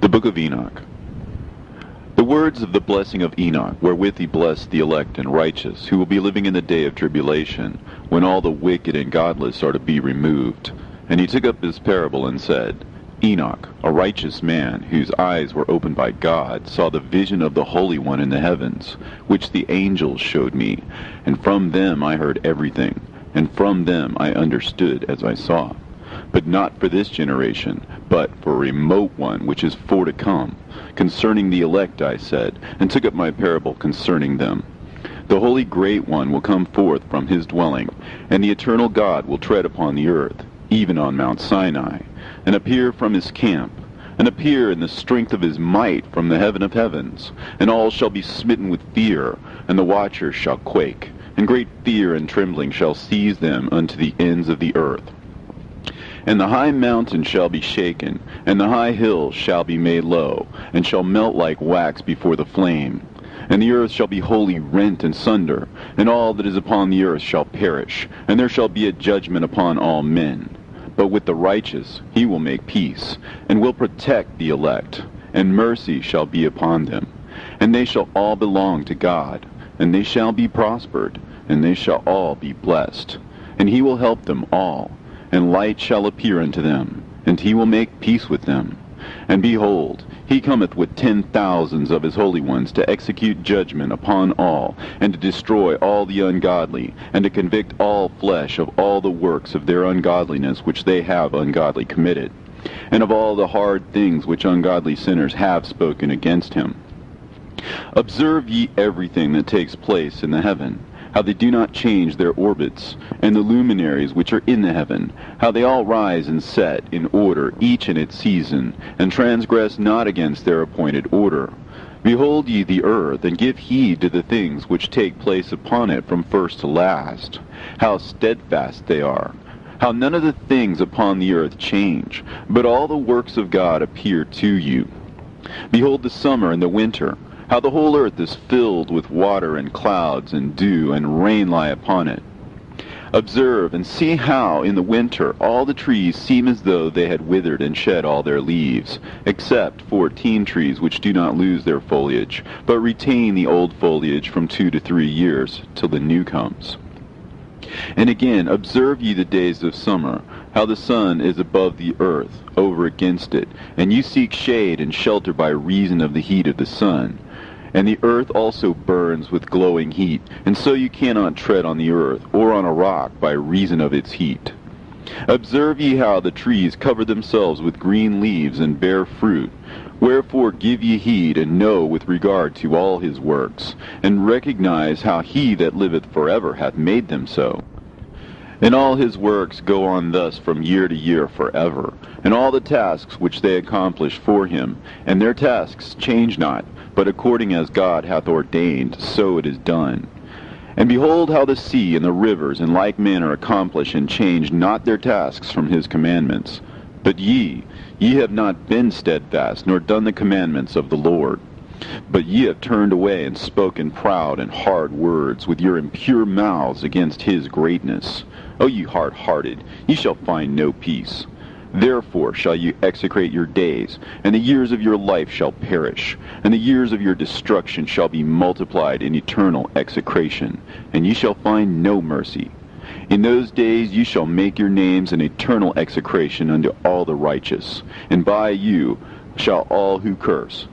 The Book of Enoch. The words of the blessing of Enoch, wherewith he blessed the elect and righteous, who will be living in the day of tribulation, when all the wicked and godless are to be removed. And he took up this parable and said, Enoch, a righteous man, whose eyes were opened by God, saw the vision of the Holy One in the heavens, which the angels showed me, and from them I heard everything, and from them I understood as I saw. But not for this generation, but for a remote one which is for to come. Concerning the elect I said, and took up my parable concerning them. The Holy Great One will come forth from his dwelling, and the eternal God will tread upon the earth, even on Mount Sinai, and appear from his camp, and appear in the strength of his might from the heaven of heavens. And all shall be smitten with fear, and the watchers shall quake, and great fear and trembling shall seize them unto the ends of the earth. And the high mountain shall be shaken, and the high hills shall be made low, and shall melt like wax before the flame. And the earth shall be wholly rent in sunder, and all that is upon the earth shall perish, and there shall be a judgment upon all men. But with the righteous he will make peace, and will protect the elect, and mercy shall be upon them. And they shall all belong to God, and they shall be prospered, and they shall all be blessed. And he will help them all. And light shall appear unto them, and he will make peace with them. And behold, he cometh with 10,000s of his holy ones to execute judgment upon all, and to destroy all the ungodly, and to convict all flesh of all the works of their ungodliness which they have ungodly committed, and of all the hard things which ungodly sinners have spoken against him. Observe ye everything that takes place in the heaven, how they do not change their orbits, and the luminaries which are in the heaven, how they all rise and set in order, each in its season, and transgress not against their appointed order. Behold ye the earth, and give heed to the things which take place upon it from first to last, how steadfast they are, how none of the things upon the earth change, but all the works of God appear to you. Behold the summer and the winter, how the whole earth is filled with water and clouds and dew, and rain lie upon it. Observe and see how in the winter all the trees seem as though they had withered and shed all their leaves, except 14 trees which do not lose their foliage, but retain the old foliage from 2 to 3 years, till the new comes. And again, observe ye the days of summer, how the sun is above the earth, over against it, and you seek shade and shelter by reason of the heat of the sun. And the earth also burns with glowing heat, and so you cannot tread on the earth, or on a rock, by reason of its heat. Observe ye how the trees cover themselves with green leaves and bear fruit. Wherefore give ye heed, and know with regard to all his works, and recognize how he that liveth forever hath made them so. And all his works go on thus from year to year forever, and all the tasks which they accomplish for him, and their tasks change not, but according as God hath ordained, so it is done. And behold how the sea and the rivers in like manner accomplish and change not their tasks from his commandments. But ye have not been steadfast, nor done the commandments of the Lord. But ye have turned away and spoken proud and hard words with your impure mouths against his greatness. O ye hard-hearted, ye shall find no peace. Therefore shall you execrate your days, and the years of your life shall perish, and the years of your destruction shall be multiplied in eternal execration, and ye shall find no mercy. In those days ye shall make your names an eternal execration unto all the righteous, and by you shall all who curse,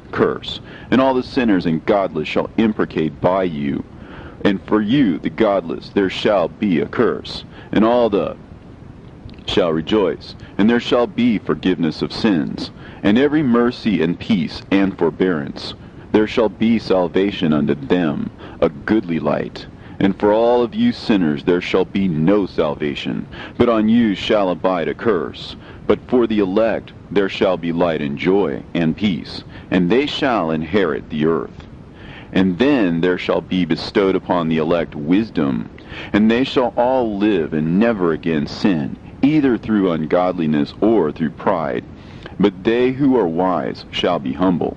and all the sinners and godless shall imprecate by you. And for you, the godless, there shall be a curse, and all the shall rejoice, and there shall be forgiveness of sins, and every mercy and peace and forbearance. There shall be salvation unto them, a goodly light. And for all of you sinners there shall be no salvation, but on you shall abide a curse. But for the elect there shall be light and joy and peace, and they shall inherit the earth. And then there shall be bestowed upon the elect wisdom, and they shall all live and never again sin, either through ungodliness or through pride. But they who are wise shall be humble,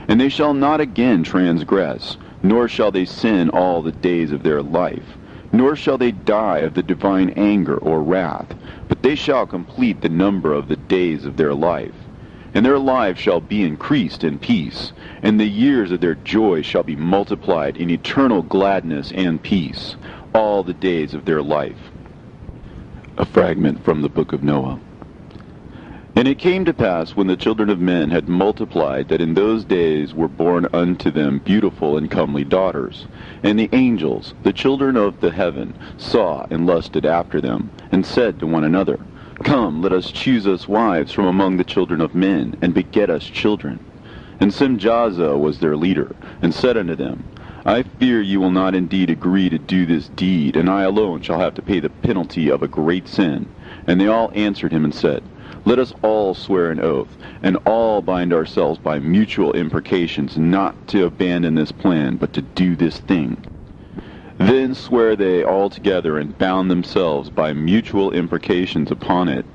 and they shall not again transgress, nor shall they sin all the days of their life, nor shall they die of the divine anger or wrath, but they shall complete the number of the days of their life. and their lives shall be increased in peace, and the years of their joy shall be multiplied in eternal gladness and peace, all the days of their life. A fragment from the book of Noah. And it came to pass, when the children of men had multiplied, that in those days were born unto them beautiful and comely daughters. And the angels, the children of the heaven, saw and lusted after them, and said to one another, Come, let us choose us wives from among the children of men, and beget us children. And Simjaza was their leader, and said unto them, I fear you will not indeed agree to do this deed, and I alone shall have to pay the penalty of a great sin. And they all answered him and said, Let us all swear an oath, and all bind ourselves by mutual imprecations, not to abandon this plan, but to do this thing. Then sware they all together, and bound themselves by mutual imprecations upon it.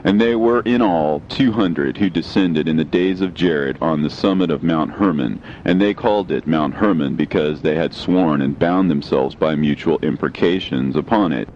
And they were in all 200 who descended in the days of Jared on the summit of Mount Hermon, and they called it Mount Hermon, because they had sworn and bound themselves by mutual imprecations upon it.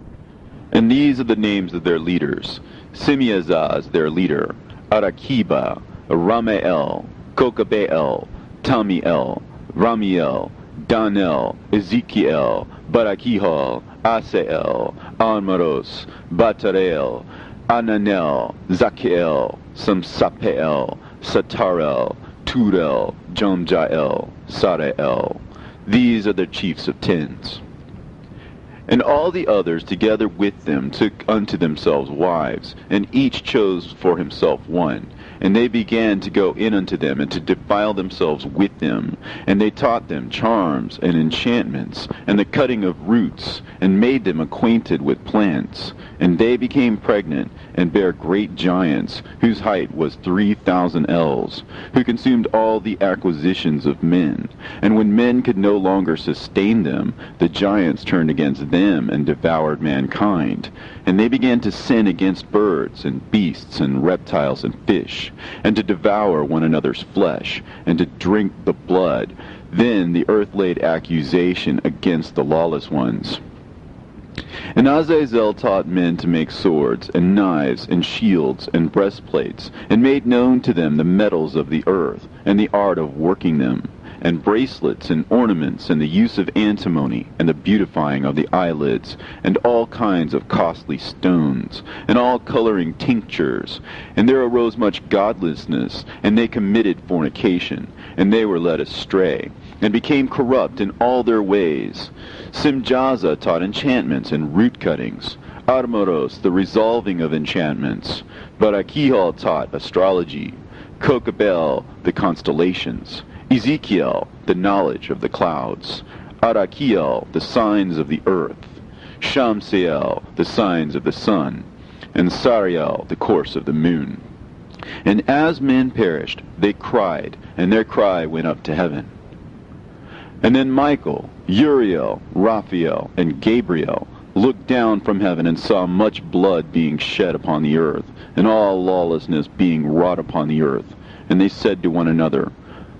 And these are the names of their leaders: Simeazaz their leader, Arakiba, Ramael, Kokabeel, Tamiel, Ramiel, Danel, Ezekiel, Barakihal, Asael, Almaros, Batareel, Ananel, Zakiel, Samsapeel, Satarel, Turel, Jomjael, Sarael. These are the chiefs of tens. And all the others together with them took unto themselves wives, and each chose for himself one. And they began to go in unto them, and to defile themselves with them. And they taught them charms and enchantments, and the cutting of roots, and made them acquainted with plants. And they became pregnant, and bare great giants, whose height was 3,000 ells, who consumed all the acquisitions of men. And when men could no longer sustain them, the giants turned against them, and devoured mankind. And they began to sin against birds, and beasts, and reptiles, and fish, and to devour one another's flesh, and to drink the blood. Then the earth laid accusation against the lawless ones. And Azazel taught men to make swords, and knives, and shields, and breastplates, and made known to them the metals of the earth, and the art of working them, and bracelets, and ornaments, and the use of antimony, and the beautifying of the eyelids, and all kinds of costly stones, and all coloring tinctures. And there arose much godlessness, and they committed fornication, and they were led astray, and became corrupt in all their ways. Simjaza taught enchantments and root cuttings, Armoros the resolving of enchantments, Barakihal taught astrology, Kokabel the constellations, Ezekiel the knowledge of the clouds, Arakiel the signs of the earth, Shamseel the signs of the sun, and Sariel the course of the moon. And as men perished, they cried, and their cry went up to heaven. And then Michael, Uriel, Raphael, and Gabriel looked down from heaven, and saw much blood being shed upon the earth, and all lawlessness being wrought upon the earth. And they said to one another,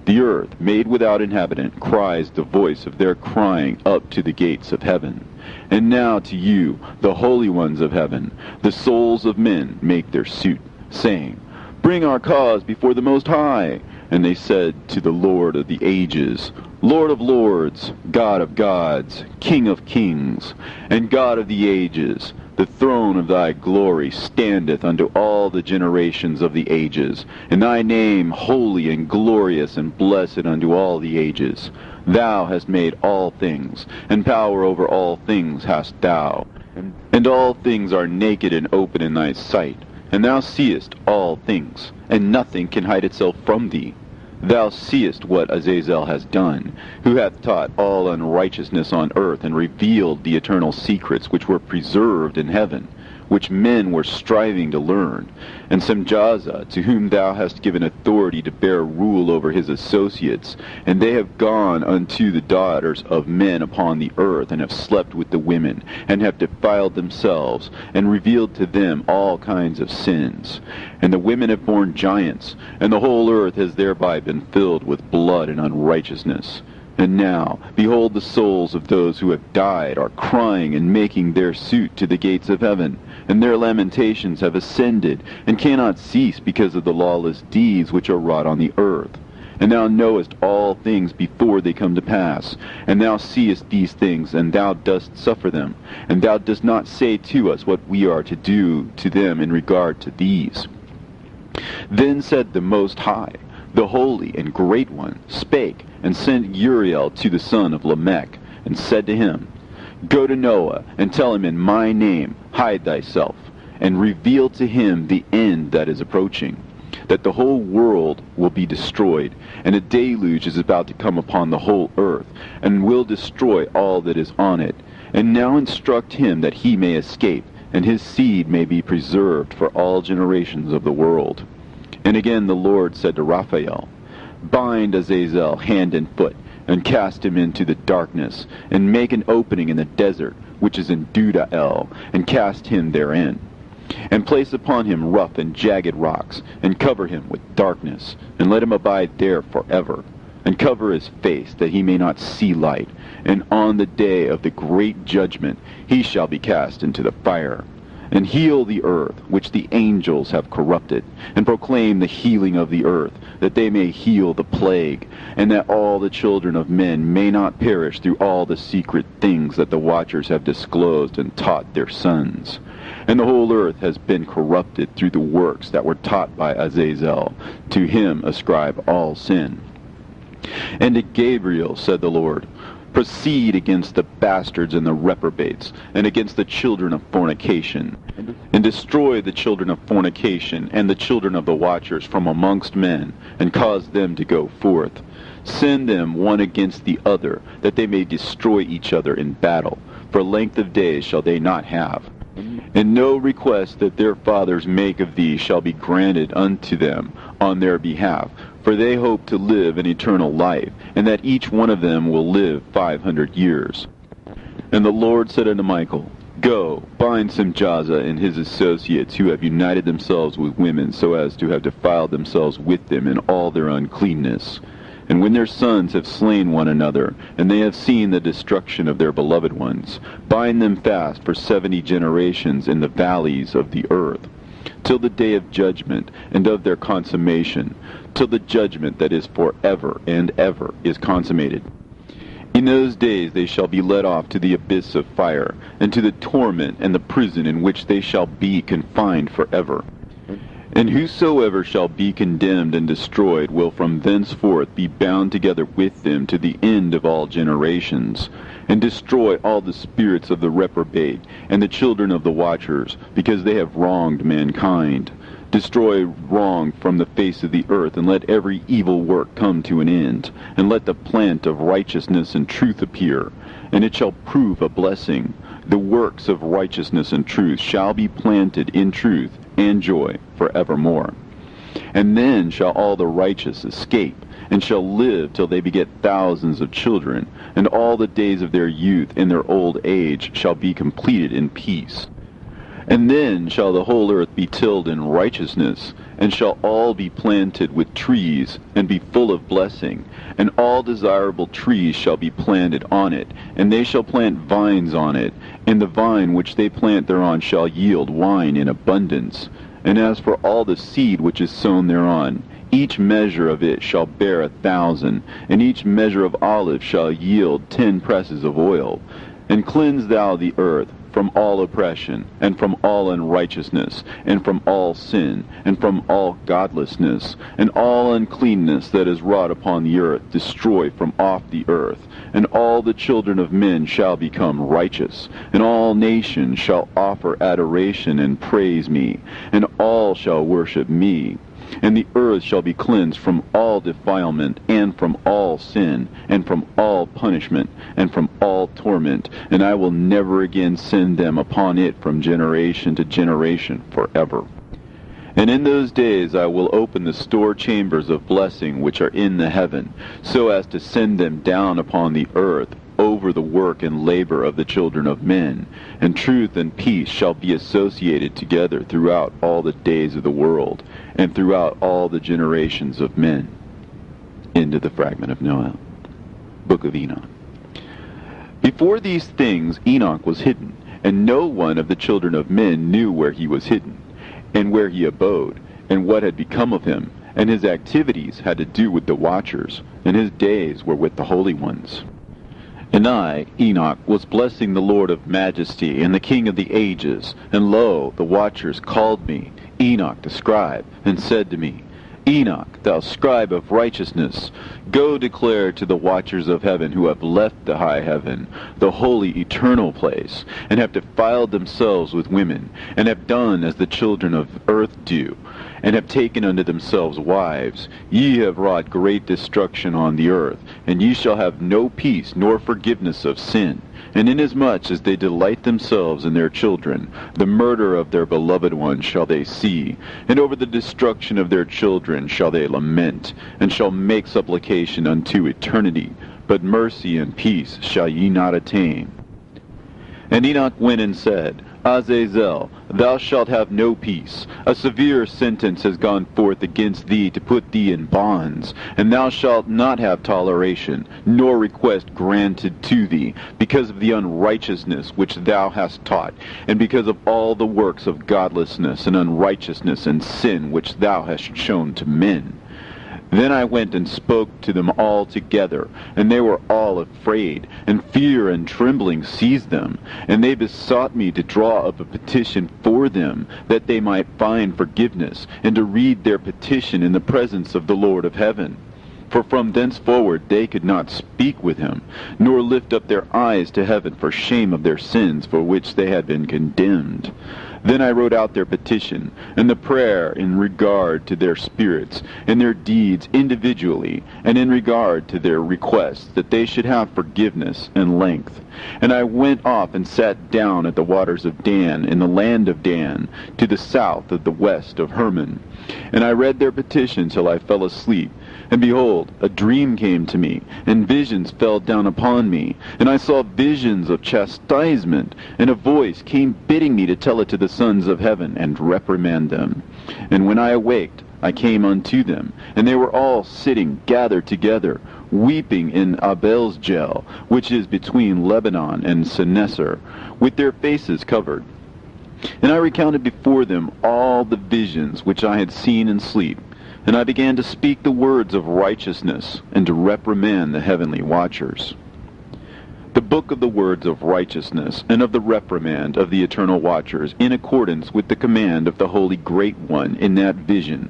The earth, made without inhabitant, cries the voice of their crying up to the gates of heaven. And now to you, the holy ones of heaven, the souls of men make their suit, saying, Bring our cause before the Most High. And they said to the Lord of the ages, Lord of lords, God of gods, King of kings, and God of the ages, the throne of thy glory standeth unto all the generations of the ages, and thy name holy and glorious and blessed unto all the ages. Thou hast made all things, and power over all things hast thou, and all things are naked and open in thy sight, and thou seest all things, and nothing can hide itself from thee. Thou seest what Azazel has done, who hath taught all unrighteousness on earth, and revealed the eternal secrets which were preserved in heaven, which men were striving to learn. And Simjaza, to whom thou hast given authority to bear rule over his associates, and they have gone unto the daughters of men upon the earth, and have slept with the women, and have defiled themselves, and revealed to them all kinds of sins. And the women have borne giants, and the whole earth has thereby been filled with blood and unrighteousness. And now, behold, the souls of those who have died are crying and making their suit to the gates of heaven. and their lamentations have ascended, and cannot cease because of the lawless deeds which are wrought on the earth. And thou knowest all things before they come to pass, and thou seest these things, and thou dost suffer them, and thou dost not say to us what we are to do to them in regard to these. Then said the Most High, the Holy and Great One, spake, and sent Uriel to the son of Lamech, and said to him, Go to Noah, and tell him in my name, hide thyself, and reveal to him the end that is approaching, that the whole world will be destroyed, and a deluge is about to come upon the whole earth, and will destroy all that is on it. And now instruct him that he may escape, and his seed may be preserved for all generations of the world. And again the Lord said to Raphael, Bind Azazel hand and foot, and cast him into the darkness, and make an opening in the desert, which is in Dudael, and cast him therein. And place upon him rough and jagged rocks, and cover him with darkness, and let him abide there forever. And cover his face, that he may not see light. And on the day of the great judgment he shall be cast into the fire. And heal the earth, which the angels have corrupted, and proclaim the healing of the earth, that they may heal the plague, and that all the children of men may not perish through all the secret things that the watchers have disclosed and taught their sons. And the whole earth has been corrupted through the works that were taught by Azazel. To him ascribe all sin. And to Gabriel said the Lord, Proceed against the bastards and the reprobates, and against the children of fornication, and destroy the children of fornication, and the children of the watchers from amongst men, and cause them to go forth. Send them one against the other, that they may destroy each other in battle. For length of days shall they not have. And no request that their fathers make of thee shall be granted unto them on their behalf, for they hope to live an eternal life, and that each one of them will live 500 years. And the Lord said unto Michael, Go, bind Simjaza and his associates, who have united themselves with women, so as to have defiled themselves with them in all their uncleanness. And when their sons have slain one another, and they have seen the destruction of their beloved ones, bind them fast for 70 generations in the valleys of the earth, till the day of judgment and of their consummation, till the judgment that is forever and ever is consummated. In those days they shall be led off to the abyss of fire, and to the torment and the prison in which they shall be confined forever. And whosoever shall be condemned and destroyed will from thenceforth be bound together with them to the end of all generations, and destroy all the spirits of the reprobate and the children of the watchers, because they have wronged mankind. Destroy wrong from the face of the earth, and let every evil work come to an end, and let the plant of righteousness and truth appear, and it shall prove a blessing. The works of righteousness and truth shall be planted in truth and joy forevermore. And then shall all the righteous escape, and shall live till they beget thousands of children, and all the days of their youth and their old age shall be completed in peace. And then shall the whole earth be tilled in righteousness, and shall all be planted with trees, and be full of blessing, and all desirable trees shall be planted on it, and they shall plant vines on it, and the vine which they plant thereon shall yield wine in abundance. And as for all the seed which is sown thereon, each measure of it shall bear 1,000, and each measure of olive shall yield 10 presses of oil. And cleanse thou the earth from all oppression, and from all unrighteousness, and from all sin, and from all godlessness, and all uncleanness that is wrought upon the earth destroy from off the earth. And all the children of men shall become righteous, and all nations shall offer adoration and praise me, and all shall worship me. And the earth shall be cleansed from all defilement, and from all sin, and from all punishment, and from all torment, and I will never again send them upon it from generation to generation forever. And in those days I will open the store chambers of blessing which are in the heaven, so as to send them down upon the earth, over the work and labor of the children of men, and truth and peace shall be associated together throughout all the days of the world, and throughout all the generations of men. End of the fragment of Noah. Book of Enoch. Before these things Enoch was hidden, and no one of the children of men knew where he was hidden, and where he abode, and what had become of him, and his activities had to do with the watchers, and his days were with the holy ones. And I, Enoch, was blessing the Lord of majesty and the King of the ages, and lo, the watchers called me, Enoch the scribe, and said to me, Enoch, thou scribe of righteousness, go declare to the watchers of heaven who have left the high heaven, the holy eternal place, and have defiled themselves with women, and have done as the children of earth do, and have taken unto themselves wives. Ye have wrought great destruction on the earth, and ye shall have no peace nor forgiveness of sin. And inasmuch as they delight themselves in their children, the murder of their beloved ones shall they see, and over the destruction of their children shall they lament, and shall make supplication unto eternity. But mercy and peace shall ye not attain. And Enoch went and said, Azazel, thou shalt have no peace. A severe sentence has gone forth against thee to put thee in bonds, and thou shalt not have toleration, nor request granted to thee, because of the unrighteousness which thou hast taught, and because of all the works of godlessness and unrighteousness and sin which thou hast shown to men. Then I went and spoke to them all together, and they were all afraid, and fear and trembling seized them. And they besought me to draw up a petition for them, that they might find forgiveness, and to read their petition in the presence of the Lord of heaven. For from thenceforward they could not speak with him, nor lift up their eyes to heaven for shame of their sins for which they had been condemned. Then I wrote out their petition, and the prayer in regard to their spirits, and their deeds individually, and in regard to their requests, that they should have forgiveness and length. And I went off and sat down at the waters of Dan, in the land of Dan, to the south of the west of Hermon. And I read their petition till I fell asleep. And behold, a dream came to me, and visions fell down upon me. And I saw visions of chastisement, and a voice came bidding me to tell it to the sons of heaven, and reprimand them. And when I awaked, I came unto them, and they were all sitting gathered together, weeping in Abel's-Gel, which is between Lebanon and Seneser, with their faces covered. And I recounted before them all the visions which I had seen in sleep. And I began to speak the words of righteousness, and to reprimand the heavenly watchers. The book of the words of righteousness, and of the reprimand of the eternal watchers, in accordance with the command of the Holy Great One in that vision.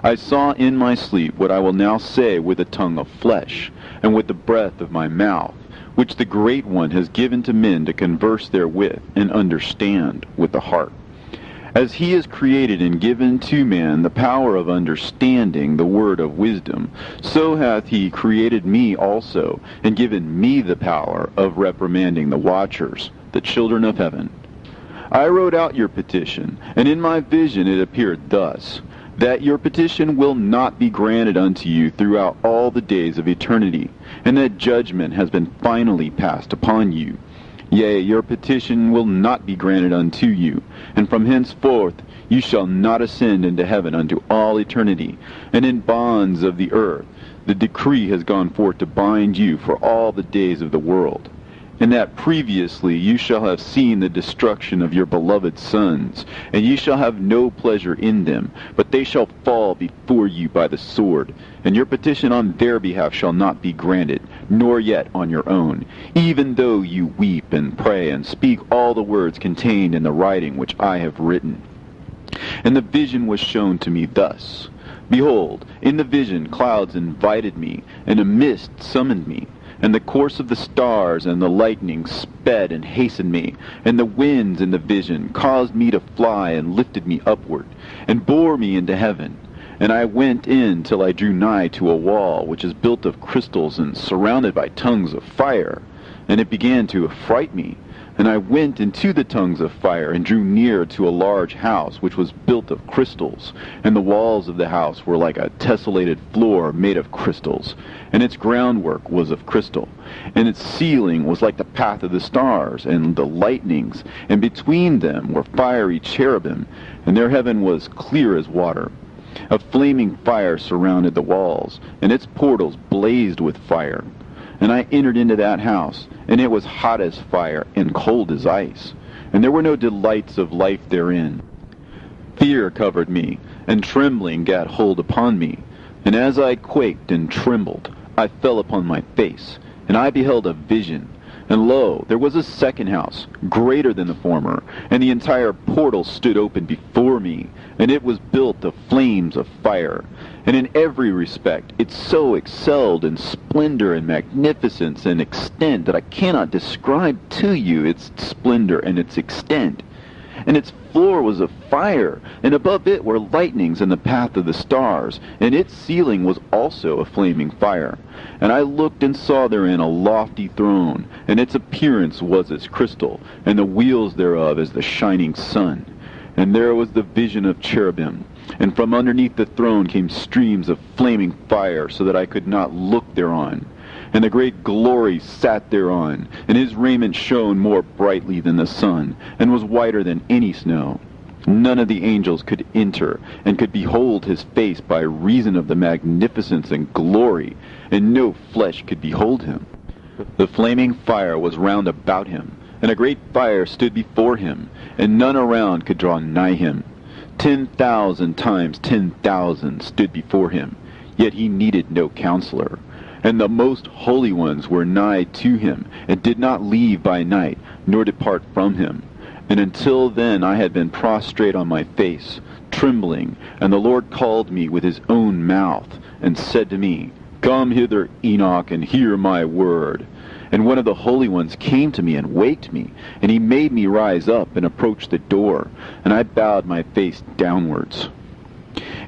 I saw in my sleep what I will now say with a tongue of flesh, and with the breath of my mouth, which the Great One has given to men to converse therewith, and understand with the heart. As he has created and given to man the power of understanding the word of wisdom, so hath he created me also, and given me the power of reprimanding the watchers, the children of heaven. I wrote out your petition, and in my vision it appeared thus, that your petition will not be granted unto you throughout all the days of eternity, and that judgment has been finally passed upon you. Yea, your petition will not be granted unto you, and from henceforth you shall not ascend into heaven unto all eternity. And in bonds of the earth the decree has gone forth to bind you for all the days of the world. And that previously you shall have seen the destruction of your beloved sons, and ye shall have no pleasure in them, but they shall fall before you by the sword. And your petition on their behalf shall not be granted, nor yet on your own, even though you weep and pray and speak all the words contained in the writing which I have written. And the vision was shown to me thus. Behold, in the vision clouds invited me, and a mist summoned me. And the course of the stars and the lightning sped and hastened me, and the winds in the vision caused me to fly and lifted me upward, and bore me into heaven. And I went in till I drew nigh to a wall which is built of crystals and surrounded by tongues of fire. And it began to affright me. And I went into the tongues of fire, and drew near to a large house which was built of crystals. And the walls of the house were like a tessellated floor made of crystals, and its groundwork was of crystal. And its ceiling was like the path of the stars, and the lightnings, and between them were fiery cherubim, and their heaven was clear as water. A flaming fire surrounded the walls, and its portals blazed with fire. And I entered into that house, and it was hot as fire and cold as ice. and there were no delights of life therein. Fear covered me, and trembling gat hold upon me. And as I quaked and trembled, I fell upon my face, and I beheld a vision. And lo, there was a second house, greater than the former, and the entire portal stood open before me, and it was built of flames of fire. And in every respect it so excelled in splendor and magnificence and extent that I cannot describe to you its splendor and its extent. And its floor was of fire, and above it were lightnings in the path of the stars, and its ceiling was also a flaming fire. And I looked and saw therein a lofty throne, and its appearance was as crystal, and the wheels thereof as the shining sun. And there was the vision of cherubim, and from underneath the throne came streams of flaming fire, so that I could not look thereon. And the great glory sat thereon, and his raiment shone more brightly than the sun, and was whiter than any snow. None of the angels could enter, and could behold his face by reason of the magnificence and glory, and no flesh could behold him. The flaming fire was round about him, and a great fire stood before him, and none around could draw nigh him. 10,000 times 10,000 stood before him, yet he needed no counselor. And the most holy ones were nigh to him, and did not leave by night, nor depart from him. And until then I had been prostrate on my face, trembling, and the Lord called me with his own mouth, and said to me, Come hither, Enoch, and hear my word. And one of the holy ones came to me and waked me, and he made me rise up and approach the door, and I bowed my face downwards.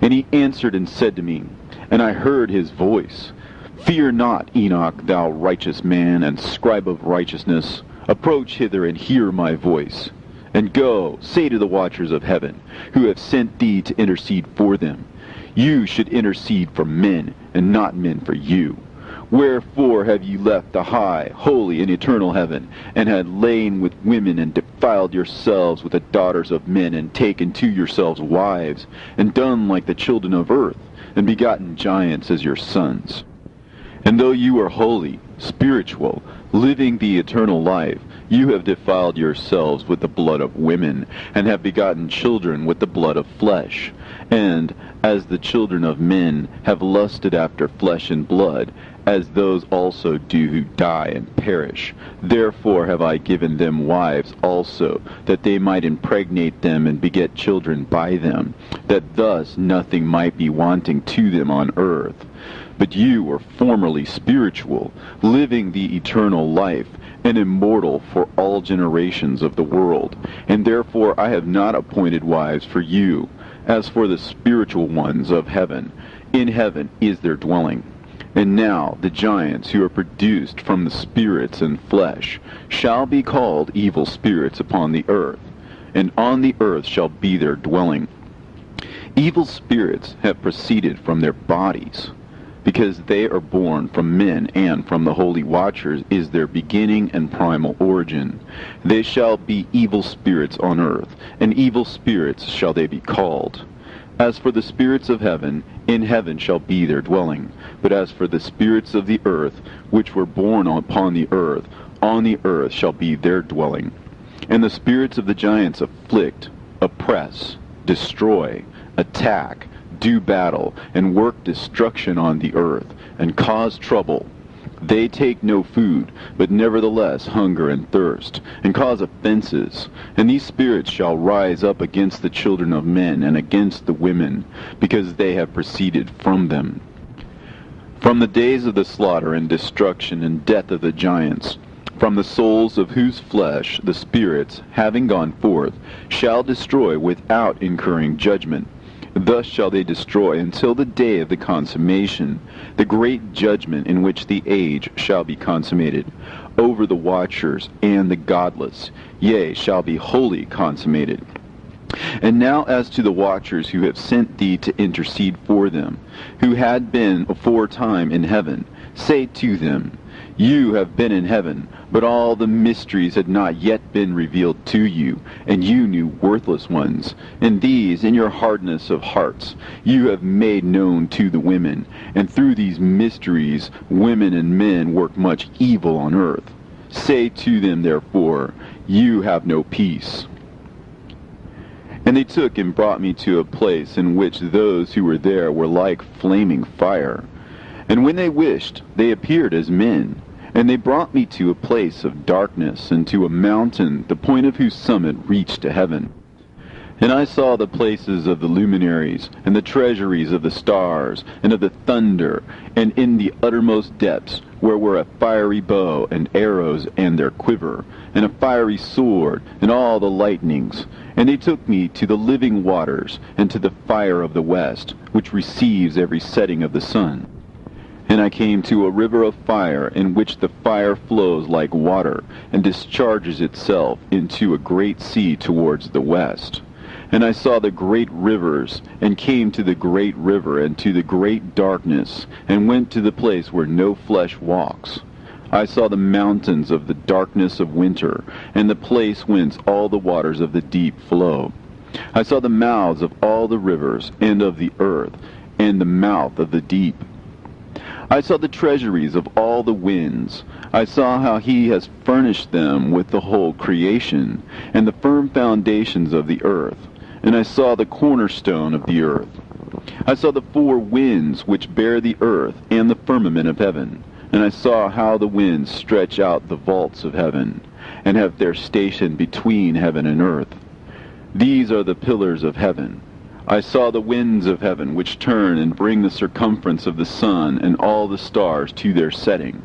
And he answered and said to me, and I heard his voice, Fear not, Enoch, thou righteous man, and scribe of righteousness. Approach hither and hear my voice. And go, say to the watchers of heaven, who have sent thee to intercede for them, You should intercede for men, and not men for you. Wherefore have ye left the high, holy, and eternal heaven, and had lain with women, and defiled yourselves with the daughters of men, and taken to yourselves wives, and done like the children of earth, and begotten giants as your sons? And though you are holy, spiritual, living the eternal life, you have defiled yourselves with the blood of women, and have begotten children with the blood of flesh. And, as the children of men have lusted after flesh and blood, as those also do who die and perish, therefore have I given them wives also, that they might impregnate them and beget children by them, that thus nothing might be wanting to them on earth. But you were formerly spiritual, living the eternal life, and immortal for all generations of the world. And therefore I have not appointed wives for you, as for the spiritual ones of heaven. In heaven is their dwelling. And now the giants who are produced from the spirits and flesh shall be called evil spirits upon the earth, and on the earth shall be their dwelling. Evil spirits have proceeded from their bodies, because they are born from men, and from the holy watchers is their beginning and primal origin. They shall be evil spirits on earth, and evil spirits shall they be called. As for the spirits of heaven, in heaven shall be their dwelling. But as for the spirits of the earth, which were born upon the earth, on the earth shall be their dwelling. And the spirits of the giants afflict, oppress, destroy, attack, do battle, and work destruction on the earth, and cause trouble. They take no food, but nevertheless hunger and thirst, and cause offenses. And these spirits shall rise up against the children of men, and against the women, because they have proceeded from them. From the days of the slaughter and destruction and death of the giants, from the souls of whose flesh the spirits, having gone forth, shall destroy without incurring judgment. Thus shall they destroy until the day of the consummation, the great judgment in which the age shall be consummated, over the watchers and the godless, yea, shall be wholly consummated. And now as to the watchers who have sent thee to intercede for them, who had been aforetime in heaven, say to them, You have been in heaven, but all the mysteries had not yet been revealed to you, and you knew worthless ones. And these, in your hardness of hearts, you have made known to the women. And through these mysteries, women and men work much evil on earth. Say to them, therefore, you have no peace. And they took and brought me to a place in which those who were there were like flaming fire. And when they wished, they appeared as men. And they brought me to a place of darkness, and to a mountain, the point of whose summit reached to heaven. And I saw the places of the luminaries, and the treasuries of the stars, and of the thunder, and in the uttermost depths, where were a fiery bow, and arrows, and their quiver, and a fiery sword, and all the lightnings. And they took me to the living waters, and to the fire of the west, which receives every setting of the sun. And I came to a river of fire, in which the fire flows like water, and discharges itself into a great sea towards the west. And I saw the great rivers, and came to the great river, and to the great darkness, and went to the place where no flesh walks. I saw the mountains of the darkness of winter, and the place whence all the waters of the deep flow. I saw the mouths of all the rivers, and of the earth, and the mouth of the deep. I saw the treasuries of all the winds. I saw how he has furnished them with the whole creation, and the firm foundations of the earth. And I saw the cornerstone of the earth. I saw the four winds which bear the earth, and the firmament of heaven. And I saw how the winds stretch out the vaults of heaven, and have their station between heaven and earth. These are the pillars of heaven. I saw the winds of heaven, which turn and bring the circumference of the sun and all the stars to their setting.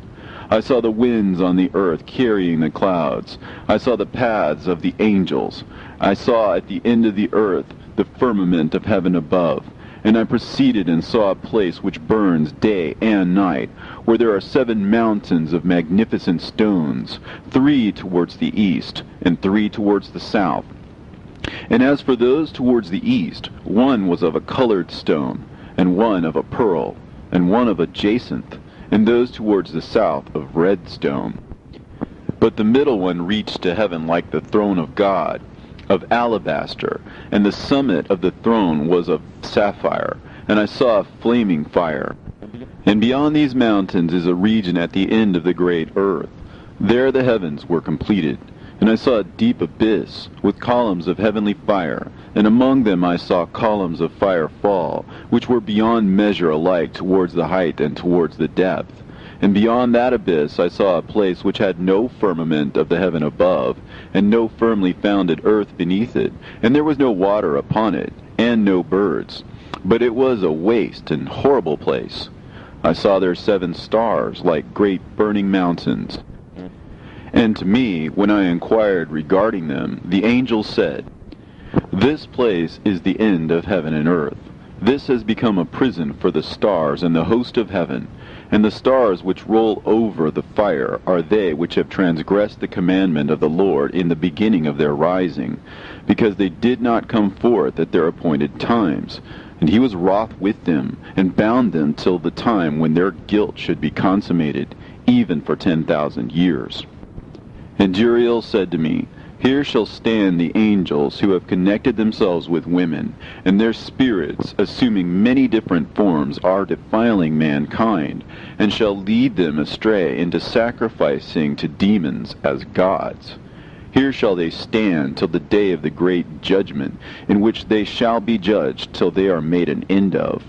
I saw the winds on the earth carrying the clouds. I saw the paths of the angels. I saw at the end of the earth the firmament of heaven above. And I proceeded and saw a place which burns day and night, where there are 7 mountains of magnificent stones, 3 towards the east, and 3 towards the south. And as for those towards the east, one was of a colored stone, and one of a pearl, and one of a jacinth, and those towards the south of red stone. But the middle one reached to heaven like the throne of God, of alabaster, and the summit of the throne was of sapphire, and I saw a flaming fire. And beyond these mountains is a region at the end of the great earth. There the heavens were completed. And I saw a deep abyss, with columns of heavenly fire, and among them I saw columns of fire fall, which were beyond measure alike towards the height and towards the depth. And beyond that abyss I saw a place which had no firmament of the heaven above, and no firmly founded earth beneath it, and there was no water upon it, and no birds. But it was a waste and horrible place. I saw there 7 stars, like great burning mountains. And to me, when I inquired regarding them, the angel said, "This place is the end of heaven and earth. This has become a prison for the stars and the host of heaven. And the stars which roll over the fire are they which have transgressed the commandment of the Lord in the beginning of their rising, because they did not come forth at their appointed times. And he was wroth with them, and bound them till the time when their guilt should be consummated, even for 10,000 years. And Uriel said to me, Here shall stand the angels who have connected themselves with women, and their spirits, assuming many different forms, are defiling mankind, and shall lead them astray into sacrificing to demons as gods. Here shall they stand till the day of the great judgment, in which they shall be judged till they are made an end of.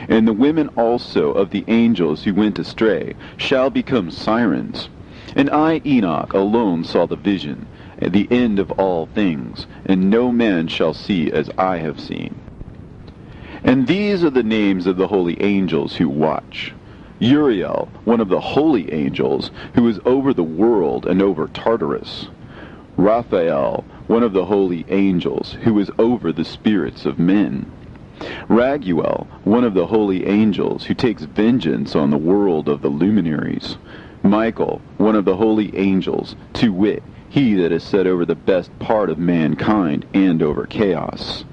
And the women also of the angels who went astray shall become sirens. And I, Enoch, alone saw the vision, at the end of all things, and no man shall see as I have seen. And these are the names of the holy angels who watch. Uriel, one of the holy angels, who is over the world and over Tartarus. Raphael, one of the holy angels, who is over the spirits of men. Raguel, one of the holy angels, who takes vengeance on the world of the luminaries. Michael, one of the holy angels, to wit, he that is set over the best part of mankind and over chaos.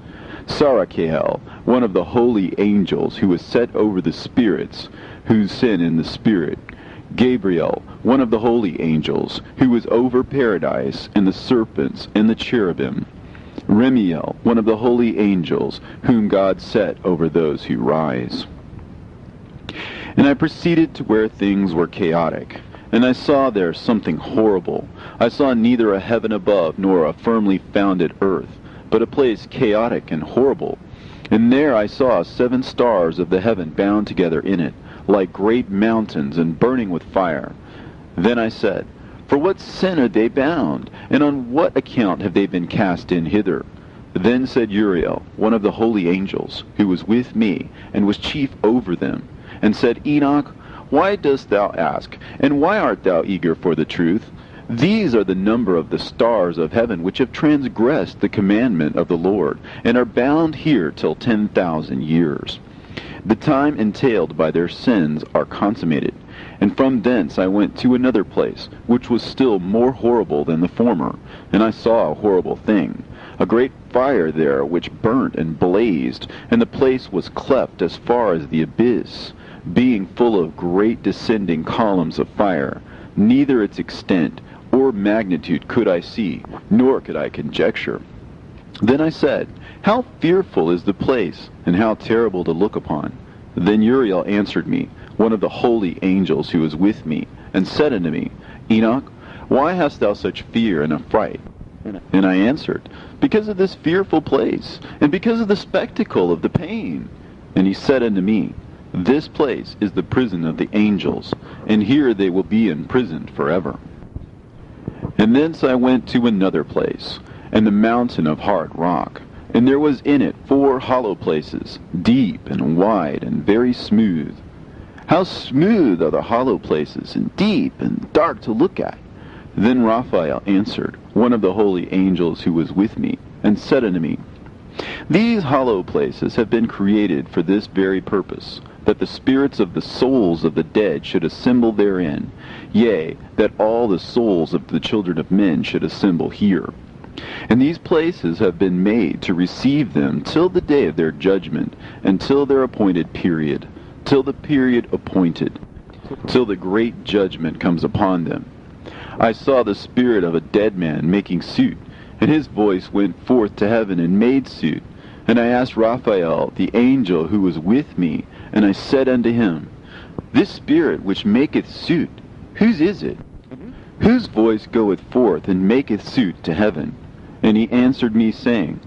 Sarachael, one of the holy angels, who is set over the spirits, who sin in the spirit. Gabriel, one of the holy angels, who is over paradise, and the serpents, and the cherubim. Remiel, one of the holy angels, whom God set over those who rise. And I proceeded to where things were chaotic, And I saw there something horrible. I saw neither a heaven above nor a firmly founded earth, but a place chaotic and horrible. And there I saw 7 stars of the heaven bound together in it, like great mountains and burning with fire. Then I said, For what sin are they bound, and on what account have they been cast in hither? Then said Uriel, one of the holy angels, who was with me, and was chief over them, and said, Enoch, why dost thou ask, and why art thou eager for the truth? These are the number of the stars of heaven which have transgressed the commandment of the Lord, and are bound here till 10,000 years. The time entailed by their sins are consummated. And from thence I went to another place, which was still more horrible than the former, and I saw a horrible thing, a great fire there which burnt and blazed, and the place was cleft as far as the abyss, being full of great descending columns of fire. Neither its extent or magnitude could I see, nor could I conjecture. Then I said, How fearful is the place, and how terrible to look upon! Then Uriel answered me, one of the holy angels who was with me, and said unto me, Enoch, why hast thou such fear and affright? And I answered, Because of this fearful place, and because of the spectacle of the pain. And he said unto me, This place is the prison of the angels, and here they will be imprisoned forever. And thence I went to another place, and the mountain of hard rock, and there was in it 4 hollow places, deep and wide and very smooth. How smooth are the hollow places, and deep and dark to look at! Then Raphael answered, one of the holy angels who was with me, and said unto me, These hollow places have been created for this very purpose, that the spirits of the souls of the dead should assemble therein, yea, that all the souls of the children of men should assemble here. And these places have been made to receive them till the day of their judgment, and till their appointed period, till the period appointed, till the great judgment comes upon them. I saw the spirit of a dead man making suit, and his voice went forth to heaven and made suit. And I asked Raphael, the angel who was with me, and I said unto him, This spirit which maketh suit, whose is it? Whose voice goeth forth and maketh suit to heaven? And he answered me, saying,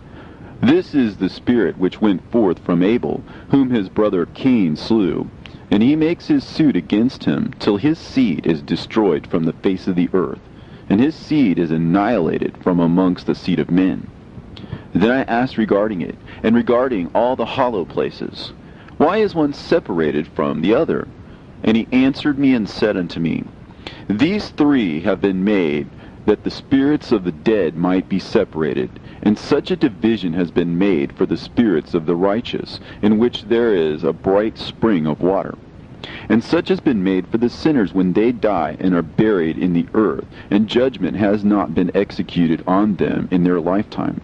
This is the spirit which went forth from Abel, whom his brother Cain slew. And he makes his suit against him, till his seed is destroyed from the face of the earth, and his seed is annihilated from amongst the seed of men. Then I asked regarding it, and regarding all the hollow places, Why is one separated from the other? And he answered me and said unto me, These 3 have been made, that the spirits of the dead might be separated, and such a division has been made for the spirits of the righteous, in which there is a bright spring of water. And such has been made for the sinners when they die and are buried in the earth, and judgment has not been executed on them in their lifetime.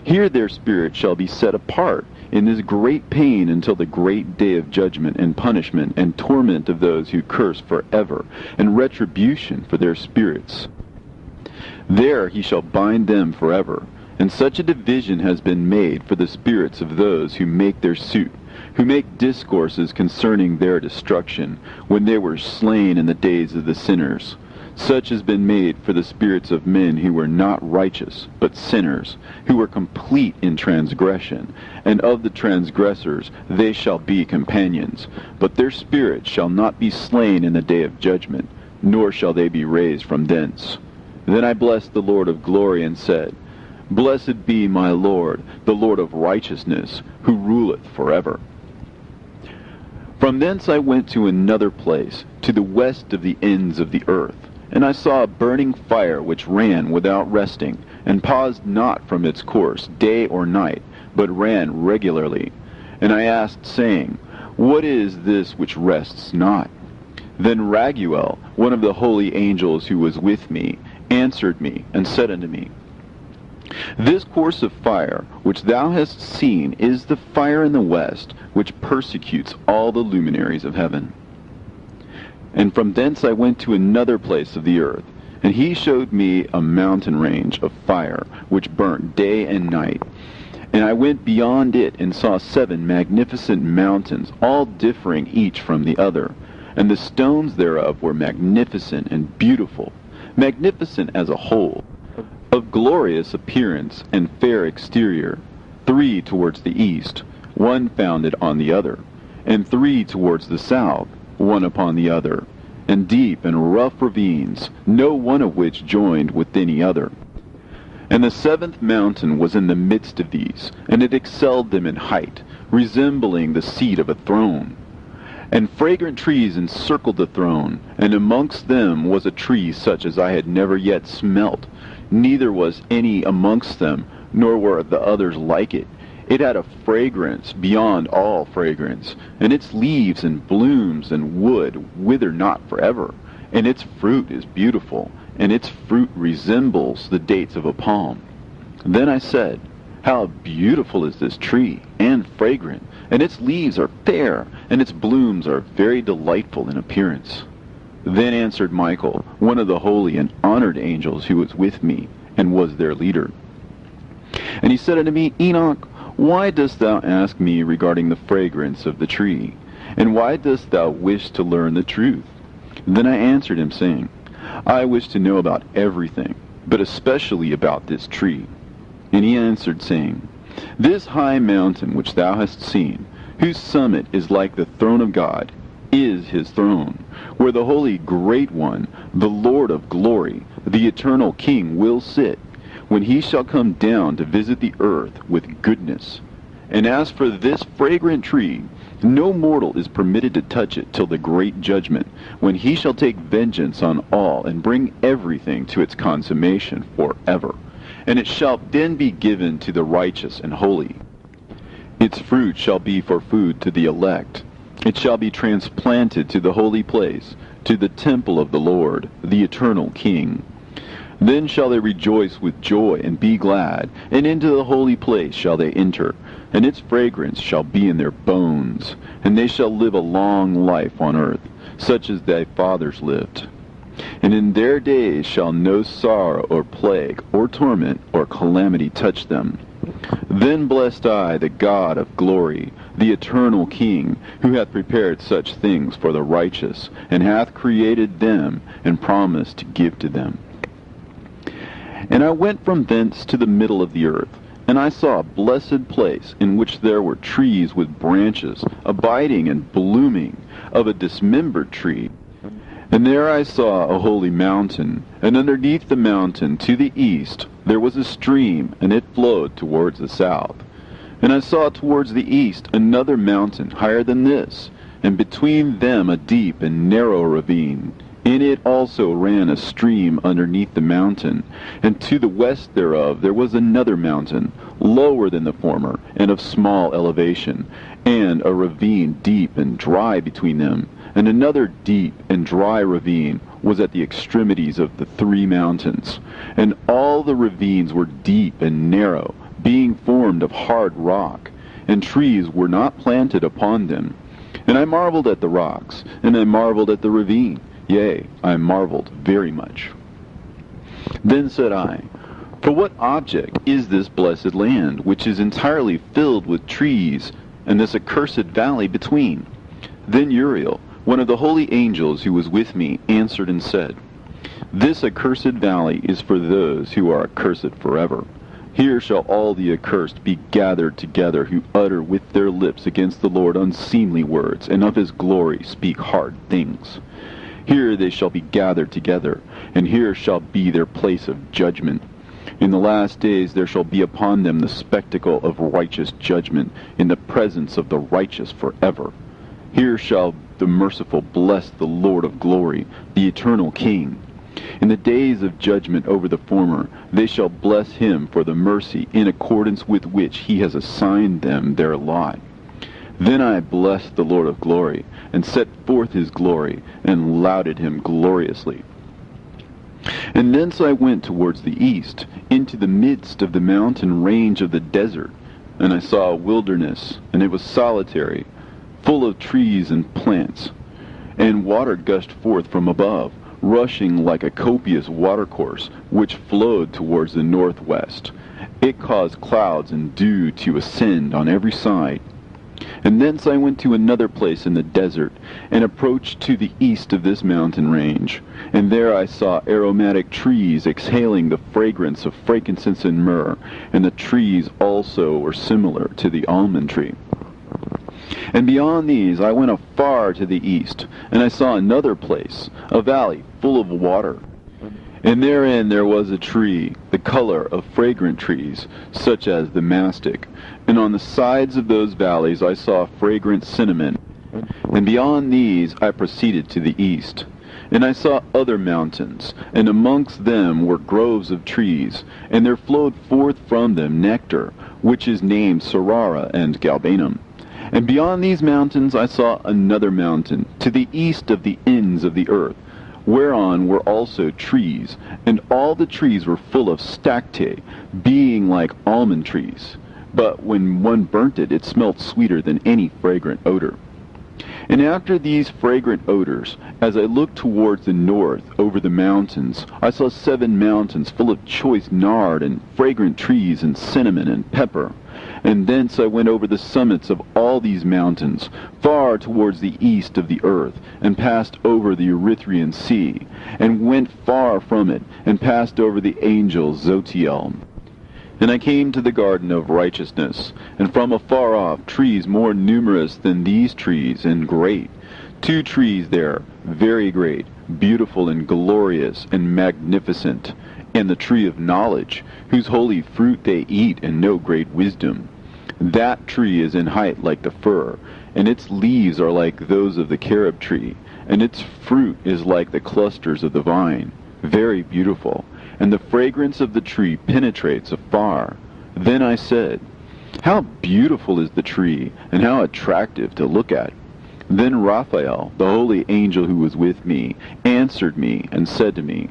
Here their spirit shall be set apart in this great pain until the great day of judgment and punishment and torment of those who curse forever, and retribution for their spirits. There he shall bind them forever. And such a division has been made for the spirits of those who make their suit, who make discourses concerning their destruction, when they were slain in the days of the sinners. Such has been made for the spirits of men who were not righteous, but sinners, who were complete in transgression. And of the transgressors they shall be companions, but their spirits shall not be slain in the day of judgment, nor shall they be raised from thence. Then I blessed the Lord of glory, and said, Blessed be my Lord, the Lord of righteousness, who ruleth forever. From thence I went to another place, to the west of the ends of the earth, and I saw a burning fire which ran without resting, and paused not from its course day or night, but ran regularly. And I asked, saying, What is this which rests not? Then Raguel, one of the holy angels who was with me, answered me, and said unto me, This course of fire which thou hast seen is the fire in the west, which persecutes all the luminaries of heaven. And from thence I went to another place of the earth, and he showed me a mountain range of fire, which burnt day and night. And I went beyond it, and saw 7 magnificent mountains, all differing each from the other. and the stones thereof were magnificent and beautiful, magnificent as a whole, of glorious appearance and fair exterior, 3 towards the east, one founded on the other, and 3 towards the south, one upon the other, and deep and rough ravines, no one of which joined with any other. And the 7th mountain was in the midst of these, and it excelled them in height, resembling the seat of a throne. And fragrant trees encircled the throne, and amongst them was a tree such as I had never yet smelt, neither was any amongst them, nor were the others like it. It had a fragrance beyond all fragrance, and its leaves and blooms and wood wither not forever, and its fruit is beautiful, and its fruit resembles the dates of a palm. Then I said, how beautiful is this tree, and fragrant, and its leaves are fair, and its blooms are very delightful in appearance. Then answered Michael, one of the holy and honored angels who was with me, and was their leader. And he said unto me, Enoch, why dost thou ask me regarding the fragrance of the tree? And why dost thou wish to learn the truth? Then I answered him, saying, I wish to know about everything, but especially about this tree. And he answered, saying, This high mountain which thou hast seen, whose summit is like the throne of God, is his throne, where the holy great one, the Lord of glory, the eternal King, will sit, when he shall come down to visit the earth with goodness. And as for this fragrant tree, no mortal is permitted to touch it till the great judgment, when he shall take vengeance on all, and bring everything to its consummation forever. And it shall then be given to the righteous and holy. Its fruit shall be for food to the elect. It shall be transplanted to the holy place, to the temple of the Lord, the eternal King. Then shall they rejoice with joy and be glad, and into the holy place shall they enter, and its fragrance shall be in their bones, and they shall live a long life on earth, such as thy fathers lived. And in their days shall no sorrow or plague or torment or calamity touch them. Then blessed I the God of glory, the eternal King, who hath prepared such things for the righteous, and hath created them, and promised to give to them. And I went from thence to the middle of the earth, and I saw a blessed place, in which there were trees with branches, abiding and blooming, of a dismembered tree. And there I saw a holy mountain, and underneath the mountain to the east there was a stream, and it flowed towards the south. And I saw towards the east another mountain higher than this, and between them a deep and narrow ravine. In it also ran a stream underneath the mountain, and to the west thereof there was another mountain, lower than the former, and of small elevation, and a ravine deep and dry between them. And another deep and dry ravine was at the extremities of the 3 mountains. And all the ravines were deep and narrow, being formed of hard rock, and trees were not planted upon them. And I marveled at the rocks, and I marveled at the ravine. Yea, I marveled very much. Then said I, For what object is this blessed land, which is entirely filled with trees, and this accursed valley between? Then Uriel, one of the holy angels who was with me, answered and said, This accursed valley is for those who are accursed forever. Here shall all the accursed be gathered together, who utter with their lips against the Lord unseemly words, and of his glory speak hard things. Here they shall be gathered together, and here shall be their place of judgment. In the last days there shall be upon them the spectacle of righteous judgment, in the presence of the righteous forever. Here shall the merciful bless the Lord of glory, the eternal King. In the days of judgment over the former, they shall bless him for the mercy in accordance with which he has assigned them their lot. Then I blessed the Lord of glory, and set forth his glory, and lauded him gloriously. And thence I went towards the east, into the midst of the mountain range of the desert, and I saw a wilderness, and it was solitary, full of trees and plants, and water gushed forth from above, rushing like a copious watercourse, which flowed towards the northwest. It caused clouds and dew to ascend on every side. And thence I went to another place in the desert, and approached to the east of this mountain range. And there I saw aromatic trees exhaling the fragrance of frankincense and myrrh, and the trees also were similar to the almond tree. And beyond these I went afar to the east, and I saw another place, a valley full of water. And therein there was a tree, the color of fragrant trees, such as the mastic. And on the sides of those valleys I saw fragrant cinnamon. And beyond these I proceeded to the east. And I saw other mountains, and amongst them were groves of trees, and there flowed forth from them nectar, which is named Sarara and Galbanum. And beyond these mountains I saw another mountain, to the east of the ends of the earth, whereon were also trees, and all the trees were full of stacte, being like almond trees. But when one burnt it, it smelt sweeter than any fragrant odor. And after these fragrant odors, as I looked towards the north over the mountains, I saw 7 mountains full of choice nard and fragrant trees and cinnamon and pepper. And thence I went over the summits of all these mountains, far towards the east of the earth, and passed over the Erythraean Sea, and went far from it, and passed over the angel Zotiel. And I came to the garden of righteousness, and from afar off trees more numerous than these trees, and great. 2 trees there, very great, beautiful and glorious and magnificent, and the tree of knowledge, whose holy fruit they eat and know great wisdom. That tree is in height like the fir, and its leaves are like those of the carob tree, and its fruit is like the clusters of the vine, very beautiful, and the fragrance of the tree penetrates afar. Then I said, how beautiful is the tree, and how attractive to look at. Then Raphael, the holy angel who was with me, answered me and said to me,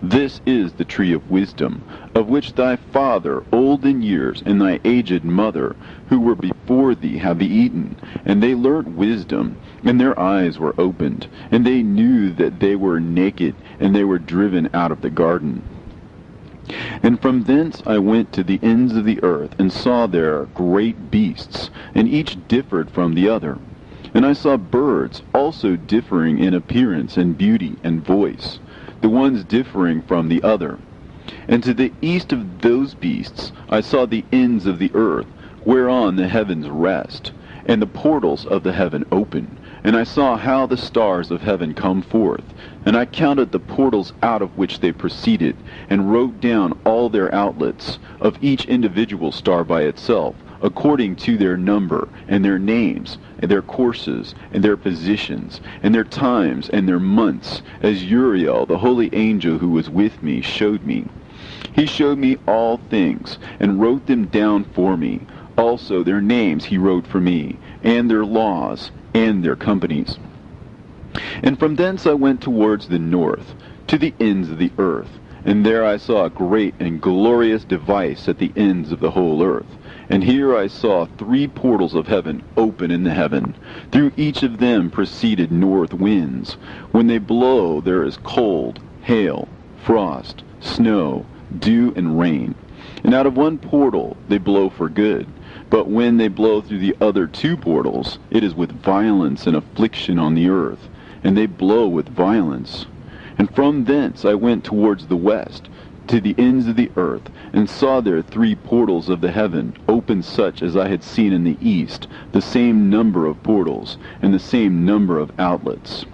this is the tree of wisdom, of which thy father, old in years, and thy aged mother, who were before thee, have eaten. And they learnt wisdom, and their eyes were opened, and they knew that they were naked, and they were driven out of the garden. And from thence I went to the ends of the earth, and saw there great beasts, and each differed from the other. And I saw birds also differing in appearance and beauty and voice, the ones differing from the other. And to the east of those beasts I saw the ends of the earth, whereon the heavens rest, and the portals of the heaven open. And I saw how the stars of heaven come forth, and I counted the portals out of which they proceeded, and wrote down all their outlets, of each individual star by itself, according to their number, and their names, and their courses, and their positions, and their times, and their months, as Uriel, the holy angel who was with me, showed me. He showed me all things, and wrote them down for me. Also their names he wrote for me, and their laws, and their companies. And from thence I went towards the north, to the ends of the earth, and there I saw a great and glorious device at the ends of the whole earth. And here I saw 3 portals of heaven open in the heaven. Through each of them proceeded north winds. When they blow, there is cold, hail, frost, snow, dew, and rain. And out of one portal they blow for good. But when they blow through the other 2 portals, it is with violence and affliction on the earth, and they blow with violence. And from thence I went towards the west, to the ends of the earth, and saw there 3 portals of the heaven, open such as I had seen in the east, the same number of portals, and the same number of outlets.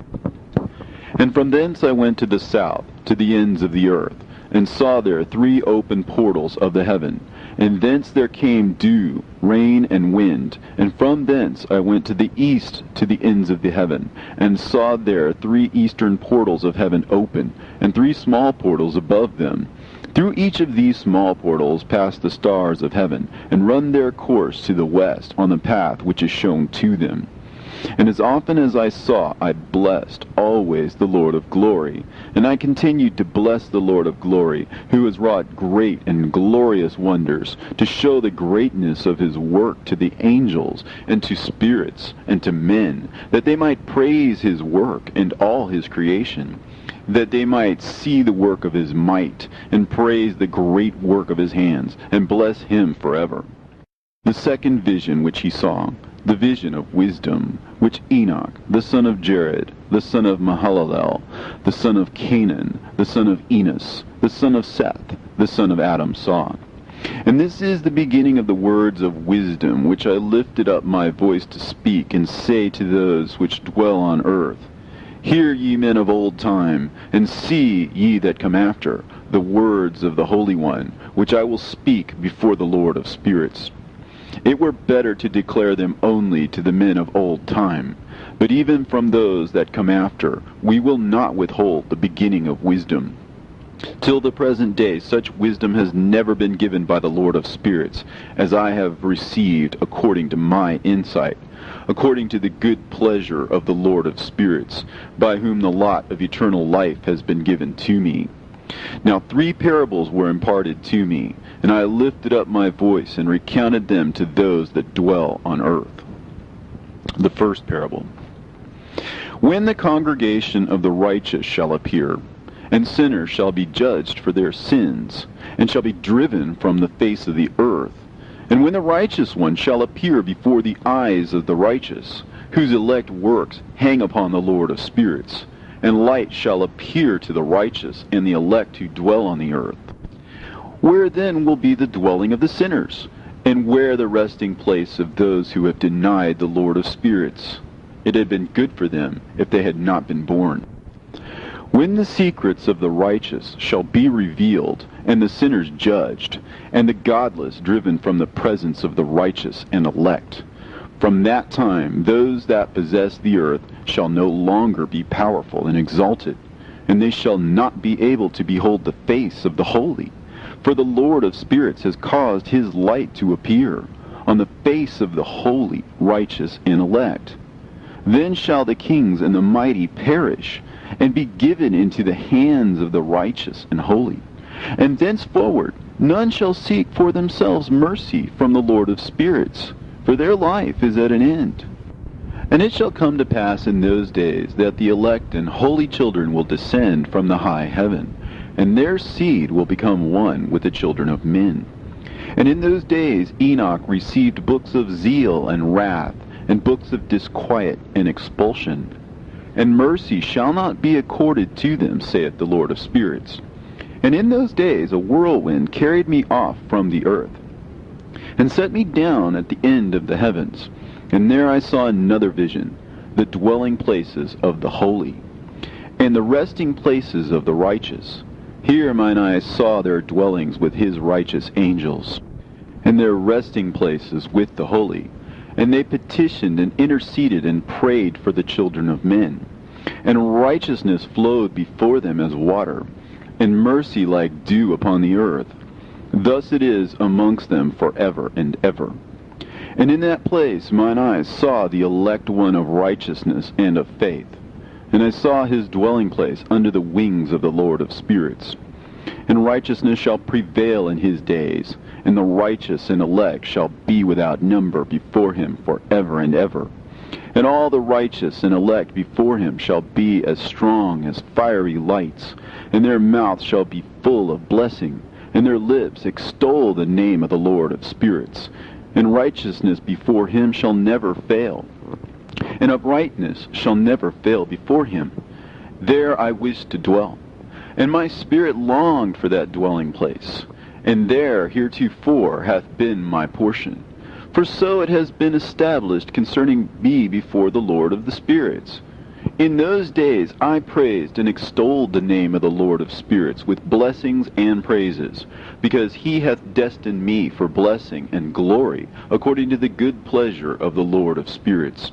And from thence I went to the south, to the ends of the earth, and saw there 3 open portals of the heaven, and thence there came dew, rain, and wind. And from thence I went to the east, to the ends of the heaven, and saw there 3 eastern portals of heaven open, and 3 small portals above them. Through each of these small portals pass the stars of heaven, and run their course to the west on the path which is shown to them. And as often as I saw, I blessed always the Lord of glory. And I continued to bless the Lord of glory, who has wrought great and glorious wonders, to show the greatness of his work to the angels, and to spirits, and to men, that they might praise his work and all his creation, that they might see the work of his might, and praise the great work of his hands, and bless him forever. The second vision which he saw, the vision of wisdom, which Enoch, the son of Jared, the son of Mahalalel, the son of Canaan, the son of Enos, the son of Seth, the son of Adam saw. And this is the beginning of the words of wisdom, which I lifted up my voice to speak, and say to those which dwell on earth, Hear ye men of old time, and see ye that come after, the words of the Holy One, which I will speak before the Lord of spirits. It were better to declare them only to the men of old time, but even from those that come after, we will not withhold the beginning of wisdom. Till the present day such wisdom has never been given by the Lord of spirits, as I have received according to my insight, according to the good pleasure of the Lord of spirits, by whom the lot of eternal life has been given to me. Now 3 parables were imparted to me, and I lifted up my voice and recounted them to those that dwell on earth. The first parable. When the congregation of the righteous shall appear, and sinners shall be judged for their sins, and shall be driven from the face of the earth, and when the righteous one shall appear before the eyes of the righteous, whose elect works hang upon the Lord of spirits, and light shall appear to the righteous and the elect who dwell on the earth. Where then will be the dwelling of the sinners, and where the resting place of those who have denied the Lord of spirits? It had been good for them if they had not been born. When the secrets of the righteous shall be revealed, and the sinners judged, and the godless driven from the presence of the righteous and elect, from that time those that possess the earth shall no longer be powerful and exalted, and they shall not be able to behold the face of the holy. For the Lord of spirits has caused his light to appear on the face of the holy, righteous, and elect. Then shall the kings and the mighty perish, and be given into the hands of the righteous and holy. And thenceforward none shall seek for themselves mercy from the Lord of spirits, for their life is at an end. And it shall come to pass in those days that the elect and holy children will descend from the high heaven, and their seed will become one with the children of men. And in those days Enoch received books of zeal and wrath, and books of disquiet and expulsion. And mercy shall not be accorded to them, saith the Lord of spirits. And in those days a whirlwind carried me off from the earth, and set me down at the end of the heavens. And there I saw another vision, the dwelling places of the holy, and the resting places of the righteous. Here mine eyes saw their dwellings with his righteous angels, and their resting places with the holy. And they petitioned and interceded and prayed for the children of men. And righteousness flowed before them as water, and mercy like dew upon the earth. Thus it is amongst them forever and ever. And in that place mine eyes saw the elect one of righteousness and of faith. And I saw his dwelling place under the wings of the Lord of spirits. And righteousness shall prevail in his days, and the righteous and elect shall be without number before him forever and ever. And all the righteous and elect before him shall be as strong as fiery lights, and their mouth shall be full of blessing, and their lips extol the name of the Lord of spirits. And righteousness before him shall never fail, and uprightness shall never fail before him. There I wish to dwell, and my spirit longed for that dwelling place, and there heretofore hath been my portion. For so it has been established concerning me before the Lord of the spirits. In those days I praised and extolled the name of the Lord of spirits with blessings and praises, because he hath destined me for blessing and glory, according to the good pleasure of the Lord of spirits.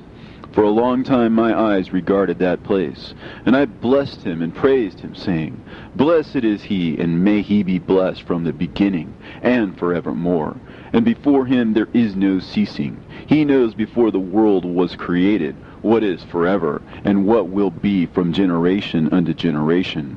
For a long time my eyes regarded that place, and I blessed him and praised him, saying, Blessed is he, and may he be blessed from the beginning, and forevermore. And before him there is no ceasing. He knows before the world was created what is forever, and what will be from generation unto generation.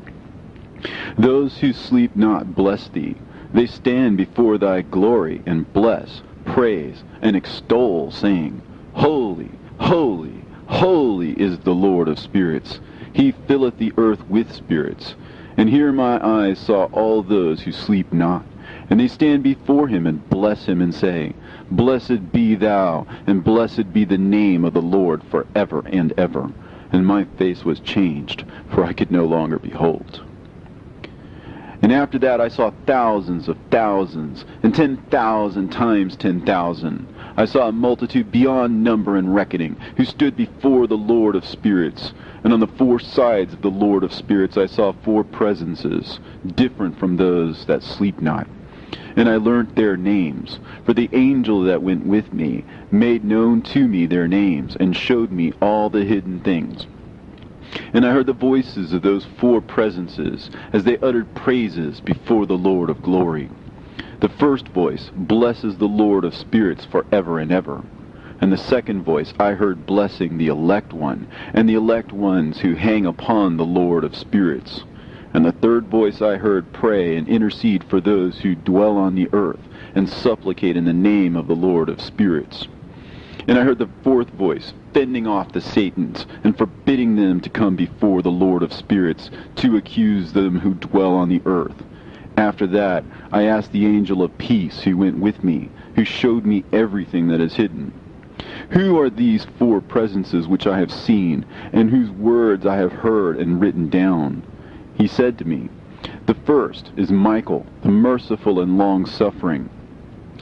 Those who sleep not bless thee. They stand before thy glory, and bless, praise, and extol, saying, Holy, holy, holy is the Lord of spirits. He filleth the earth with spirits. And here my eyes saw all those who sleep not. And they stand before him and bless him and say, Blessed be thou, and blessed be the name of the Lord forever and ever. And my face was changed, for I could no longer behold. And after that I saw thousands of thousands, and 10,000 times 10,000. I saw a multitude beyond number and reckoning, who stood before the Lord of spirits. And on the four sides of the Lord of spirits I saw four presences, different from those that sleep not. And I learnt their names, for the angel that went with me made known to me their names, and showed me all the hidden things. And I heard the voices of those four presences, as they uttered praises before the Lord of glory. The first voice blesses the Lord of spirits forever and ever. And the second voice I heard blessing the elect one, and the elect ones who hang upon the Lord of spirits. And the third voice I heard pray and intercede for those who dwell on the earth, and supplicate in the name of the Lord of spirits. And I heard the fourth voice fending off the Satans, and forbidding them to come before the Lord of spirits, to accuse them who dwell on the earth. After that I asked the angel of peace who went with me, who showed me everything that is hidden. Who are these four presences which I have seen, and whose words I have heard and written down? He said to me, The first is Michael, the merciful and long-suffering.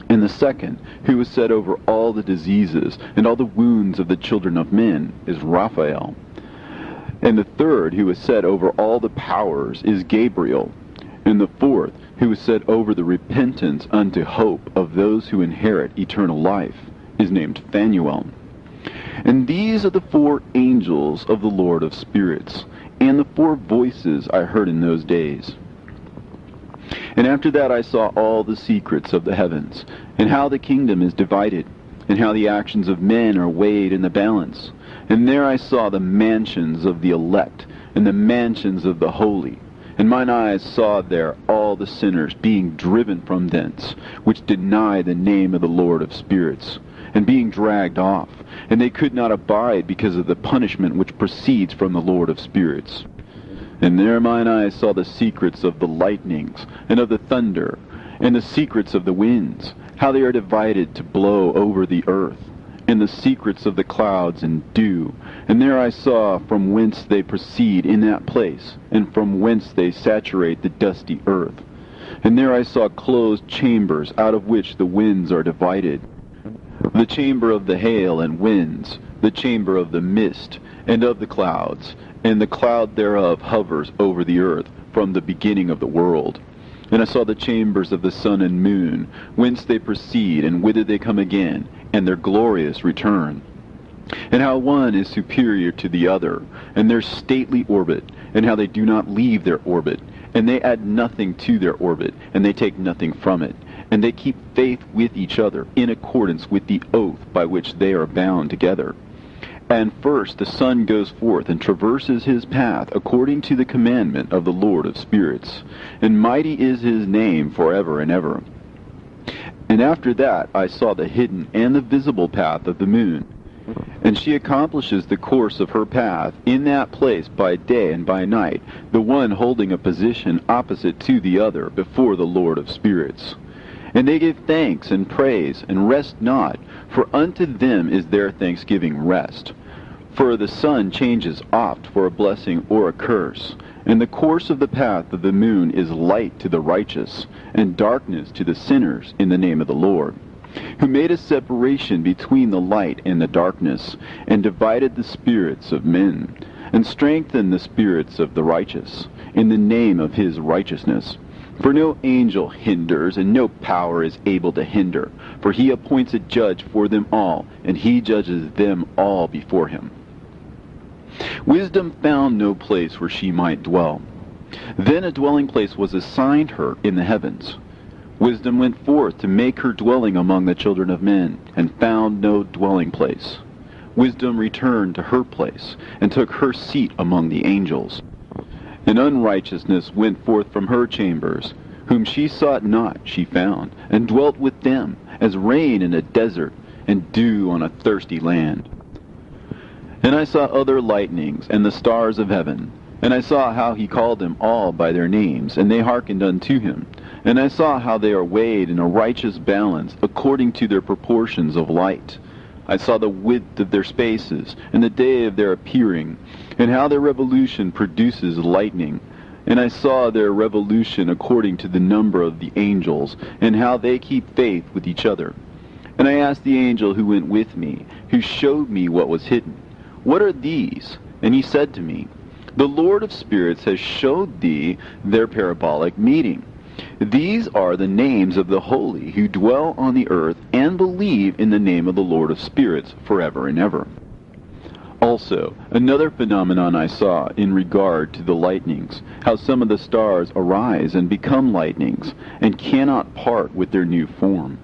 And the second, who is set over all the diseases and all the wounds of the children of men, is Raphael. And the third, who is set over all the powers, is Gabriel. And the fourth, who is set over the repentance unto hope of those who inherit eternal life, is named Phanuel. And these are the four angels of the Lord of spirits, and the four voices I heard in those days. And after that I saw all the secrets of the heavens, and how the kingdom is divided, and how the actions of men are weighed in the balance. And there I saw the mansions of the elect, and the mansions of the holy. And mine eyes saw there all the sinners being driven from thence, which deny the name of the Lord of spirits, and being dragged off. And they could not abide because of the punishment which proceeds from the Lord of spirits. And there mine eyes saw the secrets of the lightnings, and of the thunder, and the secrets of the winds, how they are divided to blow over the earth, and the secrets of the clouds and dew. And there I saw from whence they proceed in that place, and from whence they saturate the dusty earth. And there I saw closed chambers, out of which the winds are divided. The chamber of the hail and winds, the chamber of the mist, and of the clouds, and the cloud thereof hovers over the earth from the beginning of the world. And I saw the chambers of the sun and moon, whence they proceed, and whither they come again, and their glorious return. And how one is superior to the other, and their stately orbit, and how they do not leave their orbit, and they add nothing to their orbit, and they take nothing from it, and they keep faith with each other, in accordance with the oath by which they are bound together. And first the sun goes forth and traverses his path according to the commandment of the Lord of spirits. And mighty is his name forever and ever. And after that I saw the hidden and the visible path of the moon. And she accomplishes the course of her path in that place by day and by night, the one holding a position opposite to the other before the Lord of spirits. And they give thanks and praise, and rest not, for unto them is their thanksgiving rest. For the sun changes oft for a blessing or a curse, and the course of the path of the moon is light to the righteous, and darkness to the sinners in the name of the Lord, who made a separation between the light and the darkness, and divided the spirits of men, and strengthened the spirits of the righteous, in the name of his righteousness. For no angel hinders, and no power is able to hinder. For he appoints a judge for them all, and he judges them all before him. Wisdom found no place where she might dwell. Then a dwelling place was assigned her in the heavens. Wisdom went forth to make her dwelling among the children of men, and found no dwelling place. Wisdom returned to her place, and took her seat among the angels. And unrighteousness went forth from her chambers, whom she sought not she found, and dwelt with them, as rain in a desert, and dew on a thirsty land. And I saw other lightnings, and the stars of heaven, And I saw how he called them all by their names, and they hearkened unto him. And I saw how they are weighed in a righteous balance, according to their proportions of light. I saw the width of their spaces, and the day of their appearing, and how their revolution produces lightning. And I saw their revolution according to the number of the angels, and how they keep faith with each other. And I asked the angel who went with me, who showed me what was hidden, What are these? And he said to me, The Lord of spirits has showed thee their parabolic meeting. These are the names of the holy who dwell on the earth and believe in the name of the Lord of spirits forever and ever. Also, another phenomenon I saw in regard to the lightnings, how some of the stars arise and become lightnings, and cannot part with their new form.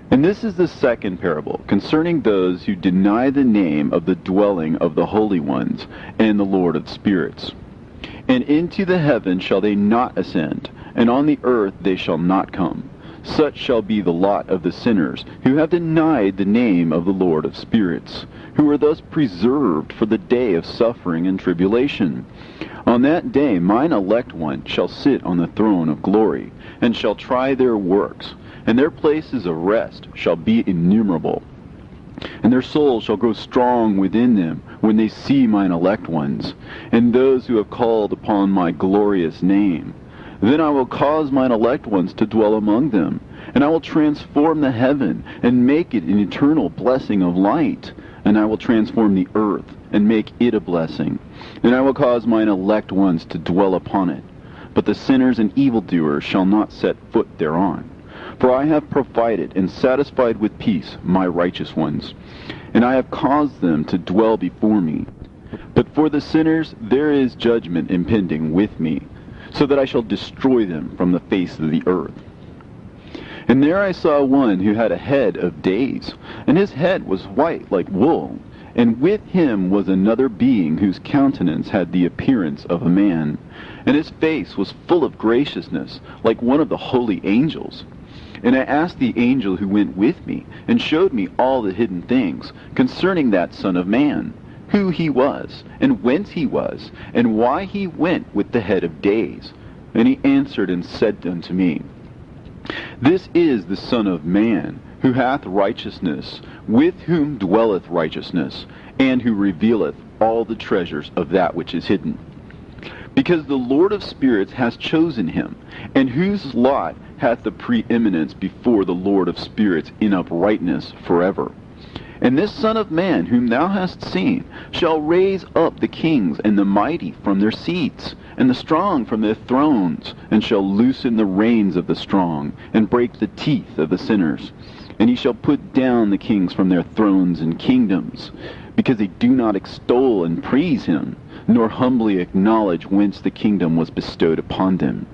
And this is the second parable, concerning those who deny the name of the dwelling of the holy ones and the Lord of spirits. And into the heaven shall they not ascend, and on the earth they shall not come. Such shall be the lot of the sinners, who have denied the name of the Lord of spirits, who are thus preserved for the day of suffering and tribulation. On that day mine elect one shall sit on the throne of glory, and shall try their works, and their places of rest shall be innumerable. And their souls shall grow strong within them when they see mine elect ones, and those who have called upon my glorious name. Then I will cause mine elect ones to dwell among them, and I will transform the heaven, and make it an eternal blessing of light. And I will transform the earth, and make it a blessing. And I will cause mine elect ones to dwell upon it. But the sinners and evildoers shall not set foot thereon. For I have provided and satisfied with peace my righteous ones, and I have caused them to dwell before me. But for the sinners there is judgment impending with me, so that I shall destroy them from the face of the earth. And there I saw one who had a head of days, and his head was white like wool, and with him was another being whose countenance had the appearance of a man, and his face was full of graciousness, like one of the holy angels. And I asked the angel who went with me, and showed me all the hidden things concerning that Son of Man, who he was, and whence he was, and why he went with the head of days. And he answered and said unto me, This is the Son of Man, who hath righteousness, with whom dwelleth righteousness, and who revealeth all the treasures of that which is hidden. Because the Lord of spirits hath chosen him, and whose lot hath the preeminence before the Lord of spirits in uprightness forever. And this Son of Man, whom thou hast seen, shall raise up the kings and the mighty from their seats, and the strong from their thrones, and shall loosen the reins of the strong, and break the teeth of the sinners. And he shall put down the kings from their thrones and kingdoms, because they do not extol and praise him, nor humbly acknowledge whence the kingdom was bestowed upon them.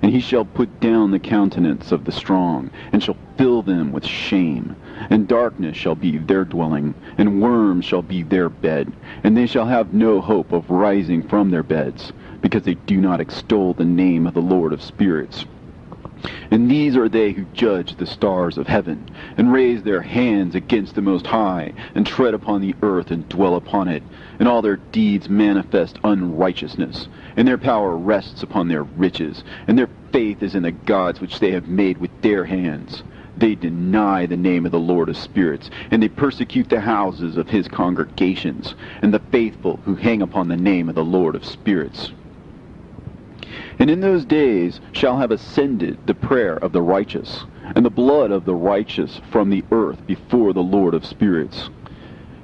And he shall put down the countenance of the strong, and shall fill them with shame. And darkness shall be their dwelling, and worms shall be their bed. And they shall have no hope of rising from their beds, because they do not extol the name of the Lord of spirits. And these are they who judge the stars of heaven, and raise their hands against the Most High, and tread upon the earth and dwell upon it. And all their deeds manifest unrighteousness, and their power rests upon their riches, and their faith is in the gods which they have made with their hands. They deny the name of the Lord of spirits, and they persecute the houses of his congregations, and the faithful who hang upon the name of the Lord of spirits. And in those days shall have ascended the prayer of the righteous, and the blood of the righteous from the earth before the Lord of spirits.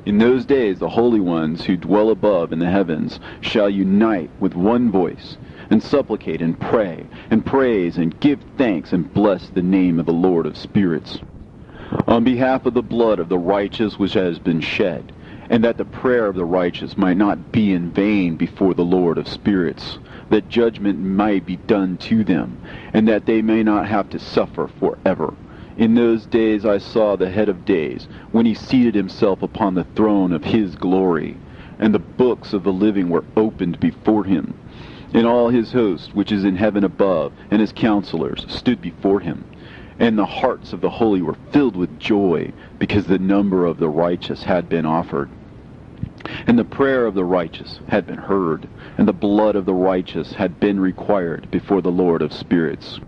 In those days the holy ones who dwell above in the heavens shall unite with one voice, and supplicate and pray, and praise and give thanks and bless the name of the Lord of spirits, on behalf of the blood of the righteous which has been shed, and that the prayer of the righteous might not be in vain before the Lord of spirits, that judgment might be done to them, and that they may not have to suffer forever. In those days I saw the head of days, when he seated himself upon the throne of his glory, and the books of the living were opened before him. And all his host, which is in heaven above, and his counselors, stood before him. And the hearts of the holy were filled with joy, because the number of the righteous had been offered. And the prayer of the righteous had been heard, and the blood of the righteous had been required before the Lord of spirits.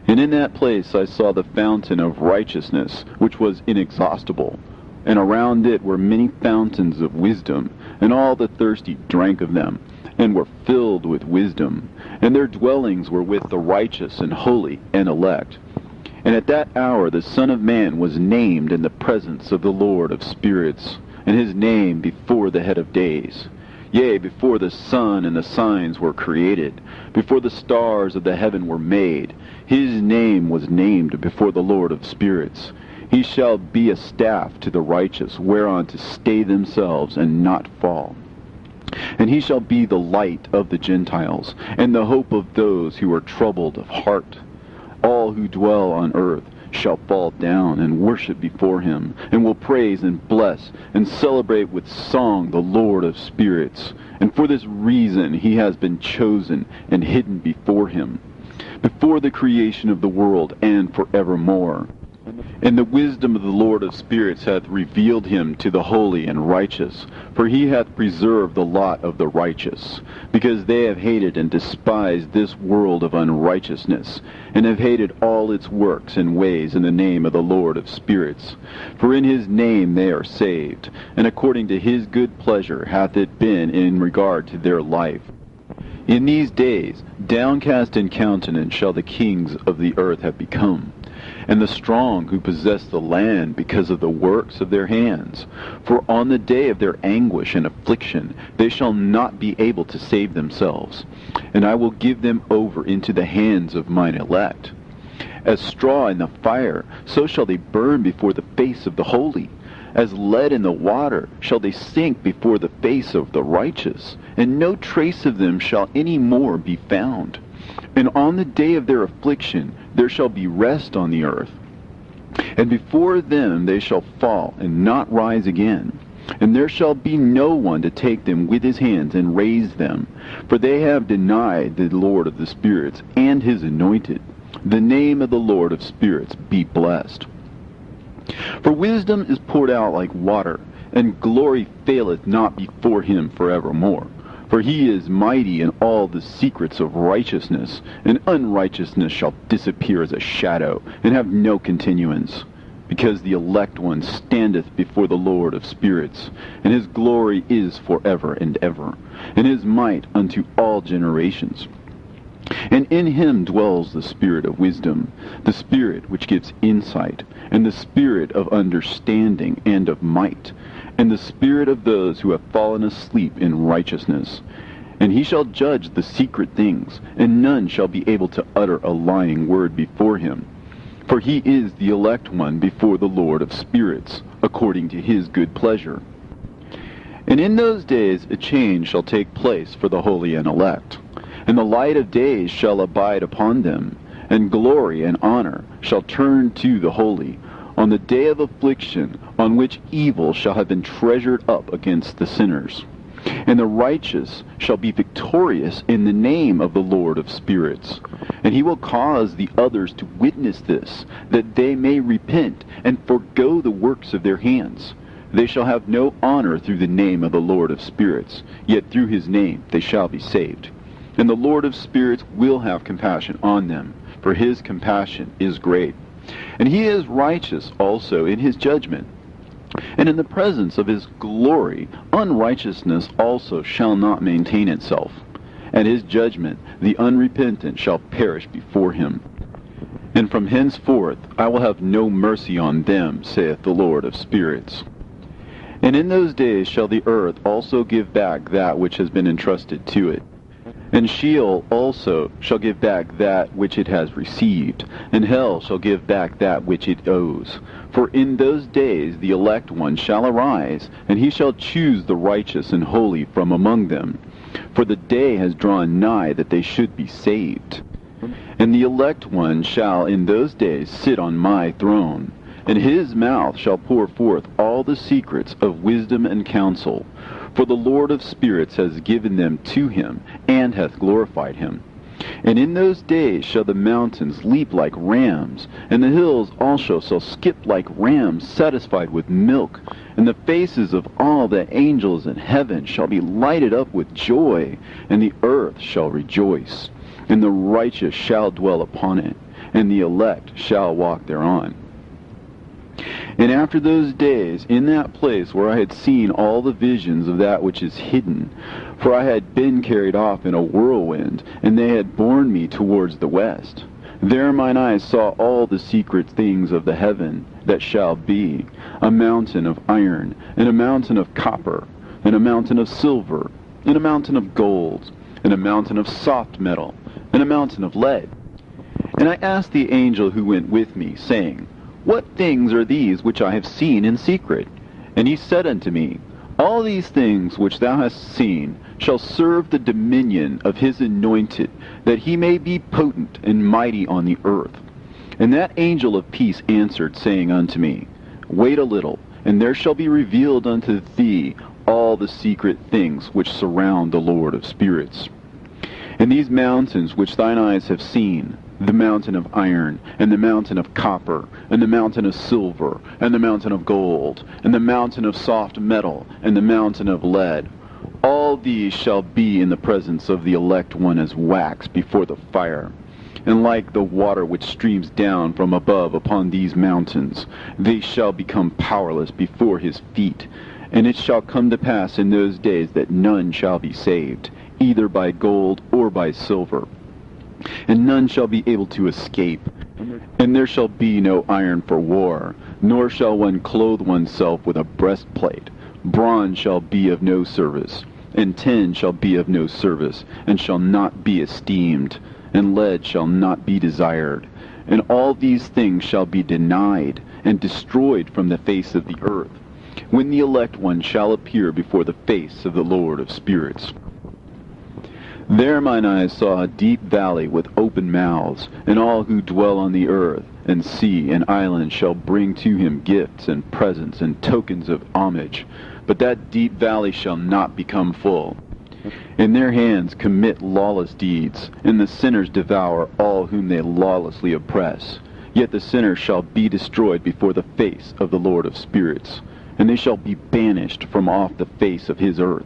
And in that place I saw the fountain of righteousness, which was inexhaustible, and around it were many fountains of wisdom, and all the thirsty drank of them, and were filled with wisdom, and their dwellings were with the righteous and holy and elect. And at that hour the Son of Man was named in the presence of the Lord of spirits, and his name before the head of days. Yea, before the sun and the signs were created, before the stars of the heaven were made, his name was named before the Lord of spirits. He shall be a staff to the righteous, whereon to stay themselves and not fall. And he shall be the light of the Gentiles, and the hope of those who are troubled of heart. All who dwell on earth shall fall down and worship before him, and will praise and bless and celebrate with song the Lord of spirits. And for this reason he has been chosen and hidden before him, before the creation of the world and forevermore. And the wisdom of the Lord of spirits hath revealed him to the holy and righteous, for he hath preserved the lot of the righteous, because they have hated and despised this world of unrighteousness, and have hated all its works and ways in the name of the Lord of spirits. For in his name they are saved, and according to his good pleasure hath it been in regard to their life. In these days, downcast in countenance shall the kings of the earth have become, and the strong who possess the land because of the works of their hands. For on the day of their anguish and affliction they shall not be able to save themselves. And I will give them over into the hands of mine elect. As straw in the fire, so shall they burn before the face of the holy. As lead in the water shall they sink before the face of the righteous, and no trace of them shall any more be found. And on the day of their affliction there shall be rest on the earth. And before them they shall fall and not rise again. And there shall be no one to take them with his hands and raise them. For they have denied the Lord of the spirits and his anointed. The name of the Lord of spirits be blessed. For wisdom is poured out like water, and glory faileth not before him forevermore. For he is mighty in all the secrets of righteousness, and unrighteousness shall disappear as a shadow, and have no continuance. Because the elect one standeth before the Lord of spirits, and his glory is forever and ever, and his might unto all generations. And in him dwells the spirit of wisdom, the spirit which gives insight, and the spirit of understanding and of might, and the spirit of those who have fallen asleep in righteousness. And he shall judge the secret things, and none shall be able to utter a lying word before him. For he is the elect one before the Lord of spirits, according to his good pleasure. And in those days a change shall take place for the holy and elect. And the light of days shall abide upon them, and glory and honor shall turn to the holy, on the day of affliction, on which evil shall have been treasured up against the sinners. And the righteous shall be victorious in the name of the Lord of spirits. And he will cause the others to witness this, that they may repent and forego the works of their hands. They shall have no honor through the name of the Lord of spirits, yet through his name they shall be saved. And the Lord of spirits will have compassion on them, for his compassion is great. And he is righteous also in his judgment. And in the presence of his glory, unrighteousness also shall not maintain itself. At his judgment the unrepentant shall perish before him. And from henceforth I will have no mercy on them, saith the Lord of spirits. And in those days shall the earth also give back that which has been entrusted to it. And Sheol also shall give back that which it has received, and hell shall give back that which it owes. For in those days the elect one shall arise, and he shall choose the righteous and holy from among them. For the day has drawn nigh that they should be saved. And the elect one shall in those days sit on my throne, and his mouth shall pour forth all the secrets of wisdom and counsel. For the Lord of spirits has given them to him, and hath glorified him. And in those days shall the mountains leap like rams, and the hills also shall skip like rams satisfied with milk, and the faces of all the angels in heaven shall be lighted up with joy, and the earth shall rejoice, and the righteous shall dwell upon it, and the elect shall walk thereon. And after those days, in that place where I had seen all the visions of that which is hidden, for I had been carried off in a whirlwind, and they had borne me towards the west, there mine eyes saw all the secret things of the heaven that shall be, a mountain of iron, and a mountain of copper, and a mountain of silver, and a mountain of gold, and a mountain of soft metal, and a mountain of lead. And I asked the angel who went with me, saying, What things are these which I have seen in secret? And he said unto me, All these things which thou hast seen shall serve the dominion of his anointed, that he may be potent and mighty on the earth. And that angel of peace answered, saying unto me, Wait a little, and there shall be revealed unto thee all the secret things which surround the Lord of spirits. And these mountains which thine eyes have seen, the mountain of iron, and the mountain of copper, and the mountain of silver, and the mountain of gold, and the mountain of soft metal, and the mountain of lead, all these shall be in the presence of the elect one as wax before the fire. And like the water which streams down from above upon these mountains, they shall become powerless before his feet. And it shall come to pass in those days that none shall be saved, either by gold or by silver. And none shall be able to escape. And there shall be no iron for war, nor shall one clothe oneself with a breastplate. Bronze shall be of no service, and tin shall be of no service, and shall not be esteemed, and lead shall not be desired. And all these things shall be denied, and destroyed from the face of the earth, when the elect one shall appear before the face of the Lord of spirits. There mine eyes saw a deep valley with open mouths, and all who dwell on the earth, and sea and island shall bring to him gifts and presents and tokens of homage. But that deep valley shall not become full. In their hands commit lawless deeds, and the sinners devour all whom they lawlessly oppress. Yet the sinner shall be destroyed before the face of the Lord of spirits, and they shall be banished from off the face of his earth,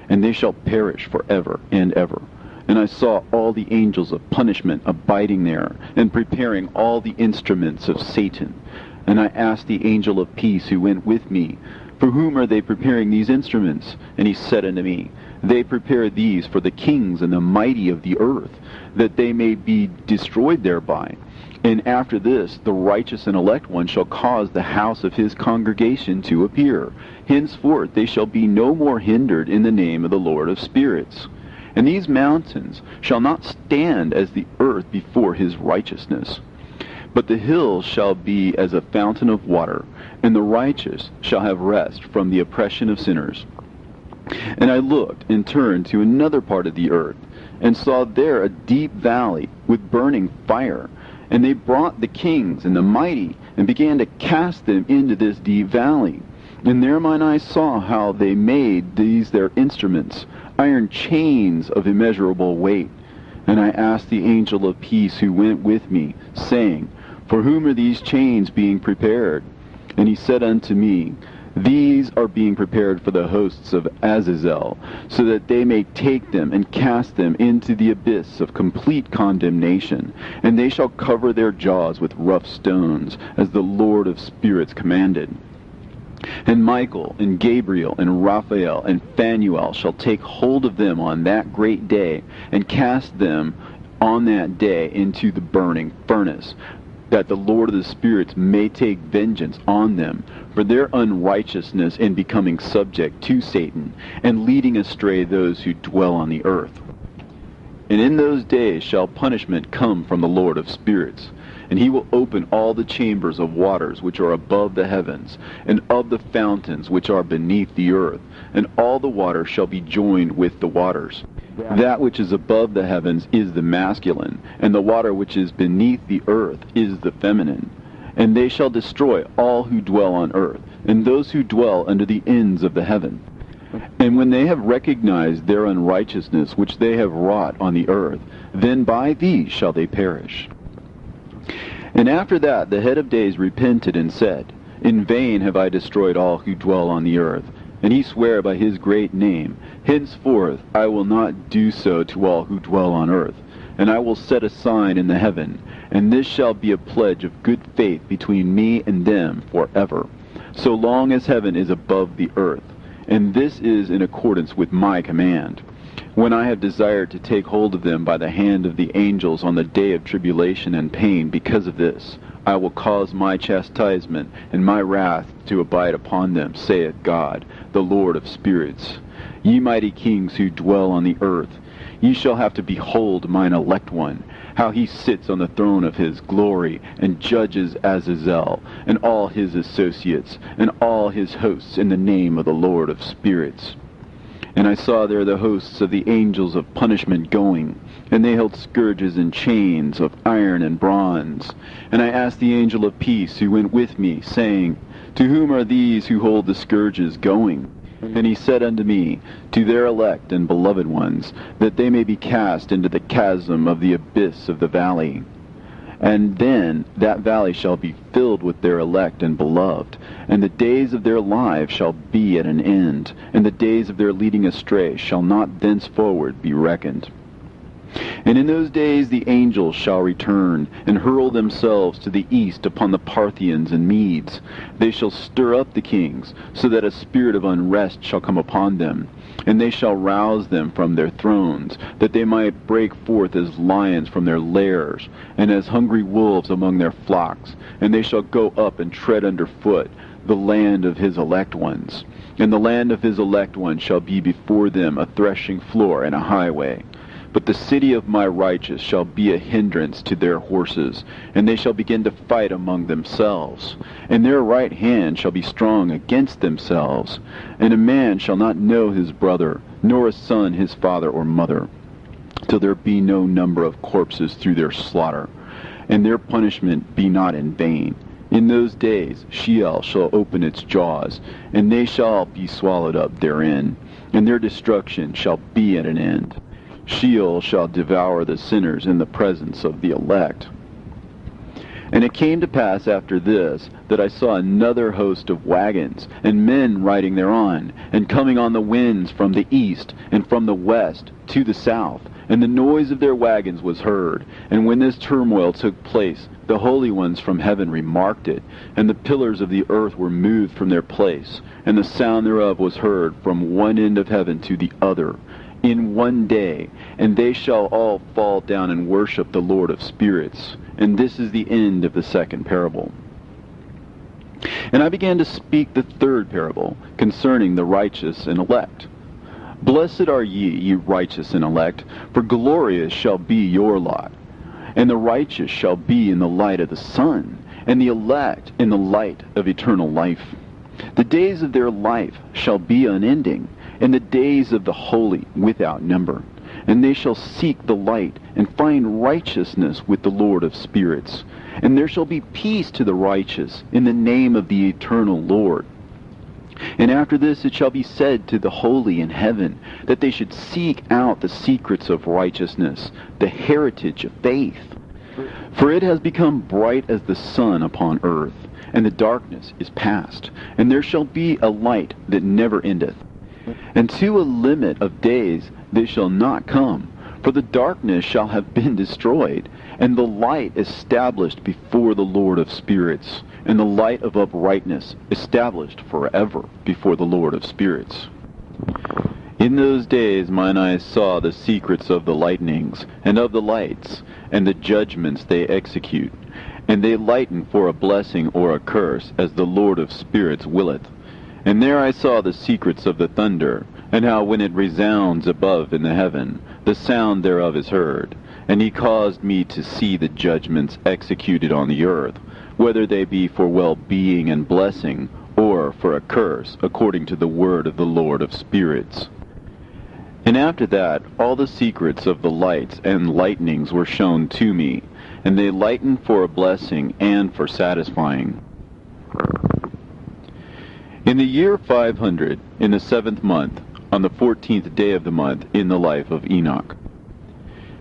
and they shall perish forever and ever. And I saw all the angels of punishment abiding there, and preparing all the instruments of Satan. And I asked the angel of peace who went with me, For whom are they preparing these instruments? And he said unto me, They prepare these for the kings and the mighty of the earth, that they may be destroyed thereby. And after this, the righteous and elect one shall cause the house of his congregation to appear. Henceforth they shall be no more hindered in the name of the Lord of spirits. And these mountains shall not stand as the earth before his righteousness. But the hills shall be as a fountain of water, and the righteous shall have rest from the oppression of sinners. And I looked and turned to another part of the earth, and saw there a deep valley with burning fire. And they brought the kings and the mighty, and began to cast them into this deep valley. And there mine eyes saw how they made these their instruments, iron chains of immeasurable weight. And I asked the angel of peace who went with me, saying, For whom are these chains being prepared? And he said unto me, These are being prepared for the hosts of Azazel, so that they may take them and cast them into the abyss of complete condemnation. And they shall cover their jaws with rough stones, as the Lord of spirits commanded. And Michael, and Gabriel, and Raphael, and Phanuel shall take hold of them on that great day, and cast them on that day into the burning furnace, that the Lord of the spirits may take vengeance on them for their unrighteousness in becoming subject to Satan, and leading astray those who dwell on the earth. And in those days shall punishment come from the Lord of spirits, and he will open all the chambers of waters which are above the heavens, and of the fountains which are beneath the earth, and all the waters shall be joined with the waters. That which is above the heavens is the masculine, and the water which is beneath the earth is the feminine. And they shall destroy all who dwell on earth, and those who dwell under the ends of the heaven. And when they have recognized their unrighteousness which they have wrought on the earth, then by these shall they perish. And after that the head of days repented and said, In vain have I destroyed all who dwell on the earth. And he sware by his great name, Henceforth I will not do so to all who dwell on earth. And I will set a sign in the heaven, and this shall be a pledge of good faith between me and them forever, so long as heaven is above the earth. And this is in accordance with my command. When I have desired to take hold of them by the hand of the angels on the day of tribulation and pain because of this, I will cause my chastisement and my wrath to abide upon them, saith God, the Lord of spirits. Ye mighty kings who dwell on the earth, ye shall have to behold mine elect one, how he sits on the throne of his glory, and judges Azazel, and all his associates, and all his hosts in the name of the Lord of spirits. And I saw there the hosts of the angels of punishment going, and they held scourges and chains of iron and bronze. And I asked the angel of peace who went with me, saying, To whom are these who hold the scourges going? And he said unto me, To their elect and beloved ones, that they may be cast into the chasm of the abyss of the valley. And then that valley shall be filled with their elect and beloved, and the days of their lives shall be at an end, and the days of their leading astray shall not thenceforward be reckoned. And in those days the angels shall return, and hurl themselves to the east upon the Parthians and Medes. They shall stir up the kings, so that a spirit of unrest shall come upon them. And they shall rouse them from their thrones, that they might break forth as lions from their lairs, and as hungry wolves among their flocks. And they shall go up and tread under foot the land of his elect ones. And the land of his elect ones shall be before them a threshing floor and a highway. But the city of my righteous shall be a hindrance to their horses, and they shall begin to fight among themselves. And their right hand shall be strong against themselves. And a man shall not know his brother, nor a son his father or mother, till there be no number of corpses through their slaughter, and their punishment be not in vain. In those days Sheol shall open its jaws, and they shall be swallowed up therein, and their destruction shall be at an end. Sheol shall devour the sinners in the presence of the elect. And it came to pass after this, that I saw another host of wagons, and men riding thereon, and coming on the winds from the east, and from the west to the south. And the noise of their wagons was heard. And when this turmoil took place, the holy ones from heaven remarked it, and the pillars of the earth were moved from their place, and the sound thereof was heard from one end of heaven to the other, in one day, and they shall all fall down and worship the Lord of spirits. And this is the end of the second parable. And I began to speak the third parable, concerning the righteous and elect. Blessed are ye righteous and elect, for glorious shall be your lot. And the righteous shall be in the light of the sun, and the elect in the light of eternal life. The days of their life shall be unending, and the days of the holy without number. And they shall seek the light, and find righteousness with the Lord of spirits. And there shall be peace to the righteous, in the name of the eternal Lord. And after this it shall be said to the holy in heaven, that they should seek out the secrets of righteousness, the heritage of faith. For it has become bright as the sun upon earth, and the darkness is past, and there shall be a light that never endeth. And to a limit of days they shall not come, for the darkness shall have been destroyed, and the light established before the Lord of spirits, and the light of uprightness established forever before the Lord of spirits. In those days mine eyes saw the secrets of the lightnings, and of the lights, and the judgments they execute. And they lighten for a blessing or a curse, as the Lord of spirits willeth. And there I saw the secrets of the thunder, and how when it resounds above in the heaven, the sound thereof is heard. And he caused me to see the judgments executed on the earth, whether they be for well-being and blessing, or for a curse, according to the word of the Lord of spirits. And after that all the secrets of the lights and lightnings were shown to me, and they lighten for a blessing and for satisfying. In the year 500, in the 7th month, on the 14th day of the month, in the life of Enoch.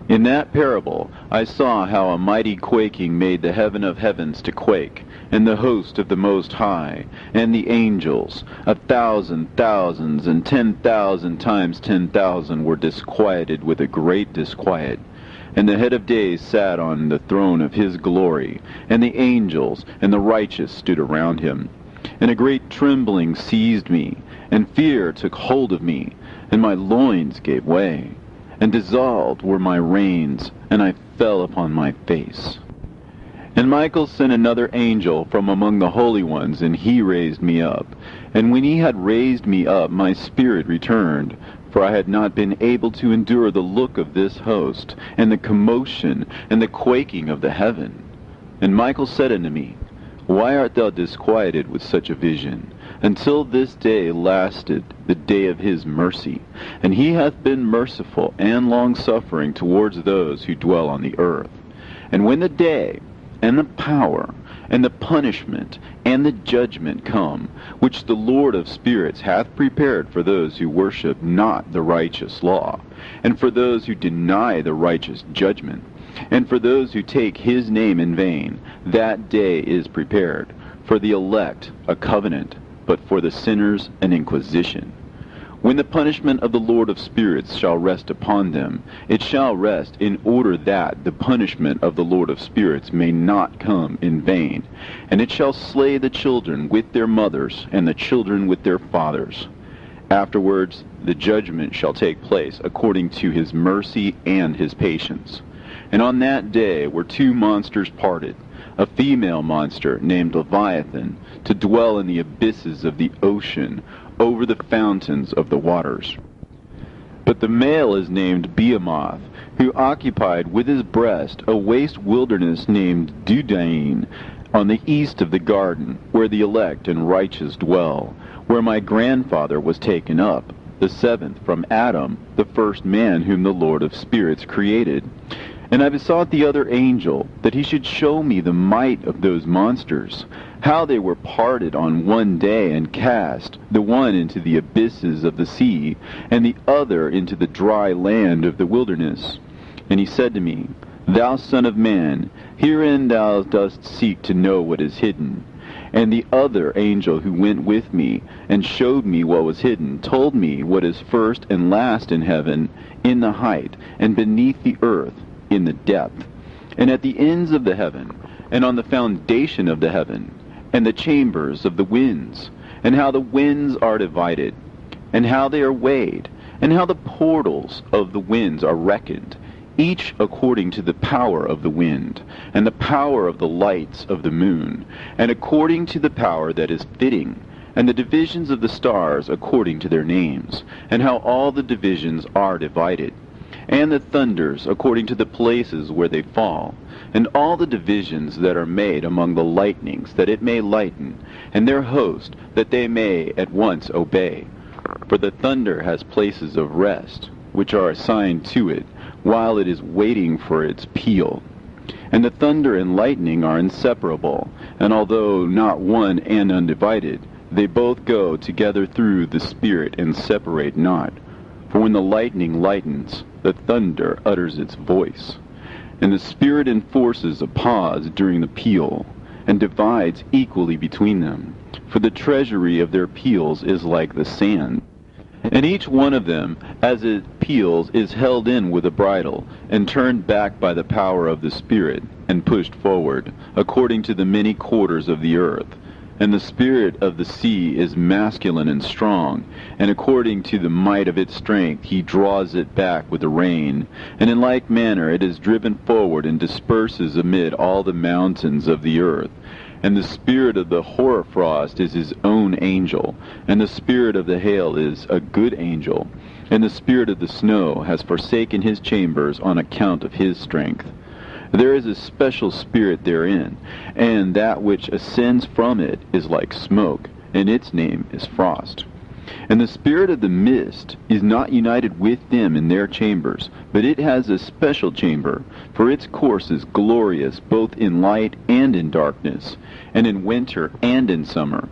In that parable I saw how a mighty quaking made the heaven of heavens to quake, and the host of the Most High, and the angels, 1,000 thousands, and 10,000 times 10,000 were disquieted with a great disquiet. And the head of days sat on the throne of his glory, and the angels and the righteous stood around him. And a great trembling seized me, and fear took hold of me, and my loins gave way, and dissolved were my reins, and I fell upon my face. And Michael sent another angel from among the holy ones, and he raised me up. And when he had raised me up, my spirit returned, for I had not been able to endure the look of this host, and the commotion, and the quaking of the heaven. And Michael said unto me, Why art thou disquieted with such a vision? Until this day lasted the day of his mercy, and he hath been merciful and long-suffering towards those who dwell on the earth. And when the day, and the power, and the punishment, and the judgment come, which the Lord of spirits hath prepared for those who worship not the righteous law, and for those who deny the righteous judgment, and for those who take his name in vain, that day is prepared, for the elect a covenant, but for the sinners an inquisition. When the punishment of the Lord of spirits shall rest upon them, it shall rest in order that the punishment of the Lord of spirits may not come in vain. And it shall slay the children with their mothers, and the children with their fathers. Afterwards the judgment shall take place according to his mercy and his patience. And on that day were two monsters parted, a female monster named Leviathan, to dwell in the abysses of the ocean, over the fountains of the waters. But the male is named Behemoth, who occupied with his breast a waste wilderness named Dudain, on the east of the garden, where the elect and righteous dwell, where my grandfather was taken up, the seventh from Adam, the first man whom the Lord of spirits created. And I besought the other angel that he should show me the might of those monsters, how they were parted on one day and cast, the one into the abysses of the sea, and the other into the dry land of the wilderness. And he said to me, Thou son of man, herein thou dost seek to know what is hidden. And the other angel who went with me, and showed me what was hidden, told me what is first and last in heaven, in the height, and beneath the earth, in the depth, and at the ends of the heaven, and on the foundation of the heaven, and the chambers of the winds, and how the winds are divided, and how they are weighed, and how the portals of the winds are reckoned, each according to the power of the wind, and the power of the lights of the moon, and according to the power that is fitting, and the divisions of the stars according to their names, and how all the divisions are divided, and the thunders according to the places where they fall, and all the divisions that are made among the lightnings, that it may lighten, and their host, that they may at once obey. For the thunder has places of rest, which are assigned to it, while it is waiting for its peal. And the thunder and lightning are inseparable, and although not one and undivided, they both go together through the Spirit and separate not. For when the lightning lightens, the thunder utters its voice, and the Spirit enforces a pause during the peal, and divides equally between them. For the treasury of their peals is like the sand. And each one of them, as it peals, is held in with a bridle, and turned back by the power of the Spirit, and pushed forward, according to the many quarters of the earth. And the spirit of the sea is masculine and strong, and according to the might of its strength he draws it back with the rain. And in like manner it is driven forward and disperses amid all the mountains of the earth. And the spirit of the hoarfrost is his own angel, and the spirit of the hail is a good angel, and the spirit of the snow has forsaken his chambers on account of his strength. There is a special spirit therein, and that which ascends from it is like smoke, and its name is frost. And the spirit of the mist is not united with them in their chambers, but it has a special chamber, for its course is glorious both in light and in darkness, and in winter and in summer.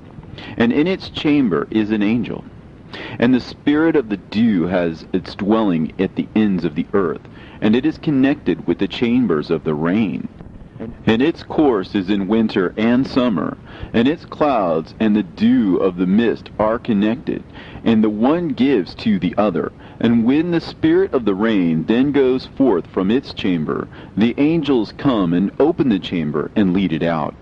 and in its chamber is an angel. And the spirit of the dew has its dwelling at the ends of the earth, and it is connected with the chambers of the rain. And its course is in winter and summer, and its clouds and the dew of the mist are connected, and the one gives to the other. And when the spirit of the rain then goes forth from its chamber, the angels come and open the chamber and lead it out.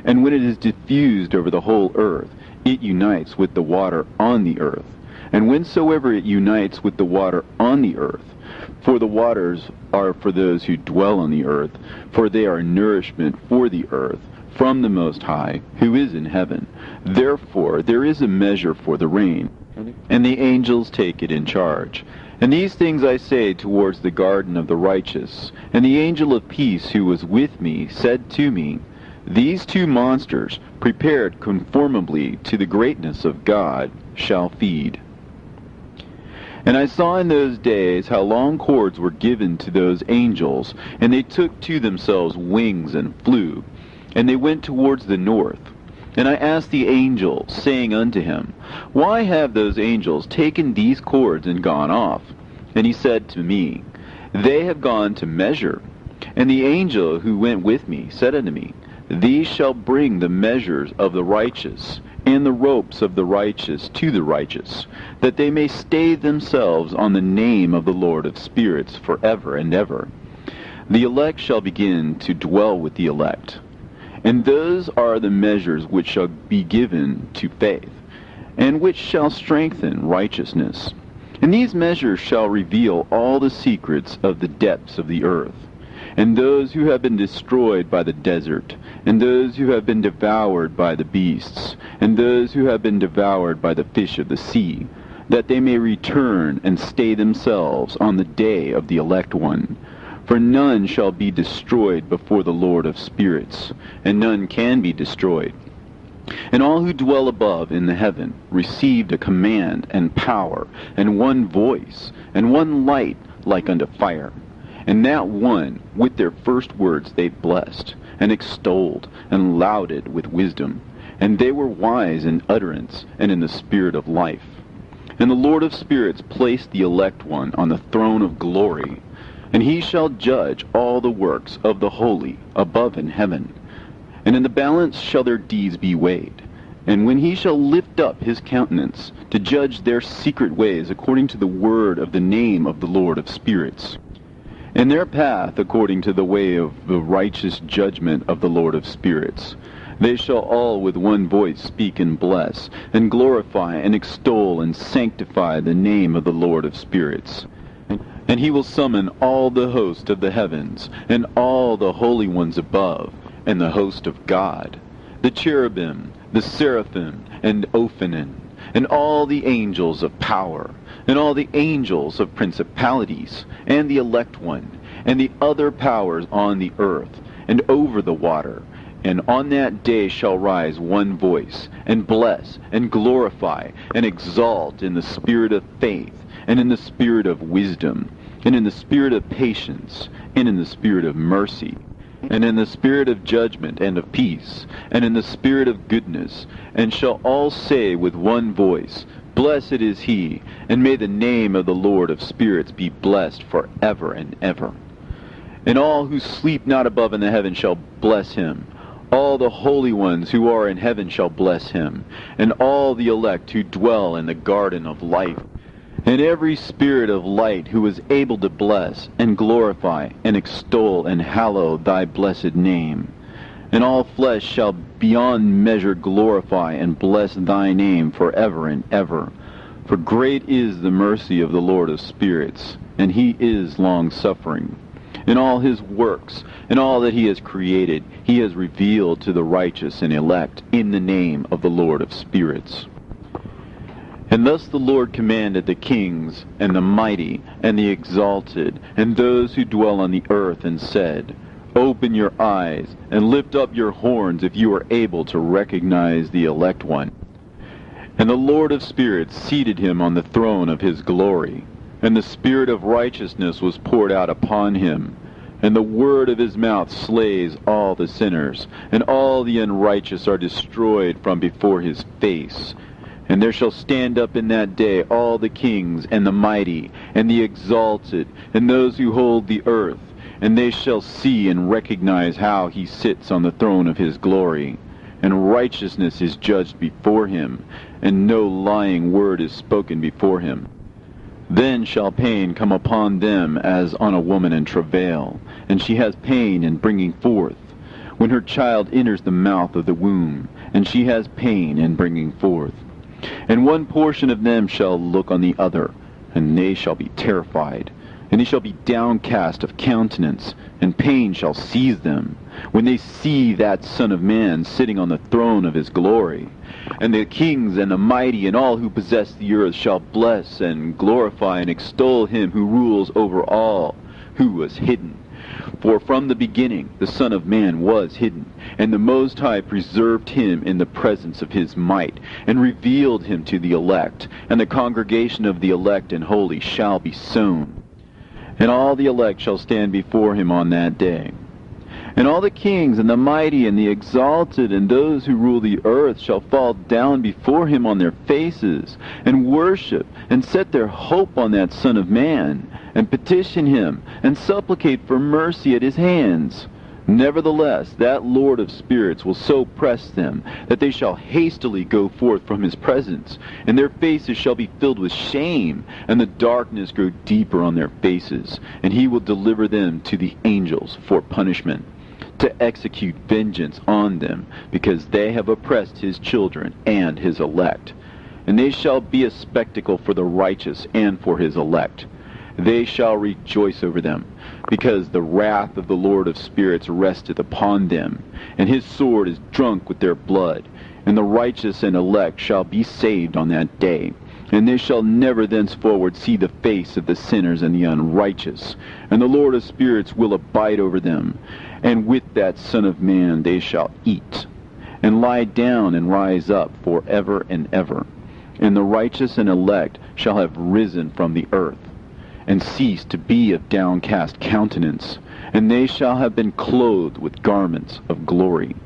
And when it is diffused over the whole earth, it unites with the water on the earth. And whensoever it unites with the water on the earth, for the waters are for those who dwell on the earth, for they are nourishment for the earth, from the Most High, who is in heaven. Therefore there is a measure for the rain, and the angels take it in charge. And these things I say towards the garden of the righteous. And the angel of peace who was with me said to me, These two monsters, prepared conformably to the greatness of God, shall feed. And I saw in those days how long cords were given to those angels, and they took to themselves wings and flew, and they went towards the north. And I asked the angel, saying unto him, Why have those angels taken these cords and gone off? And he said to me, They have gone to measure. And the angel who went with me said unto me, These shall bring the measures of the righteous, and the ropes of the righteous to the righteous, that they may stay themselves on the name of the Lord of spirits forever and ever. The elect shall begin to dwell with the elect. And those are the measures which shall be given to faith, and which shall strengthen righteousness. And these measures shall reveal all the secrets of the depths of the earth, and those who have been destroyed by the desert, and those who have been devoured by the beasts, and those who have been devoured by the fish of the sea, that they may return and stay themselves on the day of the elect one. For none shall be destroyed before the Lord of spirits, and none can be destroyed. And all who dwell above in the heaven received a command and power, and one voice, and one light like unto fire. And that one, with their first words they blessed, and extolled, and lauded with wisdom. And they were wise in utterance, and in the spirit of life. And the Lord of spirits placed the elect one on the throne of glory, and he shall judge all the works of the holy above in heaven. And in the balance shall their deeds be weighed. And when he shall lift up his countenance to judge their secret ways according to the word of the name of the Lord of spirits, and their path according to the way of the righteous judgment of the Lord of spirits, they shall all with one voice speak and bless, and glorify and extol and sanctify the name of the Lord of spirits. And he will summon all the host of the heavens, and all the holy ones above, and the host of God, the cherubim, the seraphim, and Ophanim, and all the angels of power, and all the angels of principalities, and the elect one, and the other powers on the earth, and over the water. And on that day shall rise one voice, and bless, and glorify, and exalt in the spirit of faith, and in the spirit of wisdom, and in the spirit of patience, and in the spirit of mercy, and in the spirit of judgment and of peace, and in the spirit of goodness, and shall all say with one voice, Blessed is he, and may the name of the Lord of spirits be blessed forever and ever. And all who sleep not above in the heaven shall bless him. All the holy ones who are in heaven shall bless him, and all the elect who dwell in the garden of life, and every spirit of light who is able to bless, and glorify, and extol, and hallow thy blessed name. And all flesh shall beyond measure glorify and bless thy name forever and ever. For great is the mercy of the Lord of spirits, and he is long-suffering. In all his works, and all that he has created, he has revealed to the righteous and elect in the name of the Lord of spirits. And thus the Lord commanded the kings, and the mighty, and the exalted, and those who dwell on the earth, and said, Open your eyes, and lift up your horns if you are able to recognize the elect one. And the Lord of spirits seated him on the throne of his glory, and the spirit of righteousness was poured out upon him. And the word of his mouth slays all the sinners, and all the unrighteous are destroyed from before his face. And there shall stand up in that day all the kings, and the mighty, and the exalted, and those who hold the earth, and they shall see and recognize how he sits on the throne of his glory. And righteousness is judged before him, and no lying word is spoken before him. Then shall pain come upon them as on a woman in travail, and she has pain in bringing forth, when her child enters the mouth of the womb, and she has pain in bringing forth. And one portion of them shall look on the other, and they shall be terrified, and they shall be downcast of countenance, and pain shall seize them, when they see that Son of Man sitting on the throne of his glory. And the kings and the mighty and all who possess the earth shall bless and glorify and extol him who rules over all, who was hidden. For from the beginning the Son of Man was hidden, and the Most High preserved him in the presence of his might, and revealed him to the elect. And the congregation of the elect and holy shall be sown. And all the elect shall stand before him on that day. And all the kings and the mighty and the exalted and those who rule the earth shall fall down before him on their faces, and worship, and set their hope on that Son of Man, and petition him, and supplicate for mercy at his hands. Nevertheless, that Lord of spirits will so press them, that they shall hastily go forth from his presence, and their faces shall be filled with shame, and the darkness grow deeper on their faces, and he will deliver them to the angels for punishment, to execute vengeance on them, because they have oppressed his children and his elect. And they shall be a spectacle for the righteous and for his elect. They shall rejoice over them, because the wrath of the Lord of spirits resteth upon them, and his sword is drunk with their blood. And the righteous and elect shall be saved on that day, and they shall never thenceforward see the face of the sinners and the unrighteous. And the Lord of spirits will abide over them, and with that Son of Man they shall eat, and lie down and rise up for ever and ever. And the righteous and elect shall have risen from the earth, and cease to be of downcast countenance, and they shall have been clothed with garments of glory.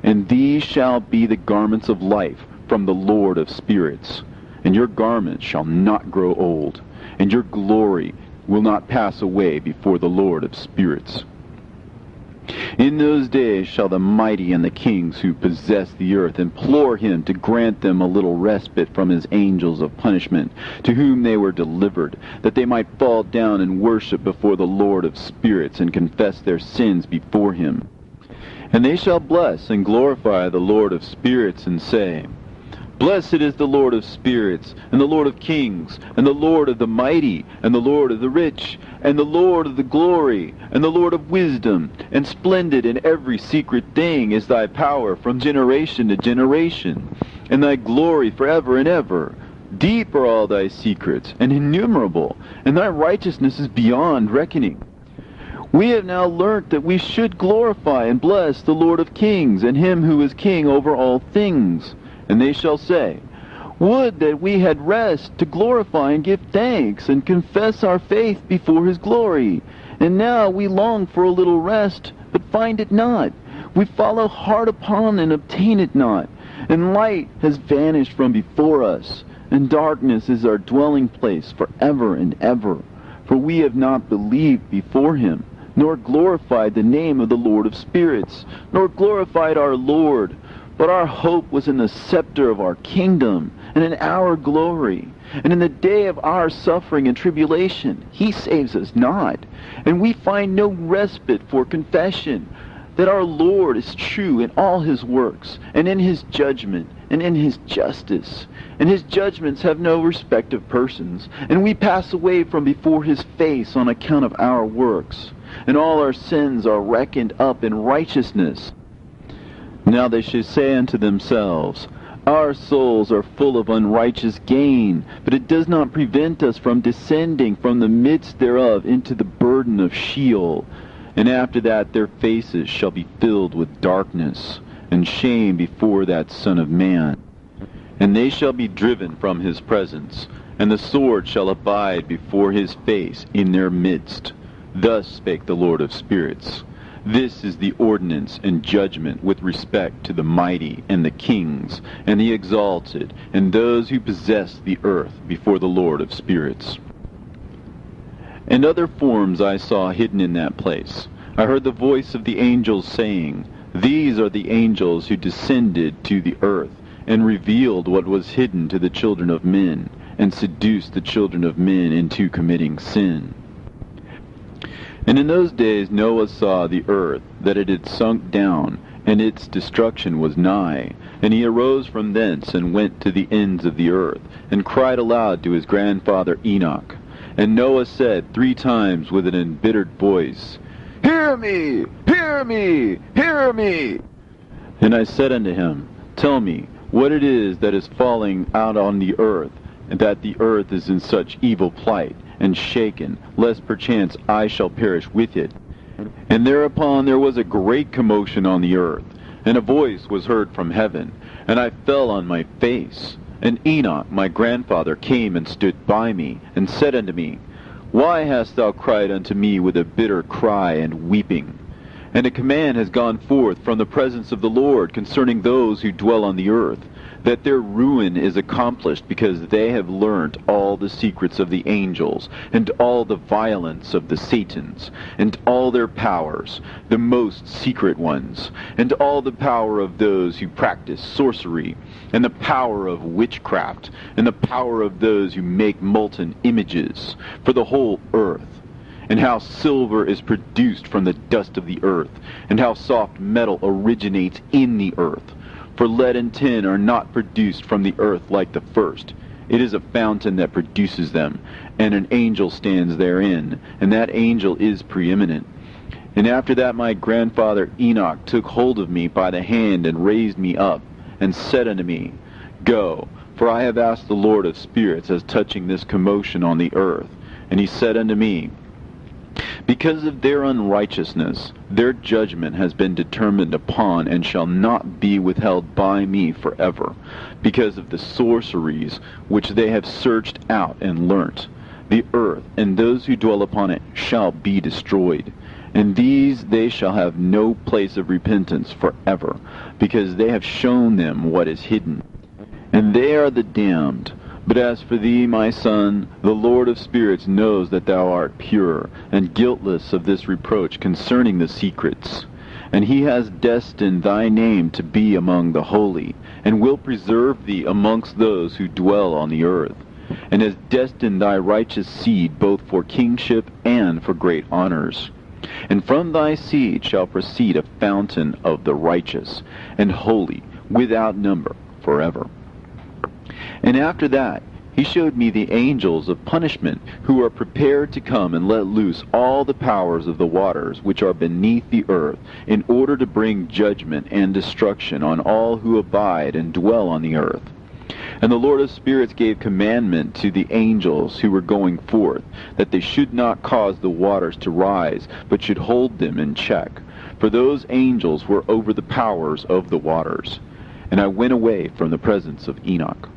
And these shall be the garments of life from the Lord of spirits. And your garments shall not grow old, and your glory will not pass away before the Lord of spirits. In those days shall the mighty and the kings who possess the earth implore him to grant them a little respite from his angels of punishment, to whom they were delivered, that they might fall down and worship before the Lord of spirits, and confess their sins before him. And they shall bless and glorify the Lord of spirits, and say, Blessed is the Lord of spirits, and the Lord of kings, and the Lord of the mighty, and the Lord of the rich, and the Lord of the glory, and the Lord of wisdom. And splendid in every secret thing is thy power from generation to generation, and thy glory forever and ever. Deep are all thy secrets, and innumerable, and thy righteousness is beyond reckoning. We have now learnt that we should glorify and bless the Lord of kings, and him who is king over all things. And they shall say, Would that we had rest to glorify and give thanks, and confess our faith before his glory. And now we long for a little rest, but find it not. We follow hard upon and obtain it not. And light has vanished from before us, and darkness is our dwelling place forever and ever. For we have not believed before him, nor glorified the name of the Lord of spirits, nor glorified our Lord. But our hope was in the scepter of our kingdom, and in our glory. And in the day of our suffering and tribulation, he saves us not. And we find no respite for confession, that our Lord is true in all his works, and in his judgment, and in his justice. And his judgments have no respect of persons, and we pass away from before his face on account of our works. And all our sins are reckoned up in righteousness. Now they should say unto themselves, Our souls are full of unrighteous gain, but it does not prevent us from descending from the midst thereof into the burden of Sheol. And after that their faces shall be filled with darkness, and shame before that Son of Man. And they shall be driven from his presence, and the sword shall abide before his face in their midst. Thus spake the Lord of spirits. This is the ordinance and judgment with respect to the mighty and the kings and the exalted and those who possess the earth before the Lord of spirits. And other forms I saw hidden in that place. I heard the voice of the angels saying, These are the angels who descended to the earth, and revealed what was hidden to the children of men, and seduced the children of men into committing sin. And in those days Noah saw the earth, that it had sunk down, and its destruction was nigh. And he arose from thence, and went to the ends of the earth, and cried aloud to his grandfather Enoch. And Noah said 3 times with an embittered voice, Hear me! Hear me! Hear me! And I said unto him, Tell me what it is that is falling out on the earth, and that the earth is in such evil plight, and shaken, lest perchance I shall perish with it. And thereupon there was a great commotion on the earth, and a voice was heard from heaven, and I fell on my face. And Enoch my grandfather came and stood by me, and said unto me, Why hast thou cried unto me with a bitter cry and weeping? And a command has gone forth from the presence of the Lord concerning those who dwell on the earth, that their ruin is accomplished, because they have learnt all the secrets of the angels, and all the violence of the Satans, and all their powers, the most secret ones, and all the power of those who practice sorcery, and the power of witchcraft, and the power of those who make molten images, for the whole earth. And how silver is produced from the dust of the earth, and how soft metal originates in the earth. For lead and tin are not produced from the earth like the first. It is a fountain that produces them, and an angel stands therein, and that angel is preeminent. And after that my grandfather Enoch took hold of me by the hand, and raised me up, and said unto me, Go, for I have asked the Lord of spirits as touching this commotion on the earth. And he said unto me, Because of their unrighteousness, their judgment has been determined upon, and shall not be withheld by me forever, because of the sorceries which they have searched out and learnt. The earth and those who dwell upon it shall be destroyed, and these they shall have no place of repentance forever, because they have shown them what is hidden. And they are the damned. But as for thee, my son, the Lord of spirits knows that thou art pure, and guiltless of this reproach concerning the secrets. And he has destined thy name to be among the holy, and will preserve thee amongst those who dwell on the earth, and has destined thy righteous seed both for kingship and for great honors. And from thy seed shall proceed a fountain of the righteous, and holy, without number, forever. And after that he showed me the angels of punishment, who are prepared to come and let loose all the powers of the waters which are beneath the earth, in order to bring judgment and destruction on all who abide and dwell on the earth. And the Lord of spirits gave commandment to the angels who were going forth, that they should not cause the waters to rise, but should hold them in check. For those angels were over the powers of the waters. And I went away from the presence of Enoch.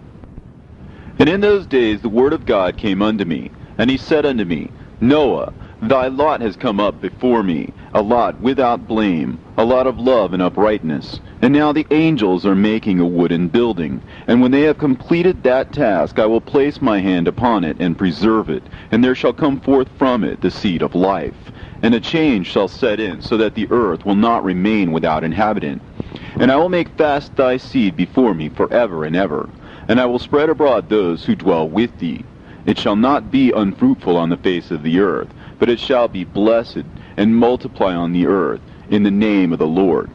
And in those days the word of God came unto me, and he said unto me, Noah, thy lot has come up before me, a lot without blame, a lot of love and uprightness. And now the angels are making a wooden building, and when they have completed that task, I will place my hand upon it and preserve it, and there shall come forth from it the seed of life. And a change shall set in, so that the earth will not remain without inhabitant. And I will make fast thy seed before me forever and ever. And I will spread abroad those who dwell with thee. It shall not be unfruitful on the face of the earth, but it shall be blessed, and multiply on the earth, in the name of the Lord.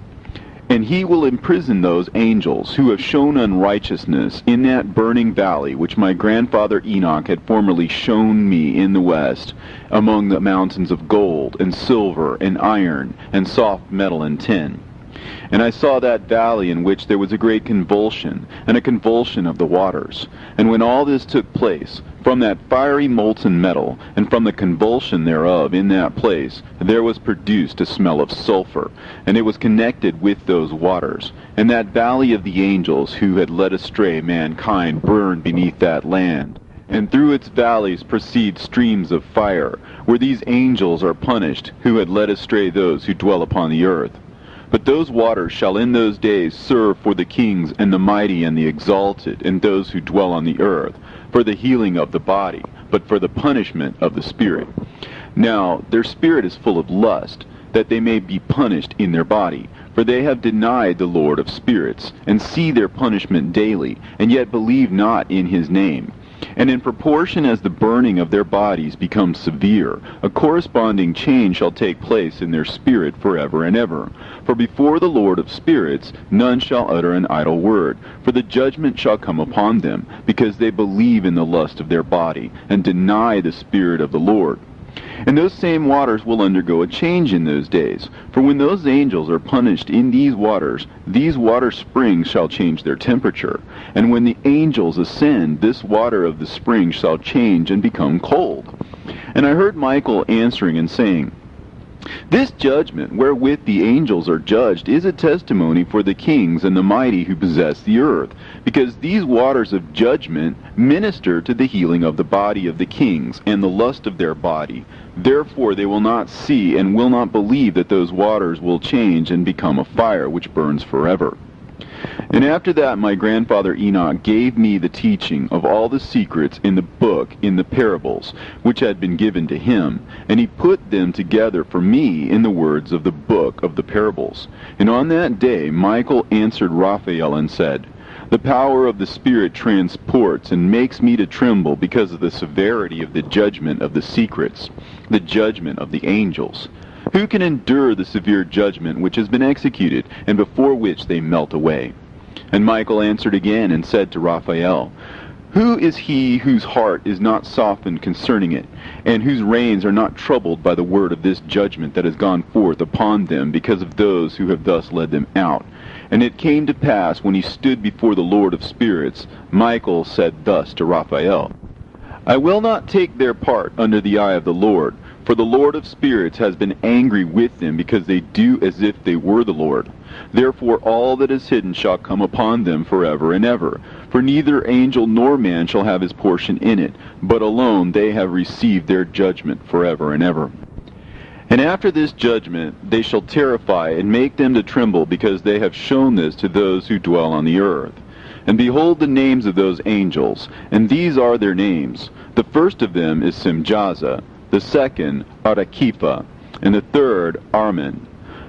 And he will imprison those angels who have shown unrighteousness in that burning valley which my grandfather Enoch had formerly shown me in the west, among the mountains of gold, and silver, and iron, and soft metal, and tin. And I saw that valley in which there was a great convulsion, and a convulsion of the waters. And when all this took place, from that fiery molten metal, and from the convulsion thereof in that place, there was produced a smell of sulfur, and it was connected with those waters. And that valley of the angels who had led astray mankind burned beneath that land. And through its valleys proceed streams of fire, where these angels are punished, who had led astray those who dwell upon the earth. But those waters shall in those days serve for the kings and the mighty and the exalted, and those who dwell on the earth, for the healing of the body, but for the punishment of the spirit. Now their spirit is full of lust, that they may be punished in their body. For they have denied the Lord of spirits, and see their punishment daily, and yet believe not in his name. And in proportion as the burning of their bodies becomes severe, a corresponding change shall take place in their spirit forever and ever. For before the Lord of spirits none shall utter an idle word, for the judgment shall come upon them, because they believe in the lust of their body, and deny the Spirit of the Lord. And those same waters will undergo a change in those days. For when those angels are punished in these water springs shall change their temperature. And when the angels ascend, this water of the spring shall change and become cold. And I heard Michael answering and saying, This judgment wherewith the angels are judged is a testimony for the kings and the mighty who possess the earth, because these waters of judgment minister to the healing of the body of the kings and the lust of their body. Therefore they will not see and will not believe that those waters will change and become a fire which burns forever. And after that my grandfather Enoch gave me the teaching of all the secrets in the book in the parables, which had been given to him, and he put them together for me in the words of the book of the parables. And on that day Michael answered Raphael and said, The power of the Spirit transports and makes me to tremble because of the severity of the judgment of the secrets, the judgment of the angels. Who can endure the severe judgment which has been executed, and before which they melt away? And Michael answered again and said to Raphael, Who is he whose heart is not softened concerning it, and whose reins are not troubled by the word of this judgment that has gone forth upon them because of those who have thus led them out? And it came to pass, when he stood before the Lord of spirits, Michael said thus to Raphael, I will not take their part under the eye of the Lord, for the Lord of spirits has been angry with them, because they do as if they were the Lord. Therefore all that is hidden shall come upon them forever and ever. For neither angel nor man shall have his portion in it, but alone they have received their judgment forever and ever. And after this judgment they shall terrify and make them to tremble, because they have shown this to those who dwell on the earth. And behold the names of those angels, and these are their names. The first of them is Simjaza, the second Arakipha, and the third Armin,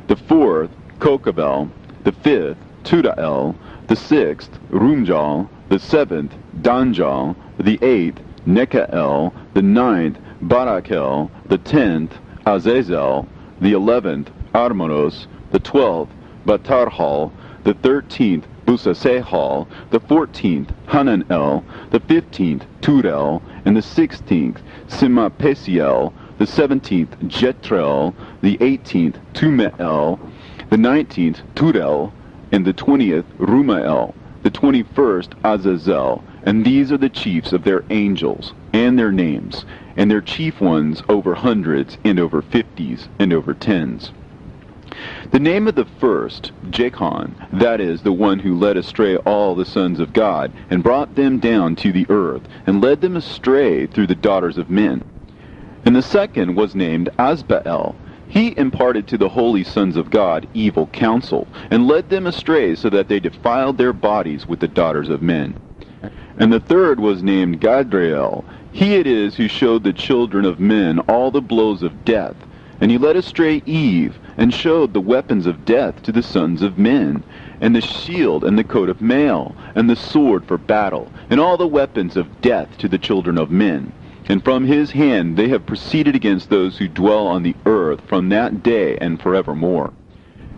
the fourth Kokabel, the fifth Tudael, the sixth Rumjal, the seventh Danjal, the eighth Nekael, the ninth Barakel, the 10th Azazel, the 11th Armonos, the 12th Batarhal, the 13th Busasehal, the 14th Hananel, the 15th Turel, and the 16th Simapesiel, the 17th Jetrel, the 18th Tumeel, the 19th Turel, and the 20th Rumael, the 21st Azazel. And these are the chiefs of their angels, and their names, and their chief ones over hundreds, and over 50s, and over 10s. The name of the first, Jachan, that is, the one who led astray all the sons of God, and brought them down to the earth, and led them astray through the daughters of men. And the second was named Asbael. He imparted to the holy sons of God evil counsel, and led them astray so that they defiled their bodies with the daughters of men. And the third was named Gadriel. He it is who showed the children of men all the blows of death, and he led astray Eve, and showed the weapons of death to the sons of men, and the shield and the coat of mail, and the sword for battle, and all the weapons of death to the children of men. And from his hand they have proceeded against those who dwell on the earth from that day and forevermore.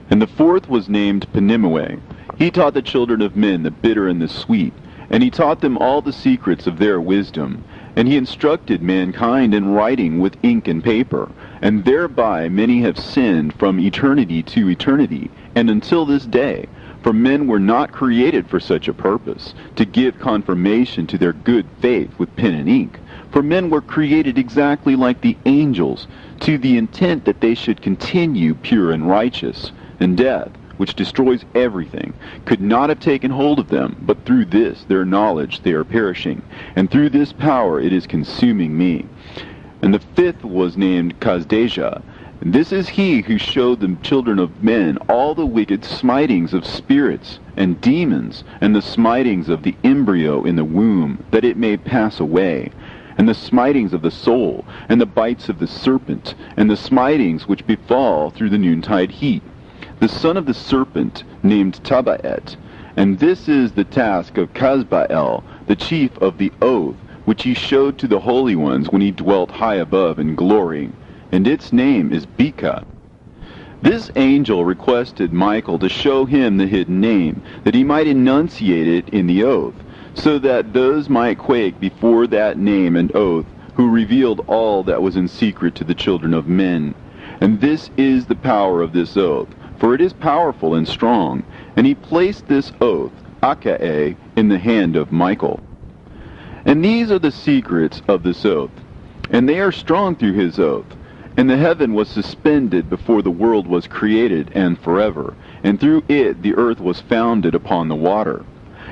And the fourth was named Penimue. He taught the children of men the bitter and the sweet, and he taught them all the secrets of their wisdom. And he instructed mankind in writing with ink and paper, and thereby many have sinned from eternity to eternity, and until this day. For men were not created for such a purpose, to give confirmation to their good faith with pen and ink. For men were created exactly like the angels, to the intent that they should continue pure and righteous. And death, which destroys everything, could not have taken hold of them, but through this their knowledge they are perishing, and through this power it is consuming me. and the fifth was named Kazdejah. This is he who showed the children of men all the wicked smitings of spirits and demons, and the smitings of the embryo in the womb, that it may pass away, and the smitings of the soul, and the bites of the serpent, and the smitings which befall through the noontide heat. The son of the serpent named Tabaet, and this is the task of Kazbael, the chief of the oath, which he showed to the holy ones when he dwelt high above in glory, and its name is Beka. This angel requested Michael to show him the hidden name, that he might enunciate it in the oath, so that those might quake before that name and oath, who revealed all that was in secret to the children of men. And this is the power of this oath, for it is powerful and strong. And he placed this oath, Akae, in the hand of Michael. And these are the secrets of this oath, and they are strong through his oath. And the heaven was suspended before the world was created, and forever, and through it the earth was founded upon the water.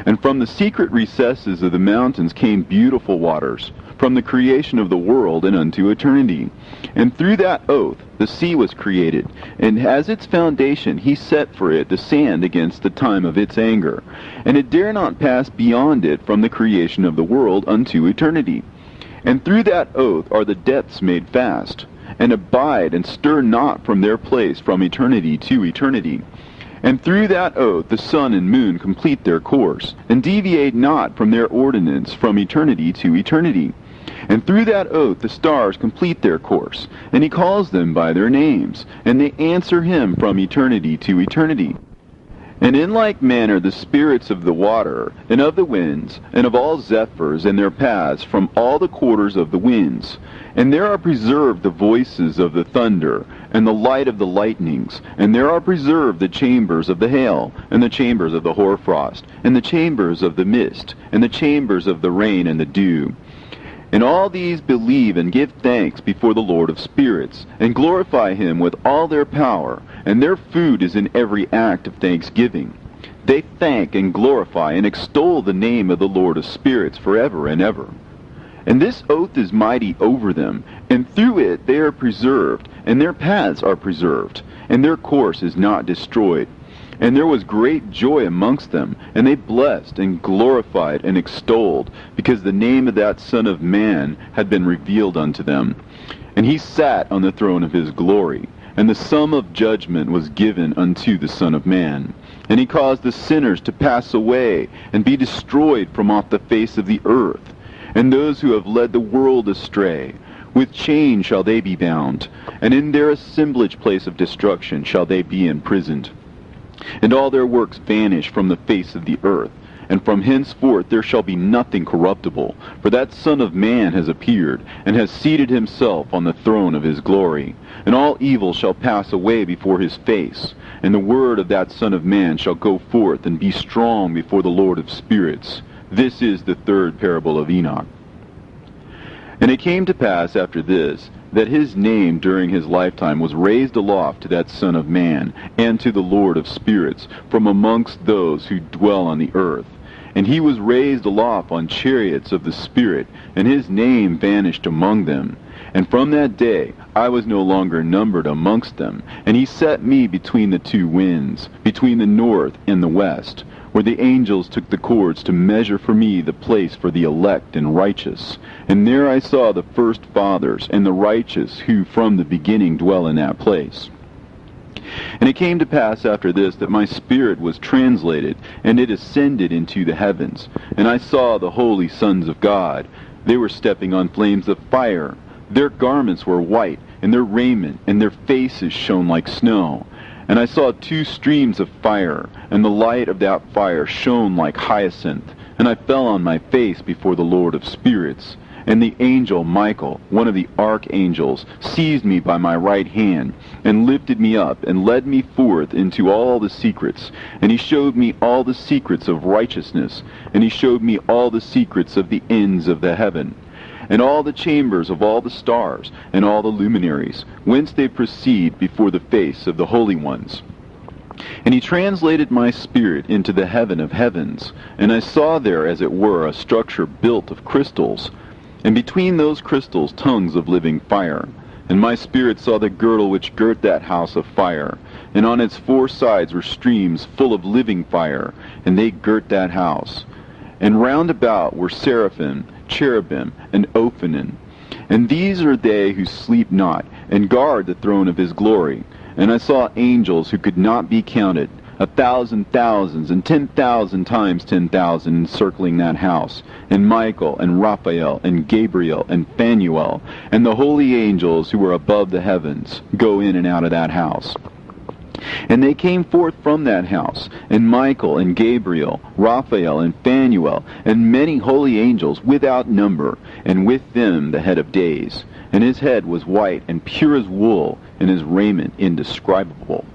And from the secret recesses of the mountains came beautiful waters, from the creation of the world and unto eternity. And through that oath the sea was created, and as its foundation he set for it the sand against the time of its anger. And it dare not pass beyond it from the creation of the world unto eternity. And through that oath are the depths made fast, and abide and stir not from their place from eternity to eternity. And through that oath the sun and moon complete their course, and deviate not from their ordinance from eternity to eternity. And through that oath the stars complete their course, and he calls them by their names, and they answer him from eternity to eternity. And in like manner the spirits of the water, and of the winds, and of all zephyrs and their paths from all the quarters of the winds. And there are preserved the voices of the thunder, and the light of the lightnings, and there are preserved the chambers of the hail, and the chambers of the hoarfrost, and the chambers of the mist, and the chambers of the rain and the dew. And all these believe and give thanks before the Lord of spirits, and glorify him with all their power, and their food is in every act of thanksgiving. They thank and glorify and extol the name of the Lord of spirits forever and ever. And this oath is mighty over them, and through it they are preserved, and their paths are preserved, and their course is not destroyed. And there was great joy amongst them, and they blessed and glorified and extolled, because the name of that Son of Man had been revealed unto them. And he sat on the throne of his glory, and the sum of judgment was given unto the Son of Man. And he caused the sinners to pass away, and be destroyed from off the face of the earth. And those who have led the world astray, with chains shall they be bound, and in their assemblage place of destruction shall they be imprisoned. And all their works vanish from the face of the earth, and from henceforth there shall be nothing corruptible, for that Son of Man has appeared, and has seated himself on the throne of his glory. And all evil shall pass away before his face, and the word of that Son of Man shall go forth and be strong before the Lord of spirits. This is the third parable of Enoch. And it came to pass after this, that his name during his lifetime was raised aloft to that Son of Man, and to the Lord of spirits, from amongst those who dwell on the earth. And he was raised aloft on chariots of the Spirit, and his name vanished among them. And from that day I was no longer numbered amongst them, and he set me between the two winds, between the north and the west, where the angels took the cords to measure for me the place for the elect and righteous. And there I saw the first fathers and the righteous who from the beginning dwell in that place. And it came to pass after this that my spirit was translated, and it ascended into the heavens. And I saw the holy sons of God. They were stepping on flames of fire. Their garments were white, and their raiment and their faces shone like snow. And I saw two streams of fire, and the light of that fire shone like hyacinth. And I fell on my face before the Lord of spirits. And the angel Michael, one of the archangels, seized me by my right hand, and lifted me up, and led me forth into all the secrets. And he showed me all the secrets of righteousness, and he showed me all the secrets of the ends of the heaven, and all the chambers of all the stars, and all the luminaries, whence they proceed before the face of the holy ones. And he translated my spirit into the heaven of heavens, and I saw there as it were a structure built of crystals. and between those crystals tongues of living fire. And my spirit saw the girdle which girt that house of fire, and on its 4 sides were streams full of living fire, and they girt that house. And round about were seraphim, cherubim, and ophanim. And these are they who sleep not, and guard the throne of his glory. And I saw angels who could not be counted, 1,000 thousands, and 10,000 times 10,000 encircling that house, and Michael, and Raphael, and Gabriel, and Phanuel, and the holy angels who were above the heavens, go in and out of that house. And they came forth from that house, and Michael, and Gabriel, Raphael, and Phanuel, and many holy angels without number, and with them the head of days. And his head was white and pure as wool, and his raiment indescribable.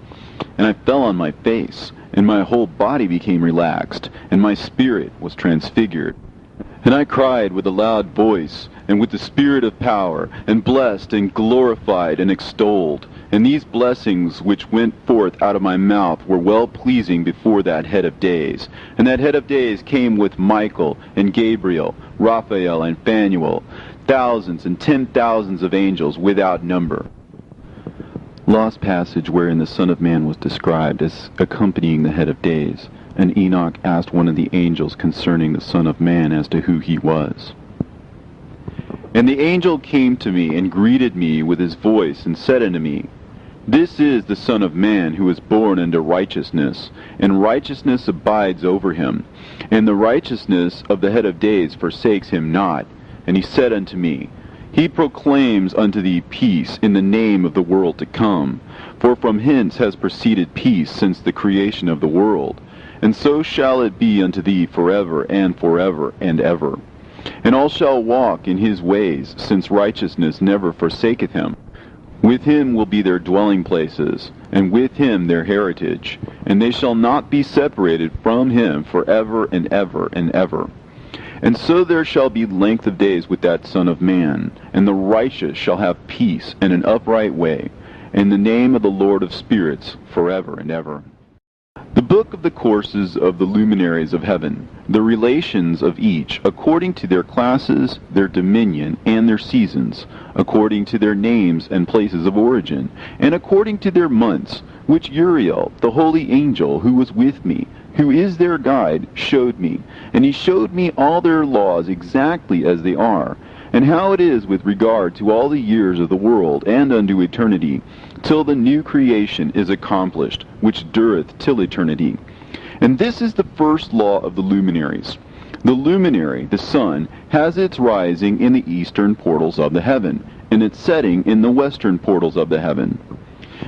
And I fell on my face, and my whole body became relaxed, and my spirit was transfigured. And I cried with a loud voice, and with the spirit of power, and blessed, and glorified, and extolled. And these blessings which went forth out of my mouth were well-pleasing before that head of days. And that head of days came with Michael, and Gabriel, Raphael, and Phanuel, thousands and 10,000s of angels without number. Lost passage wherein the Son of Man was described as accompanying the head of days, and Enoch asked one of the angels concerning the Son of Man as to who he was. And the angel came to me and greeted me with his voice and said unto me, This is the Son of Man who is born unto righteousness, and righteousness abides over him, and the righteousness of the head of days forsakes him not. And he said unto me, He proclaims unto thee peace in the name of the world to come, for from hence has proceeded peace since the creation of the world, and so shall it be unto thee forever and ever. And all shall walk in his ways, since righteousness never forsaketh him. With him will be their dwelling places, and with him their heritage, and they shall not be separated from him forever and ever and ever. And so there shall be length of days with that Son of Man, and the righteous shall have peace and an upright way, in the name of the Lord of spirits, forever and ever. The book of the courses of the luminaries of heaven, the relations of each, according to their classes, their dominion, and their seasons, according to their names and places of origin, and according to their months, which Uriel, the holy angel who was with me, who is their guide, showed me. And he showed me all their laws exactly as they are, and how it is with regard to all the years of the world and unto eternity, till the new creation is accomplished, which dureth till eternity. And this is the first law of the luminaries. The luminary, the sun, has its rising in the eastern portals of the heaven, and its setting in the western portals of the heaven.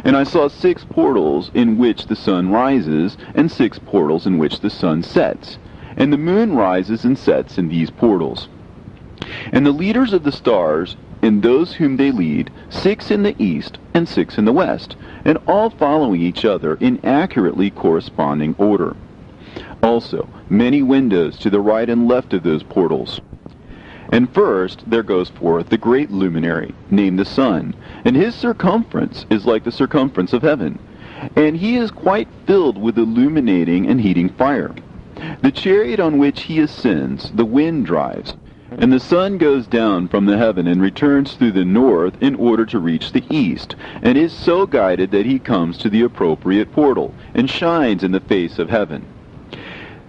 And I saw 6 portals in which the sun rises, and 6 portals in which the sun sets. And the moon rises and sets in these portals. And the leaders of the stars, and those whom they lead, 6 in the east and 6 in the west, and all following each other in accurately corresponding order. Also, many windows to the right and left of those portals. And first there goes forth the great luminary, named the sun, and his circumference is like the circumference of heaven, and he is quite filled with illuminating and heating fire. The chariot on which he ascends, the wind drives, and the sun goes down from the heaven and returns through the north in order to reach the east, and is so guided that he comes to the appropriate portal, and shines in the face of heaven.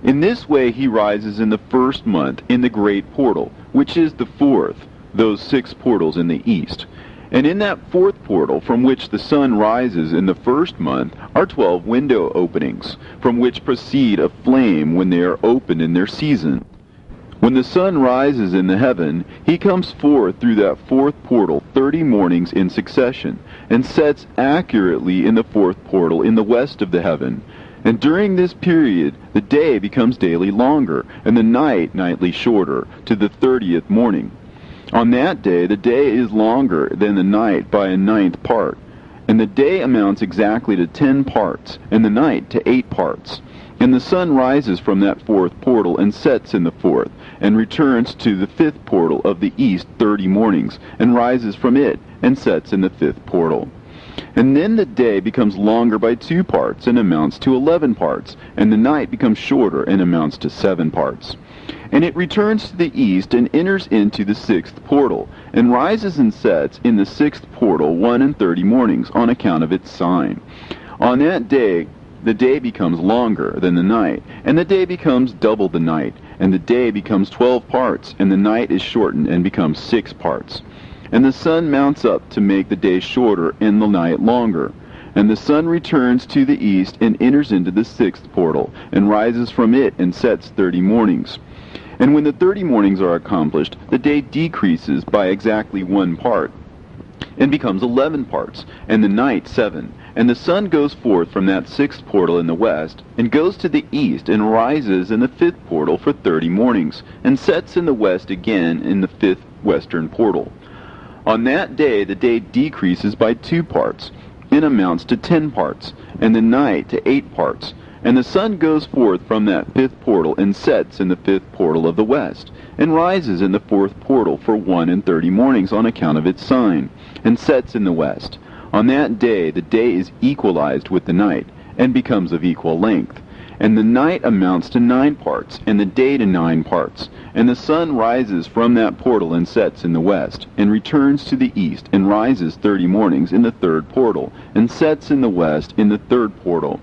In this way he rises in the first month in the great portal, which is the 4th, those 6 portals in the east. And in that 4th portal from which the sun rises in the first month are 12 window openings, from which proceed a flame when they are opened in their season. When the sun rises in the heaven, he comes forth through that 4th portal 30 mornings in succession, and sets accurately in the 4th portal in the west of the heaven. And during this period, the day becomes daily longer, and the night nightly shorter, to the 30th morning. On that day, the day is longer than the night by a 9th part, and the day amounts exactly to 10 parts, and the night to 8 parts. And the sun rises from that 4th portal, and sets in the 4th, and returns to the 5th portal of the east 30 mornings, and rises from it, and sets in the 5th portal. And then the day becomes longer by 2 parts, and amounts to 11 parts, and the night becomes shorter, and amounts to 7 parts. And it returns to the east and enters into the sixth portal, and rises and sets in the sixth portal 1 and 30 mornings on account of its sign. On that day the day becomes longer than the night, and the day becomes double the night, and the day becomes 12 parts, and the night is shortened and becomes 6 parts. And the sun mounts up to make the day shorter and the night longer. And the sun returns to the east and enters into the sixth portal, and rises from it and sets 30 mornings. And when the 30 mornings are accomplished, the day decreases by exactly 1 part, and becomes 11 parts, and the night 7. And the sun goes forth from that sixth portal in the west, and goes to the east, and rises in the fifth portal for 30 mornings, and sets in the west again in the fifth western portal. On that day the day decreases by 2 parts, and amounts to 10 parts, and the night to 8 parts. And the sun goes forth from that fifth portal, and sets in the fifth portal of the west, and rises in the fourth portal for 1 and 30 mornings on account of its sign, and sets in the west. On that day the day is equalized with the night, and becomes of equal length. And the night amounts to 9 parts, and the day to 9 parts. And the sun rises from that portal and sets in the west, and returns to the east, and rises 30 mornings in the third portal, and sets in the west in the third portal.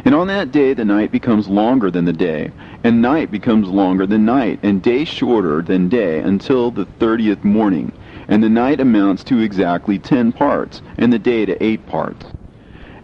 And on that day the night becomes longer than the day, and night becomes longer than night, and day shorter than day, until the 30th morning. And the night amounts to exactly 10 parts, and the day to 8 parts.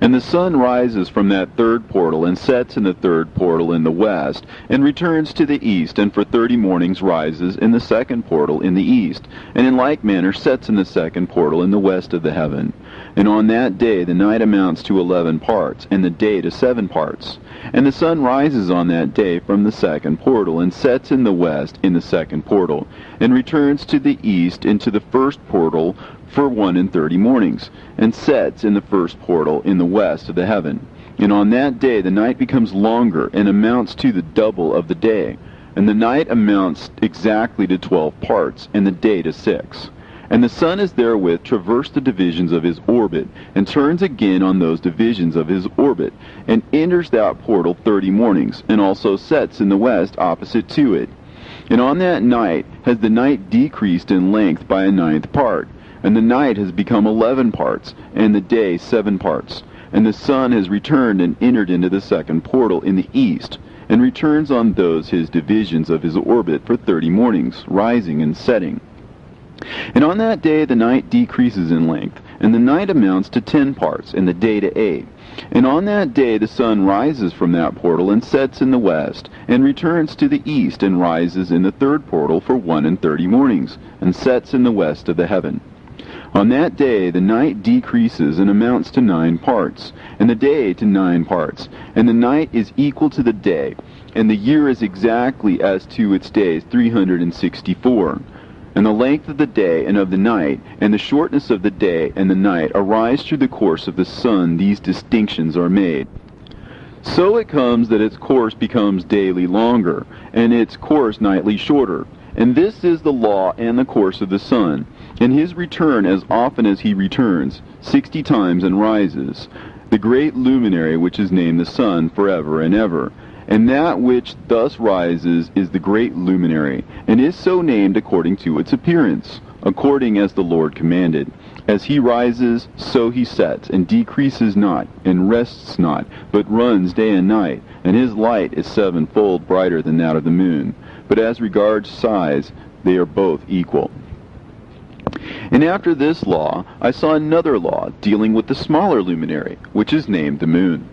And the sun rises from that third portal, and sets in the third portal in the west, and returns to the east, and for 30 mornings rises in the second portal in the east, and in like manner sets in the second portal in the west of the heaven. And on that day the night amounts to 11 parts, and the day to 7 parts. And the sun rises on that day from the second portal, and sets in the west in the second portal, and returns to the east into the first portal for 1 and 30 mornings, and sets in the first portal in the west of the heaven. And on that day the night becomes longer, and amounts to the double of the day, and the night amounts exactly to 12 parts, and the day to 6. And the sun is therewith traversed the divisions of his orbit, and turns again on those divisions of his orbit, and enters that portal 30 mornings, and also sets in the west opposite to it. And on that night has the night decreased in length by a 9th part, and the night has become 11 parts, and the day 7 parts. And the sun has returned and entered into the second portal in the east, and returns on those his divisions of his orbit for 30 mornings, rising and setting. And on that day the night decreases in length, and the night amounts to 10 parts, and the day to 8. And on that day the sun rises from that portal, and sets in the west, and returns to the east, and rises in the third portal for 1 and 30 mornings, and sets in the west of the heaven. On that day the night decreases and amounts to 9 parts, and the day to 9 parts, and the night is equal to the day, and the year is exactly as to its days 364. And the length of the day and of the night, and the shortness of the day and the night arise through the course of the sun. These distinctions are made. So it comes that its course becomes daily longer, and its course nightly shorter. And this is the law and the course of the sun, and his return as often as he returns, 60 times and rises, the great luminary which is named the sun forever and ever. And that which thus rises is the great luminary, and is so named according to its appearance, according as the Lord commanded. As he rises, so he sets, and decreases not, and rests not, but runs day and night, and his light is 7-fold brighter than that of the moon. But as regards size, they are both equal. And after this law, I saw another law dealing with the smaller luminary, which is named the moon.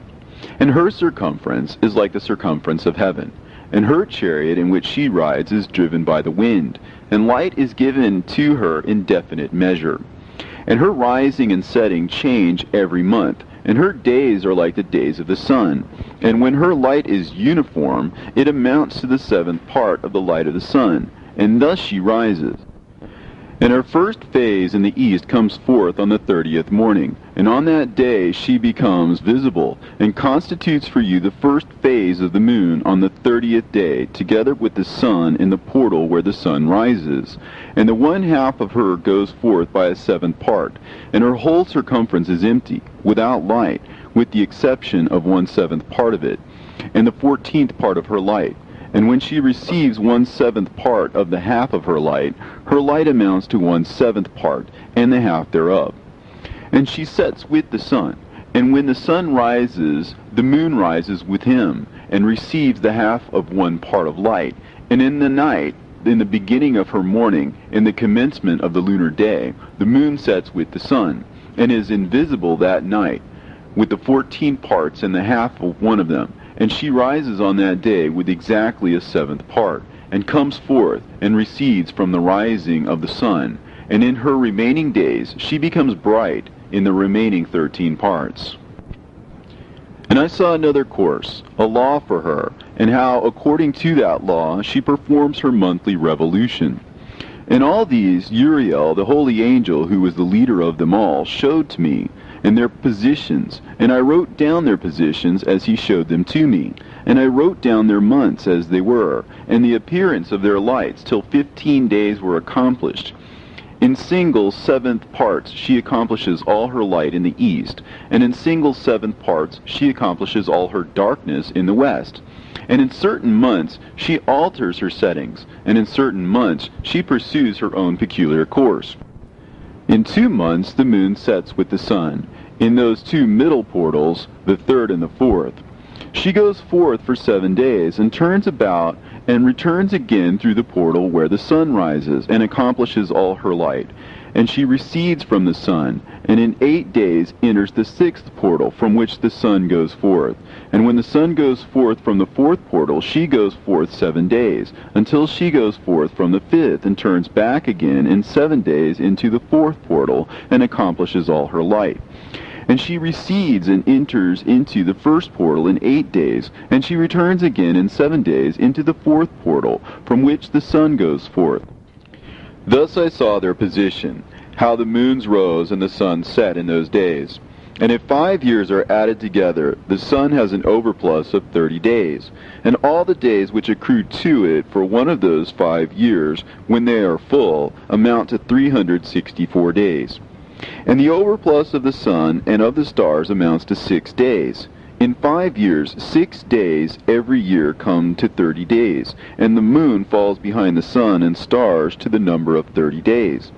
And her circumference is like the circumference of heaven, and her chariot in which she rides is driven by the wind, and light is given to her in definite measure. And her rising and setting change every month, and her days are like the days of the sun. And when her light is uniform, it amounts to the 7th part of the light of the sun, and thus she rises. And her first phase in the east comes forth on the 30th morning, and on that day she becomes visible, and constitutes for you the first phase of the moon on the 30th day, together with the sun in the portal where the sun rises. And the 1/2 of her goes forth by a 7th part, and her whole circumference is empty, without light, with the exception of 1/7 part of it, and the 14th part of her light. And when she receives 1/7 part of the half of her light amounts to 1/7 part, and the half thereof. And she sets with the sun. And when the sun rises, the moon rises with him, and receives the half of 1 part of light. And in the night, in the beginning of her morning, in the commencement of the lunar day, the moon sets with the sun, and is invisible that night, with the 14 parts and the half of one of them. And she rises on that day with exactly a 7th part, and comes forth, and recedes from the rising of the sun. And in her remaining days she becomes bright in the remaining 13 parts. And I saw another course, a law for her, and how, according to that law, she performs her monthly revolution. And all these Uriel, the holy angel, who was the leader of them all, showed to me, and their positions, and I wrote down their positions as he showed them to me. And I wrote down their months as they were, and the appearance of their lights, till 15 days were accomplished. In single 7th parts she accomplishes all her light in the east, and in single 7th parts she accomplishes all her darkness in the west. And in certain months she alters her settings, and in certain months she pursues her own peculiar course. In 2 months the moon sets with the sun, in those 2 middle portals, the 3rd and the 4th. She goes forth for 7 days, and turns about, and returns again through the portal where the sun rises, and accomplishes all her light. And she recedes from the sun, and in 8 days enters the 6th portal, from which the sun goes forth. And when the sun goes forth from the 4th portal, she goes forth 7 days, until she goes forth from the 5th, and turns back again in 7 days into the 4th portal, and accomplishes all her light. And she recedes and enters into the 1st portal in 8 days, and she returns again in 7 days into the 4th portal, from which the sun goes forth. Thus I saw their position, how the moons rose and the sun set in those days. And if 5 years are added together, the sun has an overplus of 30 days, and all the days which accrue to it for one of those 5 years, when they are full, amount to 364 days. And the overplus of the sun and of the stars amounts to 6 days. In 5 years, 6 days every year come to 30 days, and the moon falls behind the sun and stars to the number of 30 days.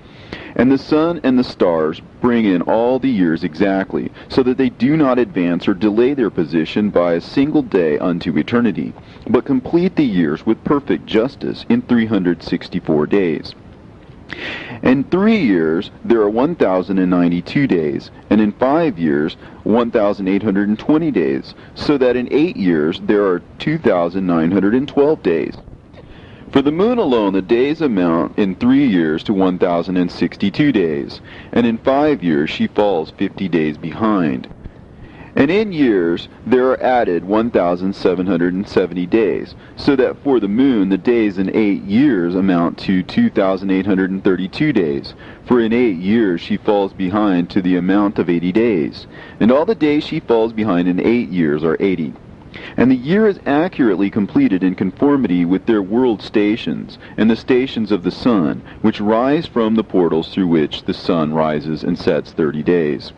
And the sun and the stars bring in all the years exactly, so that they do not advance or delay their position by a single day unto eternity, but complete the years with perfect justice in 364 days. In 3 years there are 1,092 days, and in 5 years 1,820 days, so that in 8 years there are 2,912 days. For the moon alone the days amount in 3 years to 1,062 days, and in 5 years she falls 50 days behind. And in years there are added 1,770 days, so that for the moon the days in 8 years amount to 2,832 days. For in 8 years she falls behind to the amount of 80 days, and all the days she falls behind in 8 years are 80. And the year is accurately completed in conformity with their world stations, and the stations of the sun, which rise from the portals through which the sun rises and sets 30 days.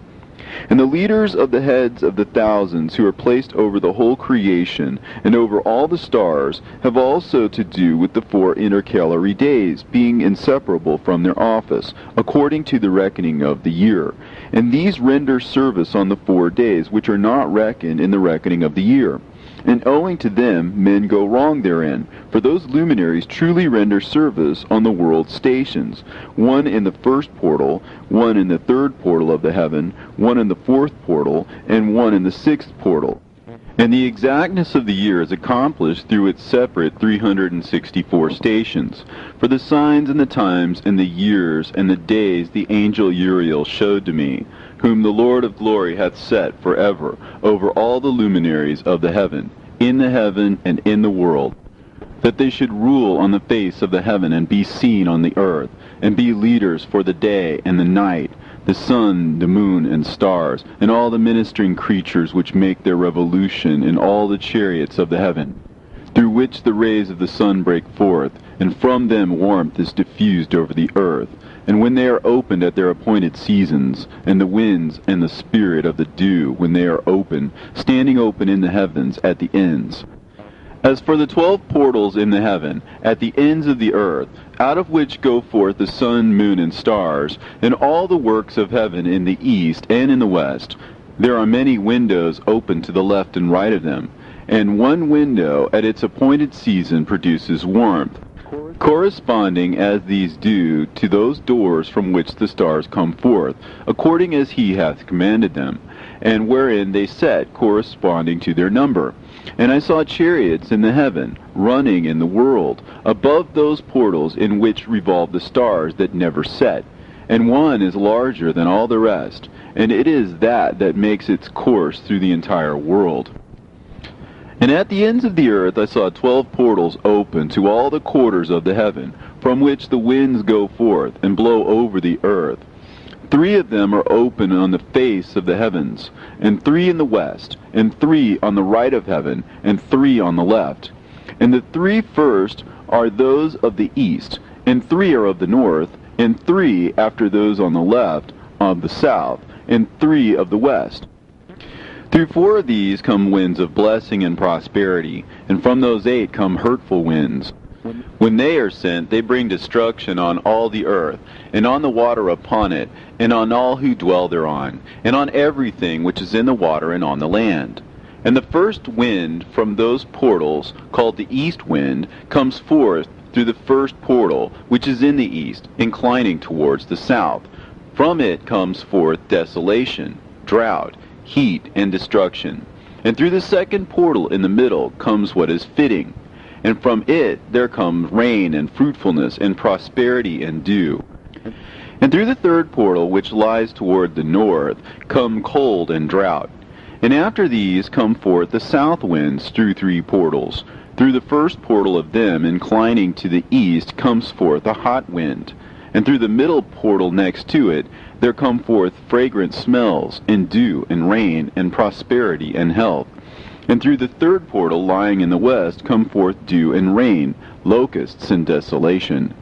And the leaders of the heads of the thousands who are placed over the whole creation and over all the stars have also to do with the 4 intercalary days, being inseparable from their office, according to the reckoning of the year. And these render service on the 4 days, which are not reckoned in the reckoning of the year. And owing to them men go wrong therein, for those luminaries truly render service on the world stations, one in the 1st portal, one in the 3rd portal of the heaven, one in the 4th portal, and one in the 6th portal. And the exactness of the year is accomplished through its separate 364 stations. For the signs and the times and the years and the days the angel Uriel showed to me, whom the Lord of glory hath set forever over all the luminaries of the heaven, in the heaven and in the world, that they should rule on the face of the heaven and be seen on the earth, and be leaders for the day and the night, the sun, the moon, and stars, and all the ministering creatures which make their revolution in all the chariots of the heaven, through which the rays of the sun break forth, and from them warmth is diffused over the earth. And when they are opened at their appointed seasons, and the winds and the spirit of the dew, when they are open, standing open in the heavens at the ends. As for the 12 portals in the heaven, at the ends of the earth, out of which go forth the sun, moon, and stars, and all the works of heaven in the east and in the west, there are many windows open to the left and right of them, and one window at its appointed season produces warmth, corresponding as these do to those doors from which the stars come forth, according as he hath commanded them, and wherein they set, corresponding to their number. And I saw chariots in the heaven, running in the world, above those portals in which revolve the stars that never set. And one is larger than all the rest, and it is that makes its course through the entire world. And at the ends of the earth I saw 12 portals open to all the quarters of the heaven, from which the winds go forth, and blow over the earth. 3 of them are open on the face of the heavens, and 3 in the west, and 3 on the right of heaven, and 3 on the left. And the 3 first are those of the east, and 3 are of the north, and 3 after those on the left of the south, and 3 of the west. Through 4 of these come winds of blessing and prosperity, and from those 8 come hurtful winds. When they are sent, they bring destruction on all the earth, and on the water upon it, and on all who dwell thereon, and on everything which is in the water and on the land. And the first wind from those portals, called the east wind, comes forth through the first portal, which is in the east, inclining towards the south. From it comes forth desolation, drought, heat, and destruction. And through the second portal in the middle comes what is fitting. And from it there comes rain and fruitfulness and prosperity and dew. And through the third portal, which lies toward the north, come cold and drought. And after these come forth the south winds through 3 portals. Through the first portal of them, inclining to the east, comes forth a hot wind. And through the middle portal next to it, there come forth fragrant smells, and dew, and rain, and prosperity, and health. And through the third portal lying in the west come forth dew and rain, locusts and desolation.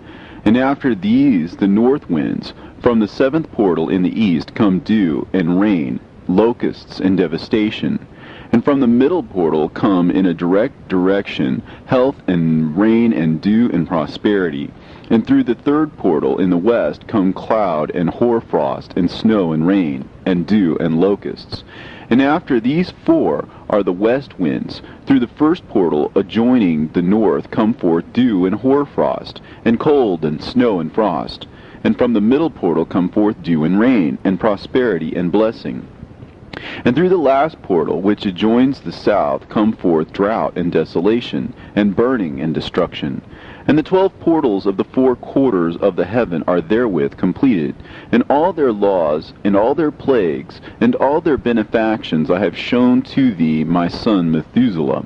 And after these the north winds, from the 7th portal in the east come dew and rain, locusts and devastation. And from the middle portal come in a direct direction health and rain and dew and prosperity. And through the third portal in the west come cloud and hoarfrost and snow and rain, and dew and locusts. And after these 4 are the west winds. Through the first portal adjoining the north come forth dew and hoarfrost, and cold and snow and frost. And from the middle portal come forth dew and rain, and prosperity and blessing. And through the last portal, which adjoins the south, come forth drought and desolation, and burning and destruction. And the 12 portals of the 4 quarters of the heaven are therewith completed. And all their laws, and all their plagues, and all their benefactions I have shown to thee, my son Methuselah.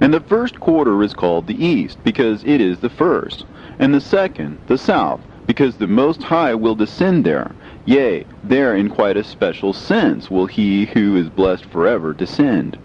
And the first quarter is called the east, because it is the first. And the second, the south, because the Most High will descend there. Yea, there in quite a special sense will he who is blessed forever descend.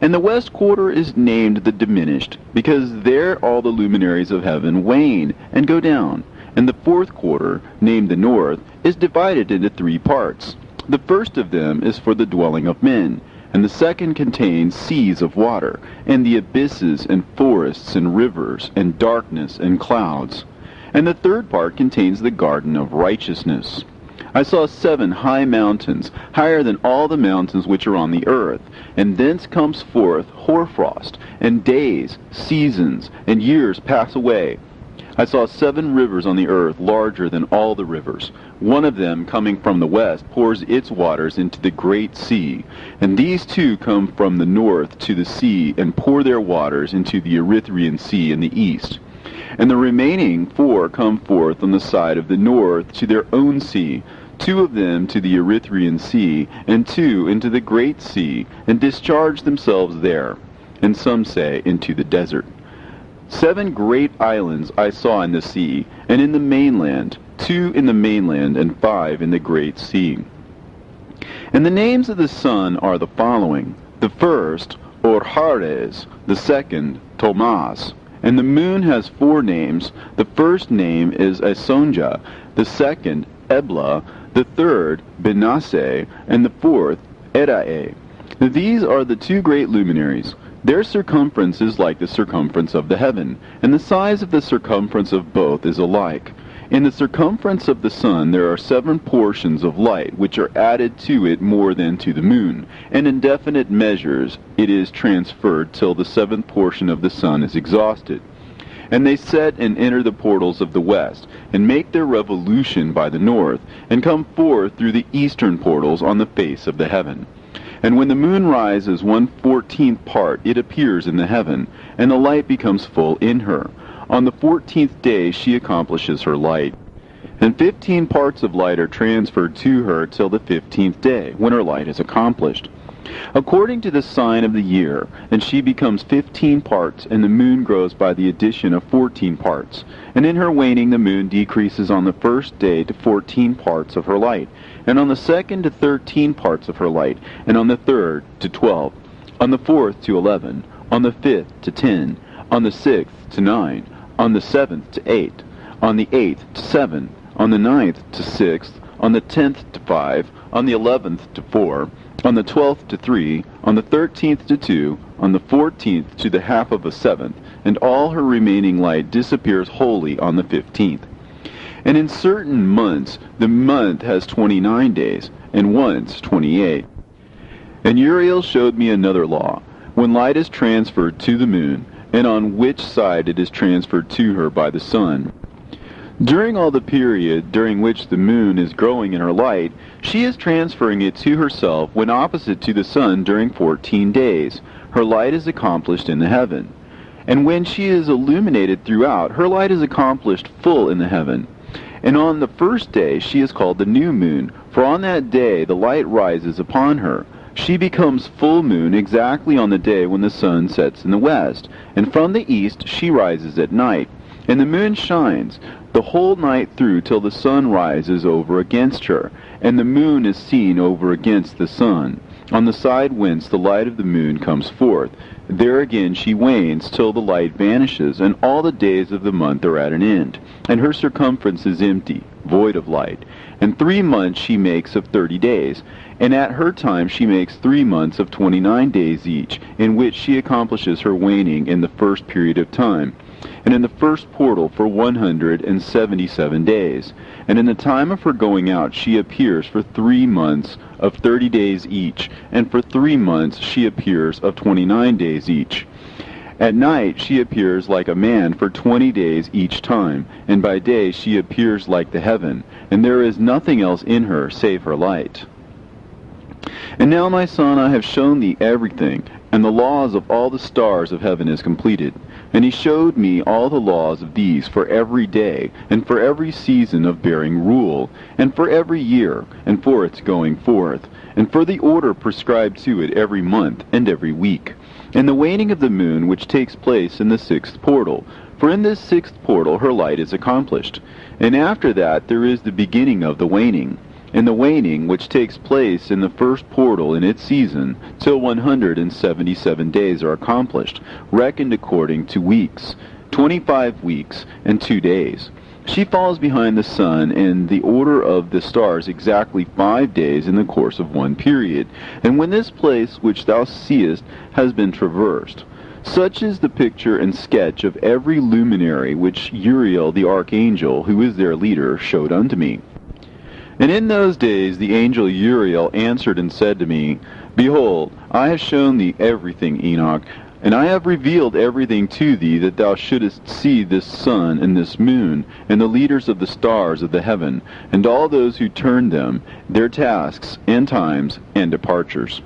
And the west quarter is named the diminished, because there all the luminaries of heaven wane and go down. And the 4th quarter, named the north, is divided into 3 parts. The first of them is for the dwelling of men, and the second contains seas of water, and the abysses and forests and rivers, and darkness and clouds. And the third part contains the garden of righteousness. I saw 7 high mountains, higher than all the mountains which are on the earth, and thence comes forth hoarfrost, and days, seasons, and years pass away. I saw 7 rivers on the earth, larger than all the rivers. One of them, coming from the west, pours its waters into the great sea. And these 2 come from the north to the sea, and pour their waters into the Erythraean Sea in the east. And the remaining 4 come forth on the side of the north to their own sea, 2 of them to the Erythraean Sea, and 2 into the great sea, and discharge themselves there, and some say into the desert. 7 great islands I saw in the sea, and in the mainland, 2 in the mainland, and 5 in the great sea. And the names of the sun are the following: the first, Orhares; the second, Tomas. And the moon has 4 names. The first name is Asonja, the second, Ebla, the third, Benasse, and the fourth, Edae. These are the 2 great luminaries. Their circumference is like the circumference of the heaven, and the size of the circumference of both is alike. In the circumference of the sun there are 7 portions of light, which are added to it more than to the moon, and in definite measures it is transferred till the 7th portion of the sun is exhausted. And they set and enter the portals of the west, and make their revolution by the north, and come forth through the eastern portals on the face of the heaven. And when the moon rises 1/14th part, it appears in the heaven, and the light becomes full in her. On the 14th day she accomplishes her light. And 15 parts of light are transferred to her till the 15th day, when her light is accomplished, according to the sign of the year, and she becomes 15 parts, and the moon grows by the addition of 14 parts. And in her waning the moon decreases on the first day to 14 parts of her light, and on the second to 13 parts of her light, and on the third to 12, on the fourth to 11, on the fifth to 10, on the sixth to 9, on the 7th to 8, on the 8th to 7, on the 9th to 6, on the 10th to 5, on the 11th to 4, on the 12th to 3, on the 13th to 2, on the 14th to the half of a 7th, and all her remaining light disappears wholly on the 15th. And in certain months the month has 29 days, and once 28. And Uriel showed me another law, when light is transferred to the moon, and on which side it is transferred to her by the sun. During all the period during which the moon is growing in her light, she is transferring it to herself when opposite to the sun during 14 days. Her light is accomplished in the heaven. And when she is illuminated throughout, her light is accomplished full in the heaven. And on the first day she is called the new moon, for on that day the light rises upon her. She becomes full moon exactly on the day when the sun sets in the west, and from the east she rises at night. And the moon shines the whole night through till the sun rises over against her, and the moon is seen over against the sun, on the side whence the light of the moon comes forth. There again she wanes till the light vanishes, and all the days of the month are at an end, and her circumference is empty, void of light. And 3 months she makes of 30 days, and at her time she makes 3 months of 29 days each, in which she accomplishes her waning in the first period of time, and in the first portal for 177 days. And in the time of her going out she appears for 3 months of 30 days each, and for 3 months she appears of 29 days each. At night she appears like a man for 20 days each time, and by day she appears like the heaven, and there is nothing else in her save her light. And now, my son, I have shown thee everything, and the laws of all the stars of heaven is completed. And he showed me all the laws of these for every day, and for every season of bearing rule, and for every year, and for its going forth, and for the order prescribed to it every month and every week, and the waning of the moon which takes place in the 6th portal. For in this 6th portal her light is accomplished. And after that there is the beginning of the waning. And the waning which takes place in the 1st portal in its season, till 177 days are accomplished, reckoned according to weeks, 25 weeks and 2 days. She falls behind the sun in the order of the stars exactly 5 days in the course of one period. And when this place which thou seest has been traversed, such is the picture and sketch of every luminary which Uriel the archangel, who is their leader, showed unto me. And in those days the angel Uriel answered and said to me, Behold, I have shown thee everything, Enoch, and I have revealed everything to thee, that thou shouldest see this sun and this moon, and the leaders of the stars of the heaven, and all those who turn them, their tasks, and times, and departures.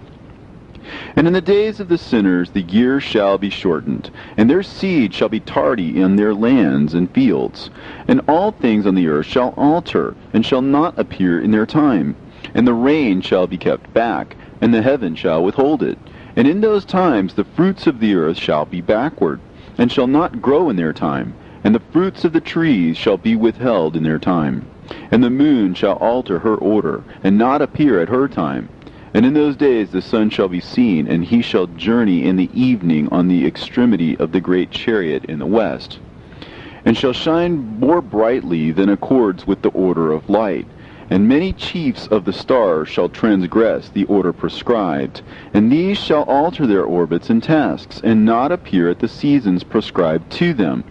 And in the days of the sinners the years shall be shortened, and their seed shall be tardy in their lands and fields. And all things on the earth shall alter, and shall not appear in their time. And the rain shall be kept back, and the heaven shall withhold it. And in those times the fruits of the earth shall be backward, and shall not grow in their time. And the fruits of the trees shall be withheld in their time. And the moon shall alter her order, and not appear at her time. And in those days the sun shall be seen, and he shall journey in the evening on the extremity of the great chariot in the west, and shall shine more brightly than accords with the order of light. And many chiefs of the stars shall transgress the order prescribed, and these shall alter their orbits and tasks, and not appear at the seasons prescribed to them.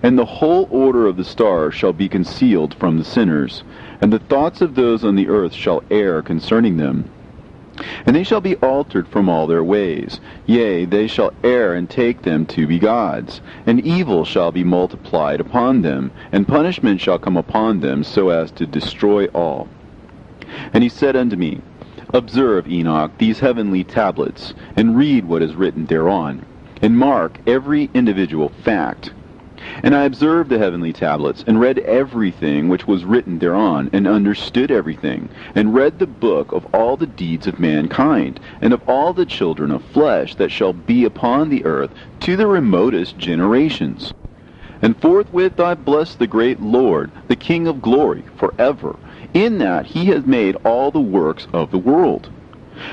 And the whole order of the stars shall be concealed from the sinners, and the thoughts of those on the earth shall err concerning them. And they shall be altered from all their ways. Yea, they shall err and take them to be gods. And evil shall be multiplied upon them, and punishment shall come upon them, so as to destroy all. And he said unto me, Observe, Enoch, these heavenly tablets, and read what is written thereon, and mark every individual fact. And I observed the heavenly tablets, and read everything which was written thereon, and understood everything, and read the book of all the deeds of mankind, and of all the children of flesh that shall be upon the earth, to the remotest generations. And forthwith I blessed the great Lord, the King of glory, forever, in that he has made all the works of the world.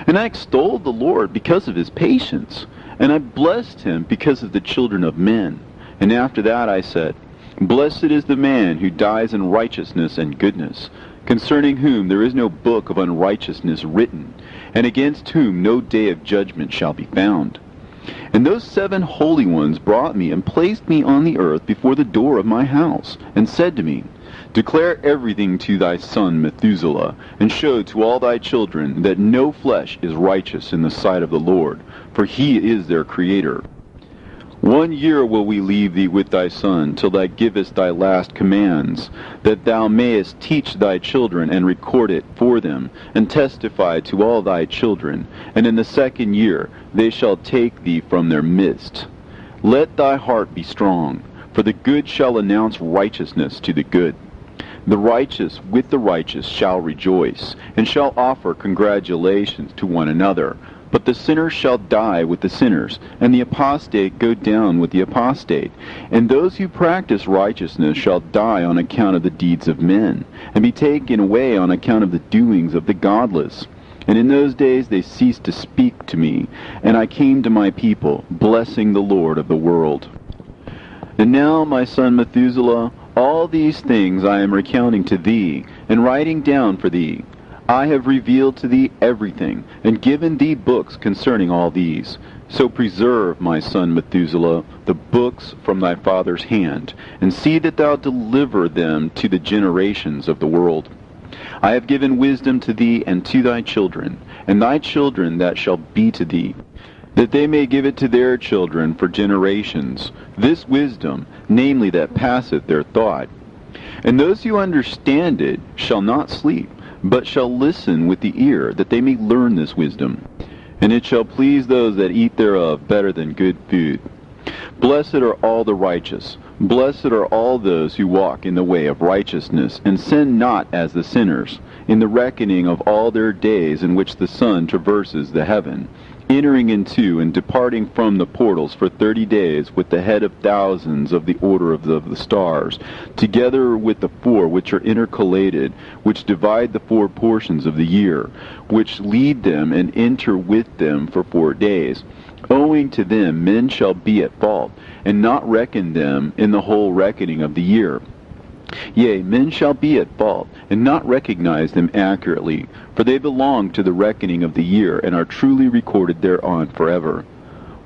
And I extolled the Lord because of his patience, and I blessed him because of the children of men. And after that I said, Blessed is the man who dies in righteousness and goodness, concerning whom there is no book of unrighteousness written, and against whom no day of judgment shall be found. And those 7 holy ones brought me and placed me on the earth before the door of my house, and said to me, Declare everything to thy son Methuselah, and show to all thy children that no flesh is righteous in the sight of the Lord, for he is their Creator. 1 year will we leave thee with thy son, till thou givest thy last commands, that thou mayest teach thy children, and record it for them, and testify to all thy children. And in the 2nd year they shall take thee from their midst. Let thy heart be strong, for the good shall announce righteousness to the good. The righteous with the righteous shall rejoice, and shall offer congratulations to one another. But the sinner shall die with the sinners, and the apostate go down with the apostate. And those who practice righteousness shall die on account of the deeds of men, and be taken away on account of the doings of the godless. And in those days they ceased to speak to me, and I came to my people, blessing the Lord of the world. And now, my son Methuselah, all these things I am recounting to thee, and writing down for thee. I have revealed to thee everything, and given thee books concerning all these. So preserve, my son Methuselah, the books from thy father's hand, and see that thou deliver them to the generations of the world. I have given wisdom to thee and to thy children, and thy children that shall be to thee, that they may give it to their children for generations, this wisdom, namely that passeth their thought. And those who understand it shall not sleep, but shall listen with the ear, that they may learn this wisdom. And it shall please those that eat thereof better than good food. Blessed are all the righteous. Blessed are all those who walk in the way of righteousness, and sin not as the sinners, in the reckoning of all their days in which the sun traverses the heaven, entering into and departing from the portals for 30 days with the head of thousands of the order of the stars, together with the 4 which are intercalated, which divide the 4 portions of the year, which lead them and enter with them for 4 days. Owing to them men shall be at fault, and not reckon them in the whole reckoning of the year. Yea, men shall be at fault, and not recognize them accurately, for they belong to the reckoning of the year, and are truly recorded thereon forever.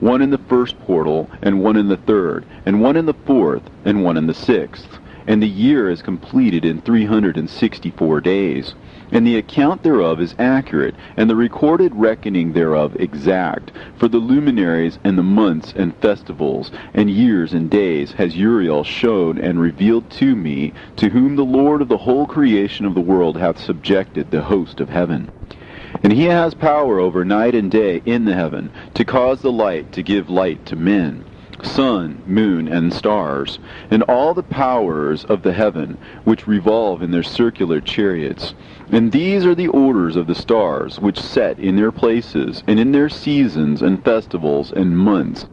1 in the 1st portal, and 1 in the 3rd, and 1 in the 4th, and 1 in the 6th. And the year is completed in 364 days. And the account thereof is accurate, and the recorded reckoning thereof exact. For the luminaries and the months and festivals and years and days has Uriel showed and revealed to me, to whom the Lord of the whole creation of the world hath subjected the host of heaven. And he has power over night and day in the heaven, to cause the light to give light to men, sun, moon, and stars, and all the powers of the heaven, which revolve in their circular chariots. And these are the orders of the stars, which set in their places, and in their seasons, and festivals, and months.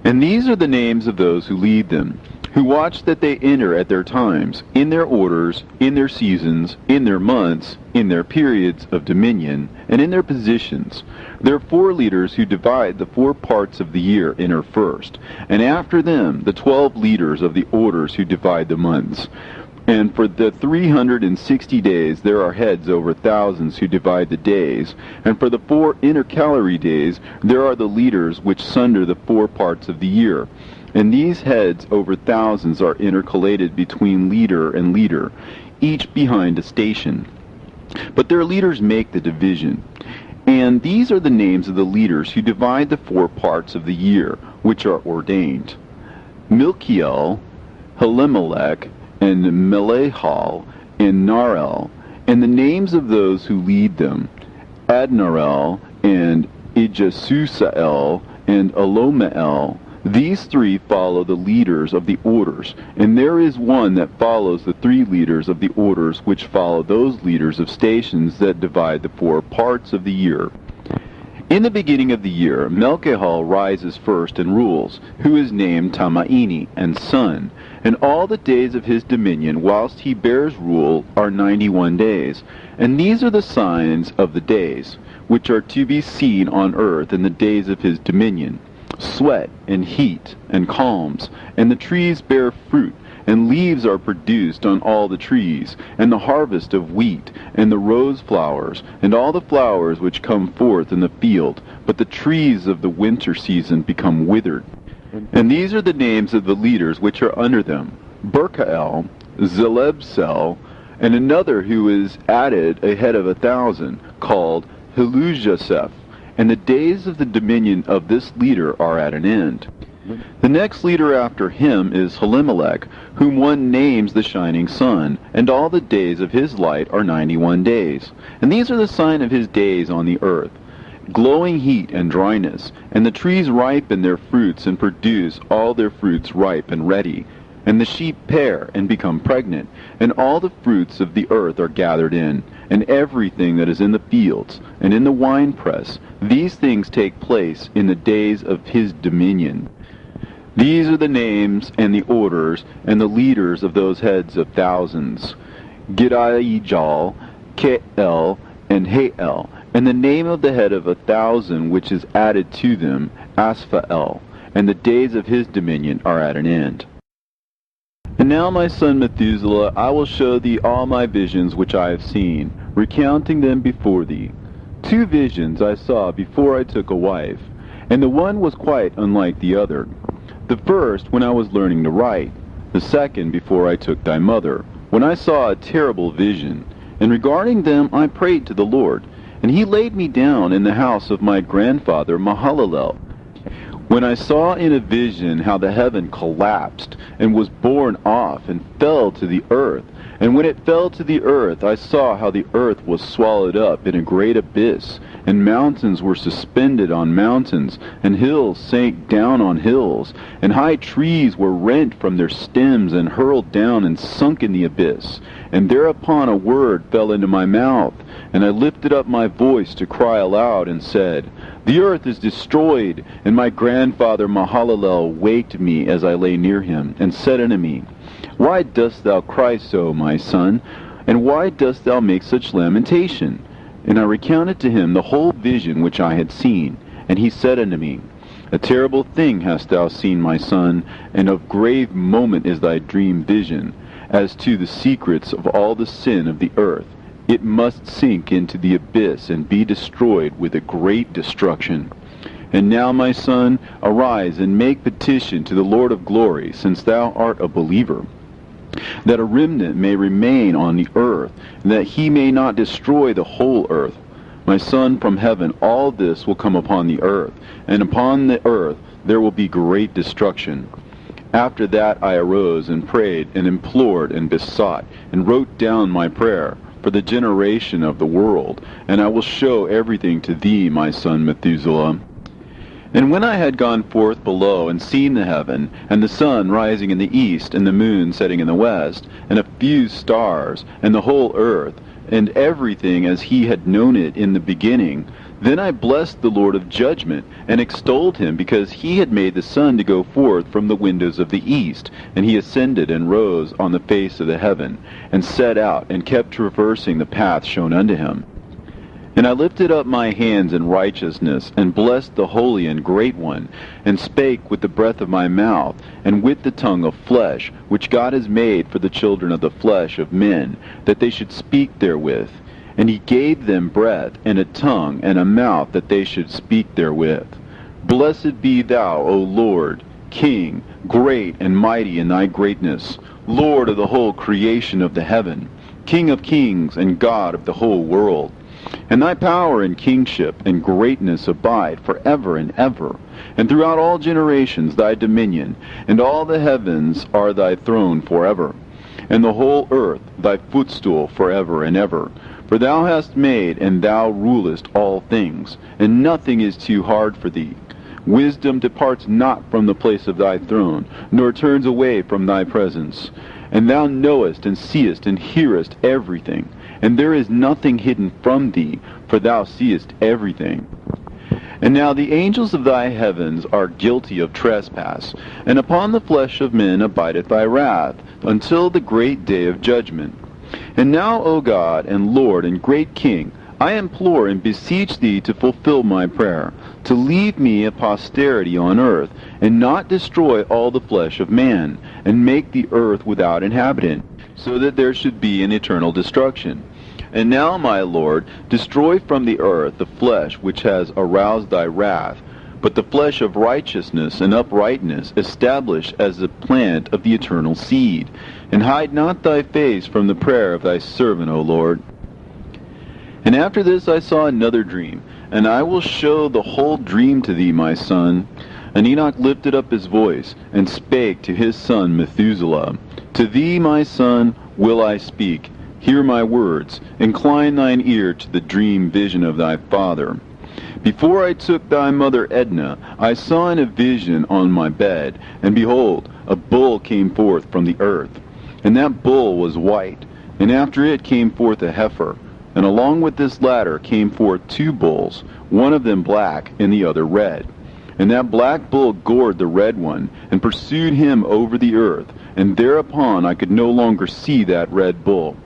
And these are the names of those who lead them, who watch that they enter at their times, in their orders, in their seasons, in their months, in their periods of dominion, and in their positions. There are 4 leaders who divide the 4 parts of the year enter first, and after them the 12 leaders of the orders who divide the months. And for the 360 days there are heads over thousands who divide the days. And for the 4 intercalary days there are the leaders which sunder the 4 parts of the year. And these heads over thousands are intercalated between leader and leader, each behind a station. But their leaders make the division. And these are the names of the leaders who divide the 4 parts of the year, which are ordained: Milkiel, Helimelech, and Melehal, and Narel, and the names of those who lead them: Adnarel, and Ijasusael, and Alomeel. These 3 follow the leaders of the orders, and there is one that follows the 3 leaders of the orders which follow those leaders of stations that divide the 4 parts of the year. In the beginning of the year, Melchihal rises first and rules, who is named Tamaini, and son, and all the days of his dominion whilst he bears rule are 91 days. And these are the signs of the days, which are to be seen on earth in the days of his dominion: sweat, and heat, and calms, and the trees bear fruit, and leaves are produced on all the trees, and the harvest of wheat, and the rose flowers, and all the flowers which come forth in the field, but the trees of the winter season become withered. And these are the names of the leaders which are under them: Berkael, Zelebsel, and another who is added a head of 1,000, called Helujaseph. And the days of the dominion of this leader are at an end. The next leader after him is Helimelech, whom one names the shining sun, and all the days of his light are 91 days. And these are the sign of his days on the earth: glowing heat and dryness, and the trees ripen their fruits and produce all their fruits ripe and ready. And the sheep pair and become pregnant, and all the fruits of the earth are gathered in, and everything that is in the fields, and in the winepress. These things take place in the days of his dominion. These are the names and the orders and the leaders of those heads of thousands: Gidaijal, Kael, and Hael, and the name of the head of 1,000 which is added to them, Asphael, and the days of his dominion are at an end. And now, my son Methuselah, I will show thee all my visions which I have seen, recounting them before thee. 2 visions I saw before I took a wife, and the one was quite unlike the other. The first when I was learning to write, the second before I took thy mother, when I saw a terrible vision. And regarding them I prayed to the Lord, and he laid me down in the house of my grandfather Mahalalel. When I saw in a vision how the heaven collapsed, and was borne off, and fell to the earth. And when it fell to the earth, I saw how the earth was swallowed up in a great abyss, and mountains were suspended on mountains, and hills sank down on hills, and high trees were rent from their stems, and hurled down and sunk in the abyss. And thereupon a word fell into my mouth, and I lifted up my voice to cry aloud, and said, The earth is destroyed. And my grandfather Mahalalel waked me as I lay near him, and said unto me, Why dost thou cry so, my son? And why dost thou make such lamentation? And I recounted to him the whole vision which I had seen. And he said unto me, A terrible thing hast thou seen, my son, and of grave moment is thy dream vision. As to the secrets of all the sin of the earth, it must sink into the abyss and be destroyed with a great destruction. And now, my son, arise and make petition to the Lord of glory, since thou art a believer, that a remnant may remain on the earth, and that he may not destroy the whole earth. My son, from heaven all this will come upon the earth, and upon the earth there will be great destruction. After that I arose and prayed and implored and besought, and wrote down my prayer for the generation of the world, and I will show everything to thee, my son Methuselah. And when I had gone forth below and seen the heaven, and the sun rising in the east, and the moon setting in the west, and a few stars, and the whole earth, and everything as he had known it in the beginning, then I blessed the Lord of judgment, and extolled him, because he had made the sun to go forth from the windows of the east, and he ascended and rose on the face of the heaven, and set out, and kept traversing the path shown unto him. And I lifted up my hands in righteousness, and blessed the Holy and Great One, and spake with the breath of my mouth, and with the tongue of flesh, which God has made for the children of the flesh of men, that they should speak therewith. And he gave them breath, and a tongue, and a mouth, that they should speak therewith. Blessed be thou, O Lord, King, great and mighty in thy greatness, Lord of the whole creation of the heaven, King of kings, and God of the whole world. And thy power and kingship and greatness abide forever and ever. And throughout all generations thy dominion, and all the heavens are thy throne forever. And the whole earth thy footstool forever and ever. For thou hast made, and thou rulest all things, and nothing is too hard for thee. Wisdom departs not from the place of thy throne, nor turns away from thy presence. And thou knowest, and seest, and hearest everything. And there is nothing hidden from thee, for thou seest everything. And now the angels of thy heavens are guilty of trespass, and upon the flesh of men abideth thy wrath, until the great day of judgment. And now, O God, and Lord, and great King, I implore and beseech thee to fulfill my prayer, to leave me a posterity on earth, and not destroy all the flesh of man, and make the earth without inhabitant, so that there should be an eternal destruction. And now, my Lord, destroy from the earth the flesh which has aroused thy wrath, but the flesh of righteousness and uprightness establish as the plant of the eternal seed. And hide not thy face from the prayer of thy servant, O Lord. And after this I saw another dream, and I will show the whole dream to thee, my son. And Enoch lifted up his voice, and spake to his son Methuselah, To thee, my son, will I speak. Hear my words. Incline thine ear to the dream vision of thy father. Before I took thy mother Edna, I saw in a vision on my bed, and behold, a bull came forth from the earth. And that bull was white, and after it came forth a heifer. And along with this latter came forth two bulls, one of them black, and the other red. And that black bull gored the red one, and pursued him over the earth, and thereupon I could no longer see that red bull.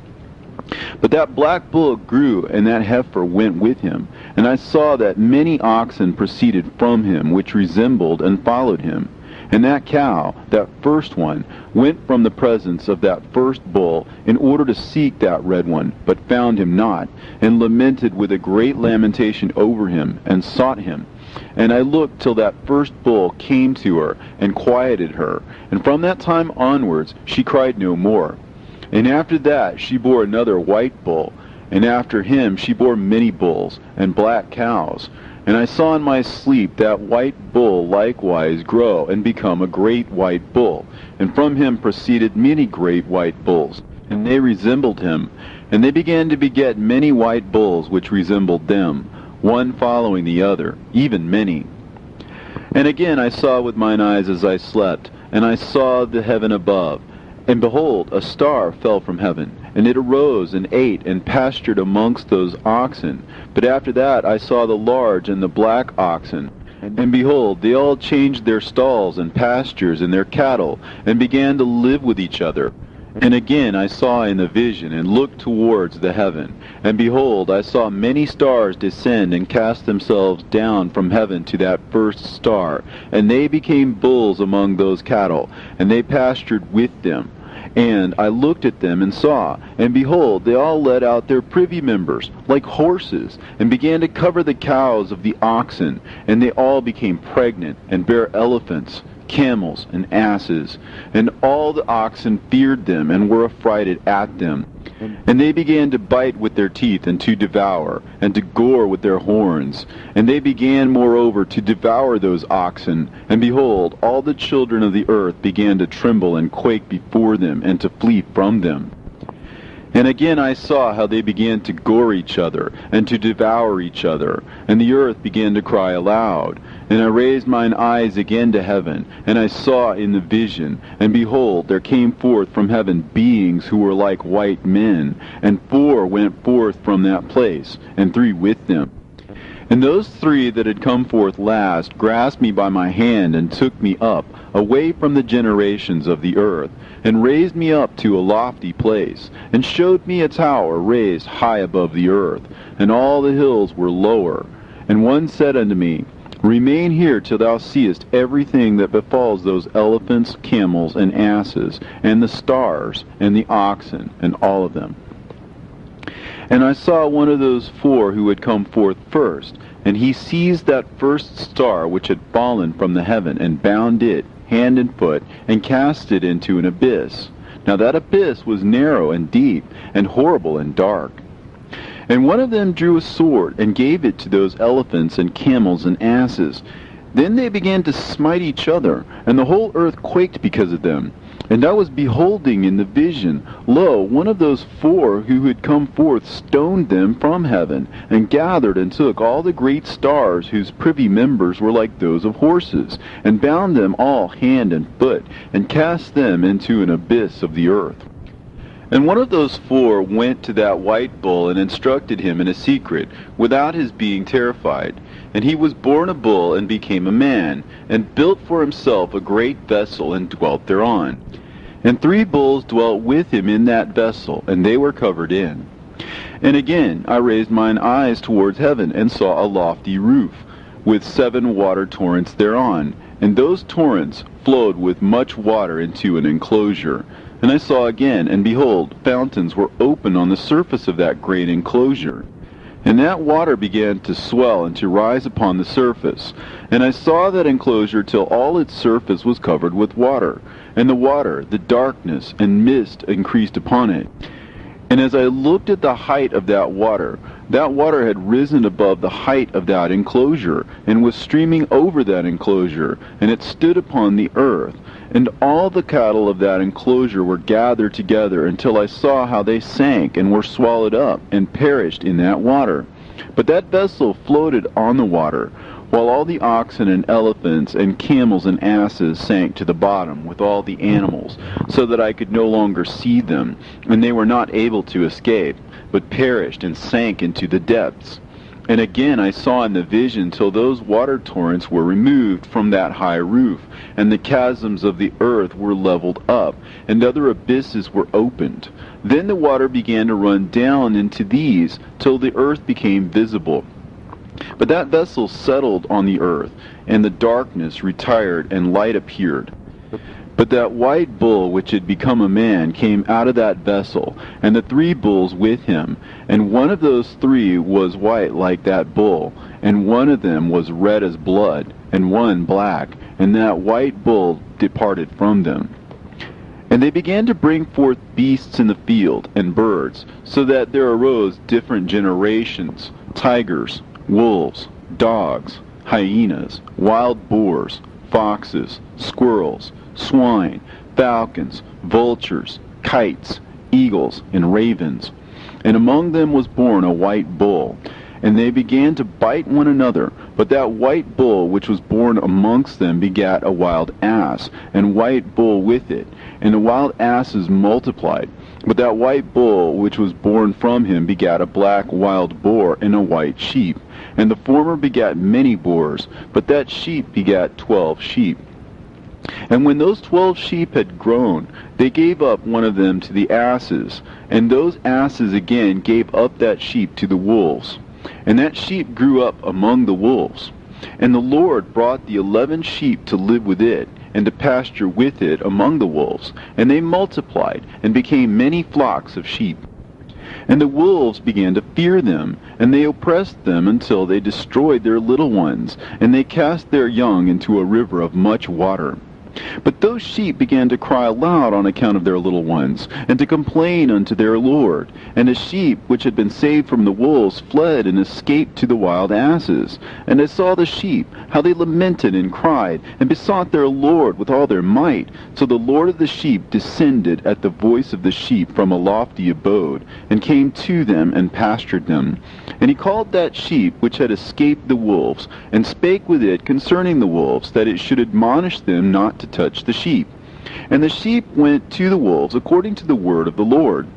But that black bull grew, and that heifer went with him. And I saw that many oxen proceeded from him, which resembled and followed him. And that cow, that first one, went from the presence of that first bull, in order to seek that red one, but found him not, and lamented with a great lamentation over him, and sought him. And I looked till that first bull came to her, and quieted her. And from that time onwards she cried no more. And after that she bore another white bull, and after him she bore many bulls, and black cows. And I saw in my sleep that white bull likewise grow, and become a great white bull. And from him proceeded many great white bulls, and they resembled him. And they began to beget many white bulls which resembled them, one following the other, even many. And again I saw with mine eyes as I slept, and I saw the heaven above. And behold, a star fell from heaven, and it arose and ate and pastured amongst those oxen. But after that I saw the large and the black oxen. And behold, they all changed their stalls and pastures and their cattle, and began to live with each other. And again I saw in the vision, and looked towards the heaven. And behold, I saw many stars descend and cast themselves down from heaven to that first star. And they became bulls among those cattle, and they pastured with them. And I looked at them and saw, and behold, they all let out their privy members, like horses, and began to cover the cows of the oxen. And they all became pregnant, and bare elephants, camels, and asses. And all the oxen feared them, and were affrighted at them. And they began to bite with their teeth, and to devour, and to gore with their horns. And they began moreover to devour those oxen. And behold, all the children of the earth began to tremble and quake before them, and to flee from them. And again I saw how they began to gore each other, and to devour each other. And the earth began to cry aloud. And I raised mine eyes again to heaven, and I saw in the vision, and behold, there came forth from heaven beings who were like white men, and 4 went forth from that place, and 3 with them. And those three that had come forth last grasped me by my hand and took me up, away from the generations of the earth, and raised me up to a lofty place, and showed me a tower raised high above the earth, and all the hills were lower. And one said unto me, Remain here till thou seest everything that befalls those elephants, camels, and asses, and the stars, and the oxen, and all of them. And I saw one of those four who had come forth first, and he seized that first star which had fallen from the heaven, and bound it hand and foot, and cast it into an abyss. Now that abyss was narrow and deep, and horrible and dark. And one of them drew a sword, and gave it to those elephants and camels and asses. Then they began to smite each other, and the whole earth quaked because of them. And I was beholding in the vision, lo, one of those four who had come forth stoned them from heaven, and gathered and took all the great stars whose privy members were like those of horses, and bound them all hand and foot, and cast them into an abyss of the earth. And one of those four went to that white bull, and instructed him in a secret, without his being terrified. And he was born a bull, and became a man, and built for himself a great vessel, and dwelt thereon. And three bulls dwelt with him in that vessel, and they were covered in. And again I raised mine eyes towards heaven, and saw a lofty roof, with 7 water torrents thereon, and those torrents flowed with much water into an enclosure. And I saw again, and behold, fountains were open on the surface of that great enclosure. And that water began to swell and to rise upon the surface. And I saw that enclosure till all its surface was covered with water. And the water, the darkness, and mist increased upon it. And as I looked at the height of that water had risen above the height of that enclosure, and was streaming over that enclosure, and it stood upon the earth. And all the cattle of that enclosure were gathered together, until I saw how they sank, and were swallowed up, and perished in that water. But that vessel floated on the water, while all the oxen and elephants and camels and asses sank to the bottom with all the animals, so that I could no longer see them, and they were not able to escape, but perished and sank into the depths. And again I saw in the vision till those water torrents were removed from that high roof, and the chasms of the earth were leveled up, and other abysses were opened. Then the water began to run down into these, till the earth became visible. But that vessel settled on the earth, and the darkness retired, and light appeared. But that white bull which had become a man came out of that vessel, and the 3 bulls with him. And one of those 3 was white like that bull, and one of them was red as blood, and one black. And that white bull departed from them. And they began to bring forth beasts in the field, and birds, so that there arose different generations, tigers, wolves, dogs, hyenas, wild boars, foxes, squirrels, swine, falcons, vultures, kites, eagles, and ravens. And among them was born a white bull. And they began to bite one another. But that white bull which was born amongst them begat a wild ass, and white bull with it. And the wild asses multiplied. But that white bull which was born from him begat a black wild boar, and a white sheep. And the former begat many boars, but that sheep begat 12 sheep. And when those 12 sheep had grown, they gave up one of them to the asses, and those asses again gave up that sheep to the wolves. And that sheep grew up among the wolves. And the Lord brought the 11 sheep to live with it, and to pasture with it among the wolves. And they multiplied, and became many flocks of sheep. And the wolves began to fear them, and they oppressed them until they destroyed their little ones, and they cast their young into a river of much water. But those sheep began to cry aloud on account of their little ones, and to complain unto their Lord. And the sheep which had been saved from the wolves fled and escaped to the wild asses. And I saw the sheep, how they lamented and cried, and besought their Lord with all their might. So the Lord of the sheep descended at the voice of the sheep from a lofty abode, and came to them, and pastured them. And he called that sheep which had escaped the wolves, and spake with it concerning the wolves, that it should admonish them not to touch the sheep. And the sheep went to the wolves according to the word of the Lord.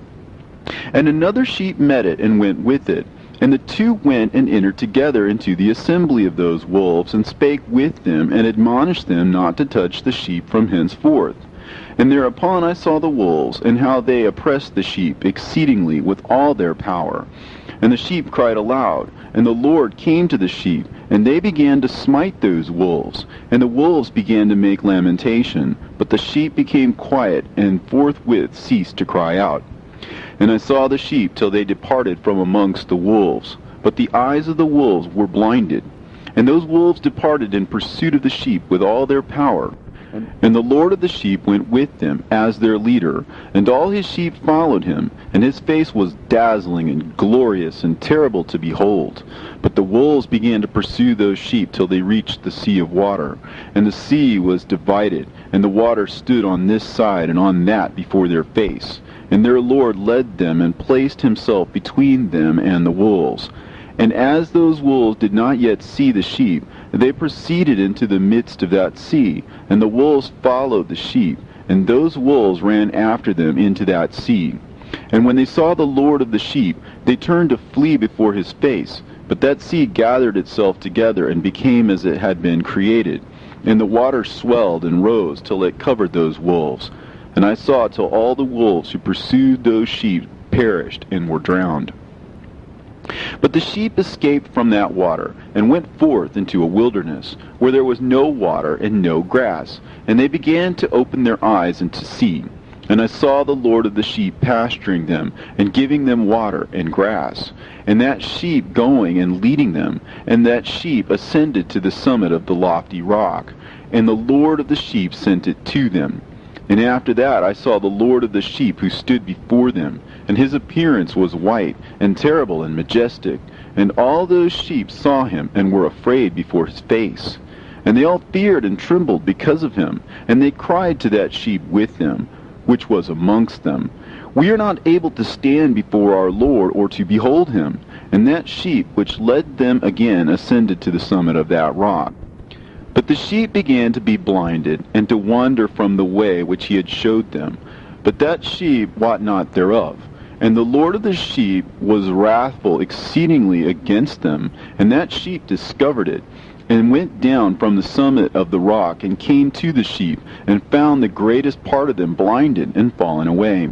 And another sheep met it, and went with it. And the two went and entered together into the assembly of those wolves, and spake with them, and admonished them not to touch the sheep from henceforth. And thereupon I saw the wolves, and how they oppressed the sheep exceedingly with all their power. And the sheep cried aloud, and the Lord came to the sheep, and they began to smite those wolves. And the wolves began to make lamentation, but the sheep became quiet, and forthwith ceased to cry out. And I saw the sheep till they departed from amongst the wolves. But the eyes of the wolves were blinded. And those wolves departed in pursuit of the sheep with all their power. And the Lord of the sheep went with them as their leader, and all his sheep followed him, and his face was dazzling and glorious and terrible to behold. But the wolves began to pursue those sheep till they reached the sea of water. And the sea was divided, and the water stood on this side and on that before their face. And their Lord led them, and placed himself between them and the wolves. And as those wolves did not yet see the sheep, they proceeded into the midst of that sea, and the wolves followed the sheep, and those wolves ran after them into that sea. And when they saw the Lord of the sheep, they turned to flee before his face. But that sea gathered itself together, and became as it had been created. And the water swelled and rose till it covered those wolves. And I saw till all the wolves who pursued those sheep perished and were drowned. But the sheep escaped from that water, and went forth into a wilderness, where there was no water and no grass. And they began to open their eyes and to see. And I saw the Lord of the sheep pasturing them, and giving them water and grass. And that sheep going and leading them, and that sheep ascended to the summit of the lofty rock. And the Lord of the sheep sent it to them. And after that I saw the Lord of the sheep, who stood before them, and his appearance was white, and terrible, and majestic. And all those sheep saw him, and were afraid before his face. And they all feared and trembled because of him. And they cried to that sheep with them, which was amongst them, We are not able to stand before our Lord, or to behold him. And that sheep which led them again ascended to the summit of that rock. But the sheep began to be blinded, and to wander from the way which he had showed them. But that sheep wot not thereof. And the Lord of the sheep was wrathful exceedingly against them. And that sheep discovered it, and went down from the summit of the rock, and came to the sheep, and found the greatest part of them blinded and fallen away.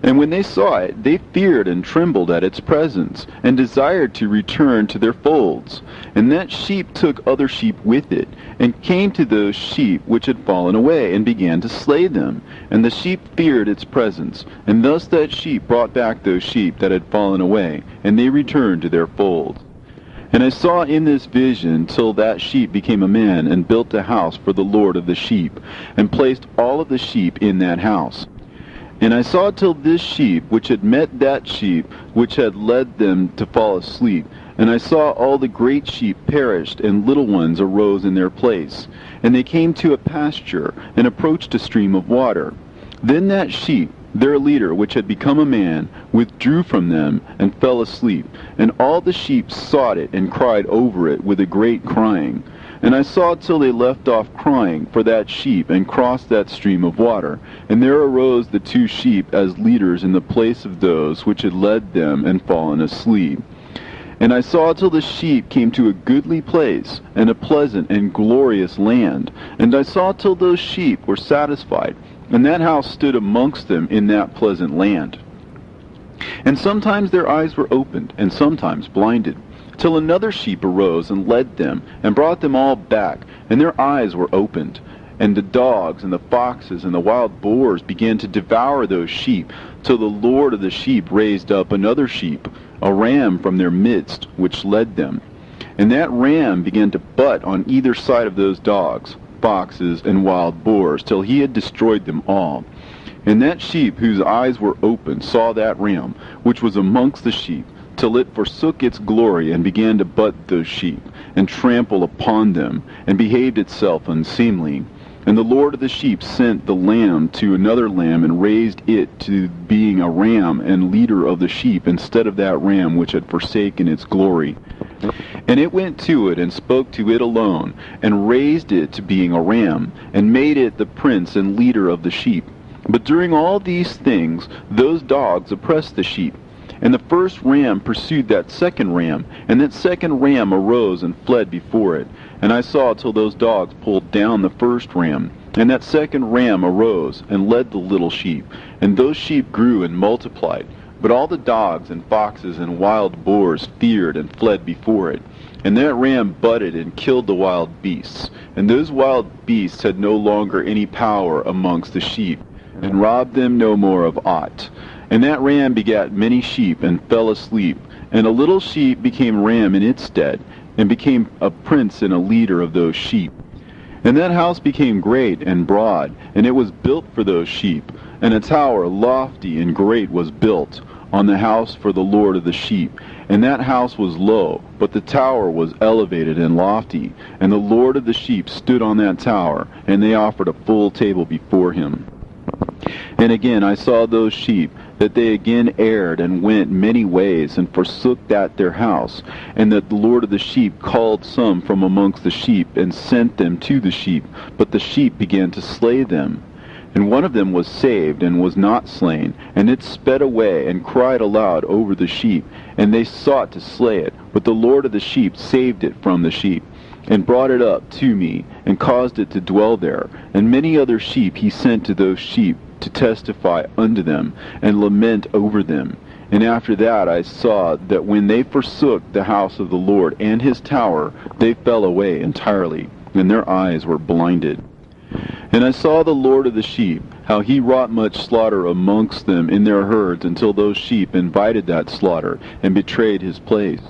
And when they saw it, they feared and trembled at its presence, and desired to return to their folds. And that sheep took other sheep with it, and came to those sheep which had fallen away, and began to slay them. And the sheep feared its presence, and thus that sheep brought back those sheep that had fallen away, and they returned to their folds. And I saw in this vision till that sheep became a man, and built a house for the Lord of the sheep, and placed all of the sheep in that house. And I saw till this sheep, which had met that sheep, which had led them to fall asleep. And I saw all the great sheep perished, and little ones arose in their place. And they came to a pasture, and approached a stream of water. Then that sheep, their leader, which had become a man, withdrew from them, and fell asleep. And all the sheep sought it, and cried over it with a great crying. And I saw till they left off crying for that sheep, and crossed that stream of water. And there arose the two sheep as leaders in the place of those which had led them and fallen asleep. And I saw till the sheep came to a goodly place, and a pleasant and glorious land. And I saw till those sheep were satisfied, and that house stood amongst them in that pleasant land. And sometimes their eyes were opened, and sometimes blinded, till another sheep arose and led them, and brought them all back, and their eyes were opened. And the dogs and the foxes and the wild boars began to devour those sheep, till the Lord of the sheep raised up another sheep, a ram from their midst, which led them. And that ram began to butt on either side of those dogs, foxes, and wild boars, till he had destroyed them all. And that sheep whose eyes were opened saw that ram, which was amongst the sheep, till it forsook its glory, and began to butt those sheep, and trample upon them, and behaved itself unseemly. And the Lord of the sheep sent the lamb to another lamb, and raised it to being a ram and leader of the sheep, instead of that ram which had forsaken its glory. And it went to it, and spoke to it alone, and raised it to being a ram, and made it the prince and leader of the sheep. But during all these things those dogs oppressed the sheep. And the first ram pursued that second ram, and that second ram arose and fled before it. And I saw till those dogs pulled down the first ram. And that second ram arose and led the little sheep, and those sheep grew and multiplied. But all the dogs and foxes and wild boars feared and fled before it. And that ram butted and killed the wild beasts. And those wild beasts had no longer any power amongst the sheep, and robbed them no more of aught. And that ram begat many sheep, and fell asleep. And a little sheep became ram in its stead, and became a prince and a leader of those sheep. And that house became great and broad, and it was built for those sheep. And a tower lofty and great was built on the house for the Lord of the sheep. And that house was low, but the tower was elevated and lofty. And the Lord of the sheep stood on that tower, and they offered a full table before him. And again I saw those sheep, that they again erred and went many ways, and forsook that their house, and that the Lord of the sheep called some from amongst the sheep, and sent them to the sheep, but the sheep began to slay them. And one of them was saved, and was not slain, and it sped away, and cried aloud over the sheep, and they sought to slay it, but the Lord of the sheep saved it from the sheep, and brought it up to me, and caused it to dwell there. And many other sheep he sent to those sheep, to testify unto them, and lament over them. And after that I saw that when they forsook the house of the Lord and his tower, they fell away entirely, and their eyes were blinded. And I saw the Lord of the sheep, how he wrought much slaughter amongst them in their herds, until those sheep invited that slaughter, and betrayed his place.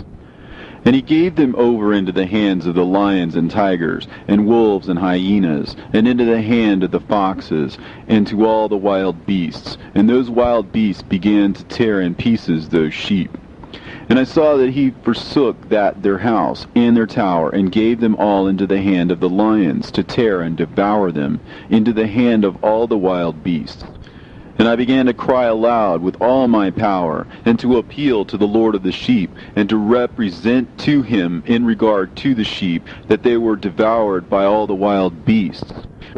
And he gave them over into the hands of the lions and tigers, and wolves and hyenas, and into the hand of the foxes, and to all the wild beasts. And those wild beasts began to tear in pieces those sheep. And I saw that he forsook that their house and their tower, and gave them all into the hand of the lions, to tear and devour them, into the hand of all the wild beasts. And I began to cry aloud with all my power, and to appeal to the Lord of the sheep, and to represent to him in regard to the sheep, that they were devoured by all the wild beasts.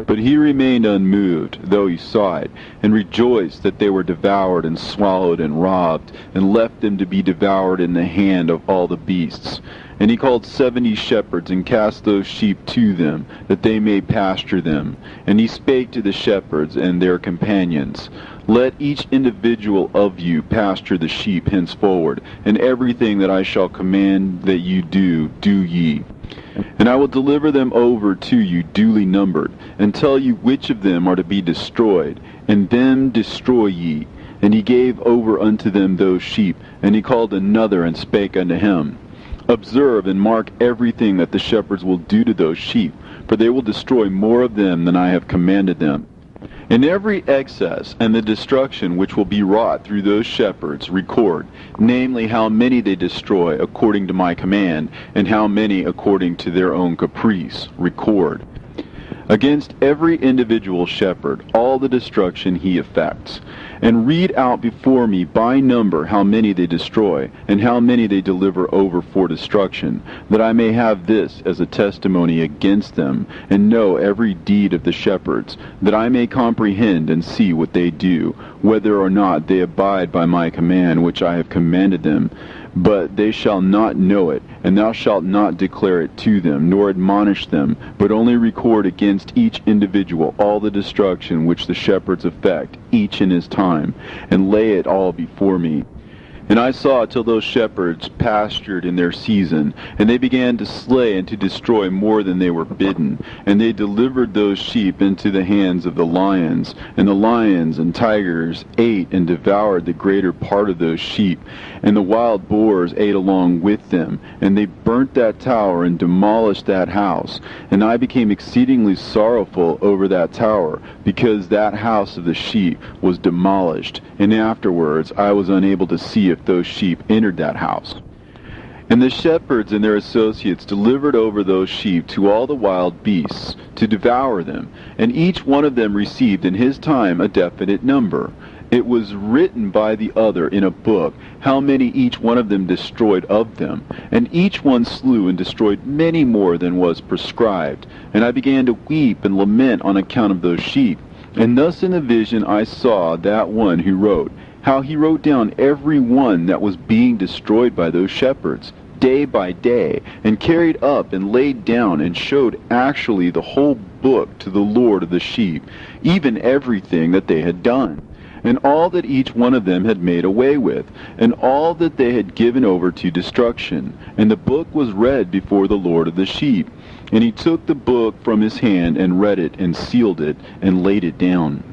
But he remained unmoved, though he saw it, and rejoiced that they were devoured and swallowed and robbed, and left them to be devoured in the hand of all the beasts. And he called 70 shepherds, and cast those sheep to them, that they may pasture them. And he spake to the shepherds and their companions, Let each individual of you pasture the sheep henceforward, and everything that I shall command that you do, do ye. And I will deliver them over to you duly numbered, and tell you which of them are to be destroyed, and them destroy ye. And he gave over unto them those sheep, and he called another, and spake unto him, Observe and mark everything that the shepherds will do to those sheep, for they will destroy more of them than I have commanded them. And every excess and the destruction which will be wrought through those shepherds record, namely how many they destroy according to my command, and how many according to their own caprice, record. Against every individual shepherd all the destruction he effects. And read out before me by number how many they destroy, and how many they deliver over for destruction, that I may have this as a testimony against them, and know every deed of the shepherds, that I may comprehend and see what they do, whether or not they abide by my command which I have commanded them. But they shall not know it, and thou shalt not declare it to them, nor admonish them, but only record against each individual all the destruction which the shepherds effect, each in his time, and lay it all before me. And I saw till those shepherds pastured in their season, and they began to slay and to destroy more than they were bidden. And they delivered those sheep into the hands of the lions, and the lions and tigers ate and devoured the greater part of those sheep, and the wild boars ate along with them. And they burnt that tower and demolished that house. And I became exceedingly sorrowful over that tower, because that house of the sheep was demolished. And afterwards I was unable to see if those sheep entered that house. And the shepherds and their associates delivered over those sheep to all the wild beasts to devour them, and each one of them received in his time a definite number. It was written by the other in a book how many each one of them destroyed of them, and each one slew and destroyed many more than was prescribed. And I began to weep and lament on account of those sheep. And thus in the vision I saw that one who wrote, how he wrote down every one that was being destroyed by those shepherds, day by day, and carried up and laid down and showed actually the whole book to the Lord of the sheep, even everything that they had done, and all that each one of them had made away with, and all that they had given over to destruction. And the book was read before the Lord of the sheep. And he took the book from his hand and read it and sealed it and laid it down.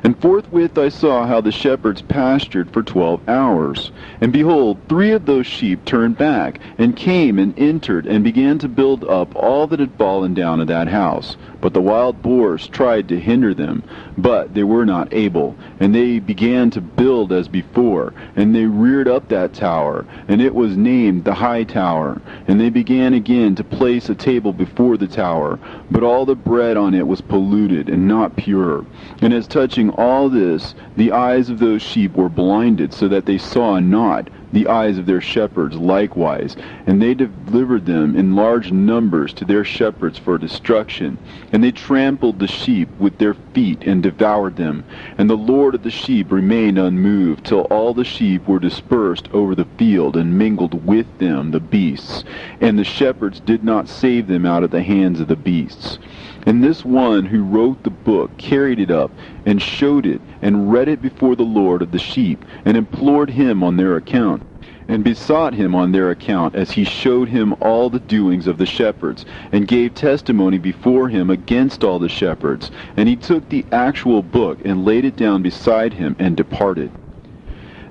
And forthwith I saw how the shepherds pastured for 12 hours. And behold, 3 of those sheep turned back, and came and entered, and began to build up all that had fallen down of that house. But the wild boars tried to hinder them, but they were not able. And they began to build as before, and they reared up that tower, and it was named the High Tower. And they began again to place a table before the tower, but all the bread on it was polluted and not pure. And as touching all this, the eyes of those sheep were blinded, so that they saw not, the eyes of their shepherds likewise. And they delivered them in large numbers to their shepherds for destruction. And they trampled the sheep with their feet and devoured them. And the Lord of the sheep remained unmoved, till all the sheep were dispersed over the field, and mingled with them the beasts. And the shepherds did not save them out of the hands of the beasts. And this one who wrote the book carried it up, and showed it, and read it before the Lord of the sheep, and implored him on their account, and besought him on their account, as he showed him all the doings of the shepherds, and gave testimony before him against all the shepherds. And he took the actual book, and laid it down beside him, and departed.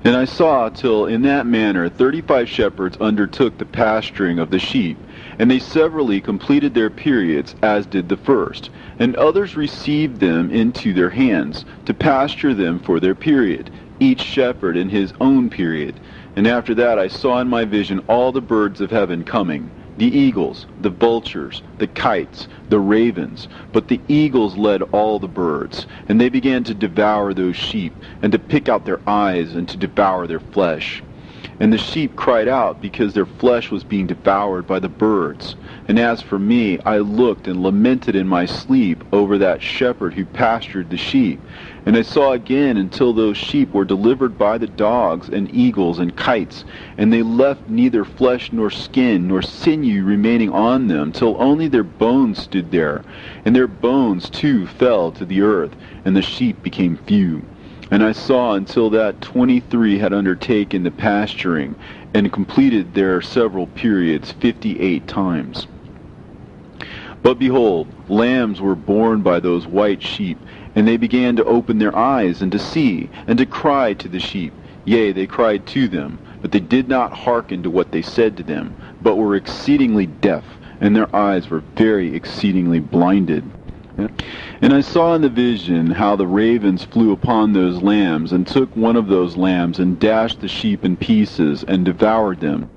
And I saw till in that manner 35 shepherds undertook the pasturing of the sheep, and they severally completed their periods, as did the first. And others received them into their hands, to pasture them for their period, each shepherd in his own period. And after that I saw in my vision all the birds of heaven coming, the eagles, the vultures, the kites, the ravens. But the eagles led all the birds, and they began to devour those sheep, and to pick out their eyes, and to devour their flesh. And the sheep cried out, because their flesh was being devoured by the birds. And as for me, I looked and lamented in my sleep over that shepherd who pastured the sheep. And I saw again until those sheep were delivered by the dogs and eagles and kites, and they left neither flesh nor skin nor sinew remaining on them, till only their bones stood there. And their bones too fell to the earth, and the sheep became few. And I saw until that 23 had undertaken the pasturing, and completed their several periods 58 times. But behold, lambs were born by those white sheep, and they began to open their eyes, and to see, and to cry to the sheep. Yea, they cried to them, but they did not hearken to what they said to them, but were exceedingly deaf, and their eyes were very exceedingly blinded. And I saw in the vision how the ravens flew upon those lambs, and took one of those lambs, and dashed the sheep in pieces, and devoured them.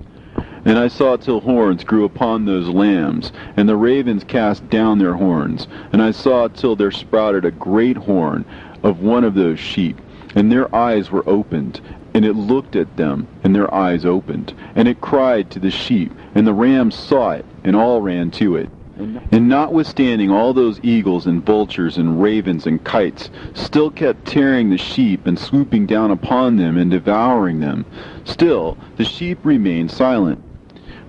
And I saw till horns grew upon those lambs, and the ravens cast down their horns. And I saw till there sprouted a great horn of one of those sheep, and their eyes were opened. And it looked at them, and their eyes opened. And it cried to the sheep, and the rams saw it, and all ran to it. And notwithstanding all those eagles and vultures and ravens and kites still kept tearing the sheep, and swooping down upon them and devouring them, still the sheep remained silent.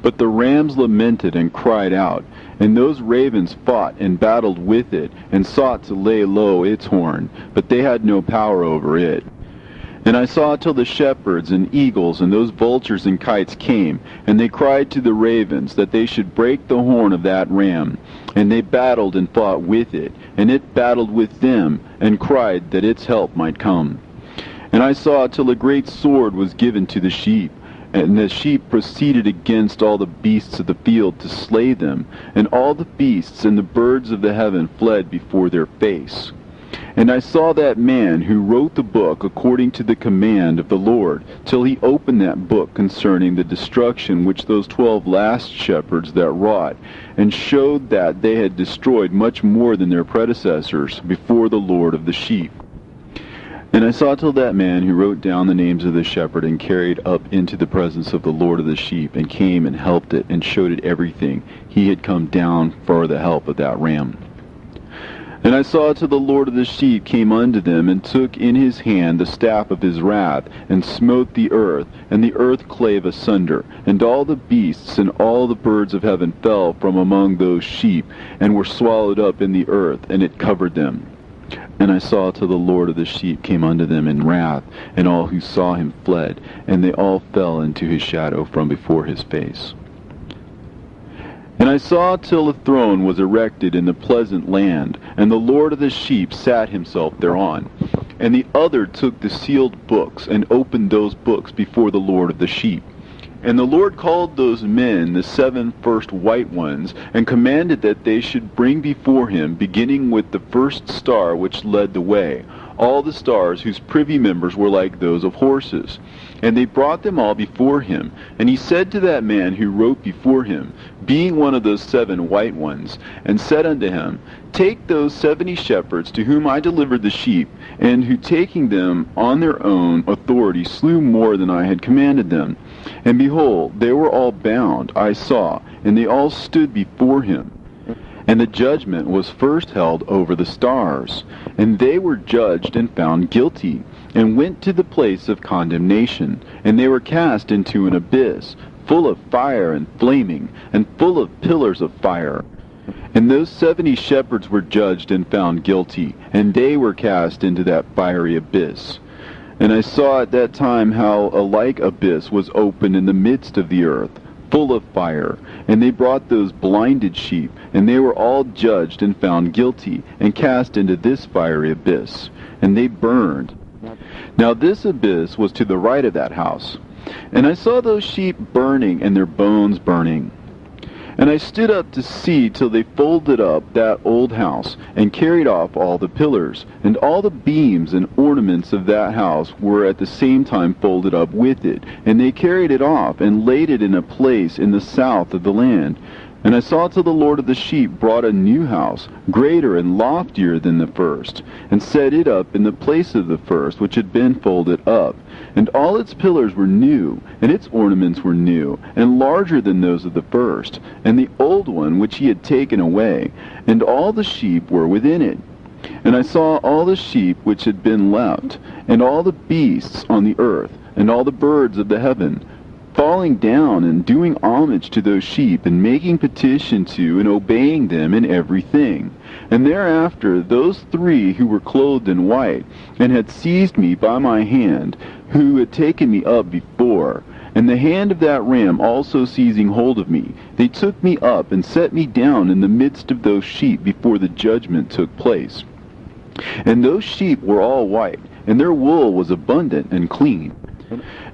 But the rams lamented and cried out, and those ravens fought and battled with it, and sought to lay low its horn, but they had no power over it. And I saw till the shepherds and eagles and those vultures and kites came, and they cried to the ravens that they should break the horn of that ram. And they battled and fought with it, and it battled with them, and cried that its help might come. And I saw till a great sword was given to the sheep, and the sheep proceeded against all the beasts of the field to slay them, and all the beasts and the birds of the heaven fled before their face. And I saw that man who wrote the book according to the command of the Lord, till he opened that book concerning the destruction which those 12 last shepherds that wrought, and showed that they had destroyed much more than their predecessors before the Lord of the sheep. And I saw till that man who wrote down the names of the shepherd, and carried up into the presence of the Lord of the sheep, and came and helped it, and showed it everything. He had come down for the help of that ram. And I saw till the Lord of the sheep came unto them, and took in his hand the staff of his wrath, and smote the earth, and the earth clave asunder, and all the beasts and all the birds of heaven fell from among those sheep, and were swallowed up in the earth, and it covered them. And I saw till the Lord of the sheep came unto them in wrath, and all who saw him fled, and they all fell into his shadow from before his face. And I saw till a throne was erected in the pleasant land, and the Lord of the sheep sat himself thereon. And the other took the sealed books, and opened those books before the Lord of the sheep. And the Lord called those men the 7 first white ones, and commanded that they should bring before him, beginning with the first star which led the way, all the stars whose privy members were like those of horses. And they brought them all before him. And he said to that man who wrote before him, being one of those 7 white ones, and said unto him, Take those 70 shepherds to whom I delivered the sheep, and who taking them on their own authority slew more than I had commanded them. And behold, they were all bound, I saw, and they all stood before him. And the judgment was first held over the stars. And they were judged and found guilty, and went to the place of condemnation. And they were cast into an abyss, full of fire and flaming, and full of pillars of fire. And those 70 shepherds were judged and found guilty, and they were cast into that fiery abyss. And I saw at that time how a like abyss was opened in the midst of the earth, full of fire. And they brought those blinded sheep, and they were all judged and found guilty, and cast into this fiery abyss. And they burned. Now this abyss was to the right of that house. And I saw those sheep burning, and their bones burning. And I stood up to see till they folded up that old house, and carried off all the pillars, and all the beams and ornaments of that house were at the same time folded up with it. And they carried it off, and laid it in a place in the south of the land. And I saw till the Lord of the sheep brought a new house, greater and loftier than the first, and set it up in the place of the first, which had been folded up. And all its pillars were new, and its ornaments were new, and larger than those of the first, and the old one which he had taken away, and all the sheep were within it. And I saw all the sheep which had been left, and all the beasts on the earth, and all the birds of the heaven, falling down and doing homage to those sheep, and making petition to and obeying them in everything. And thereafter those 3 who were clothed in white, and had seized me by my hand, who had taken me up before, and the hand of that ram also seizing hold of me, they took me up and set me down in the midst of those sheep before the judgment took place. And those sheep were all white, and their wool was abundant and clean.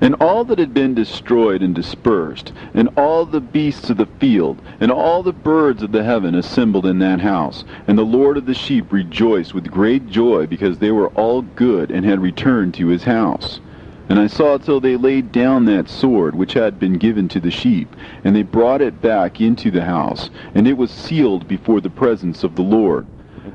And all that had been destroyed and dispersed, and all the beasts of the field, and all the birds of the heaven assembled in that house. And the Lord of the sheep rejoiced with great joy, because they were all good, and had returned to his house. And I saw till they laid down that sword which had been given to the sheep, and they brought it back into the house, and it was sealed before the presence of the Lord.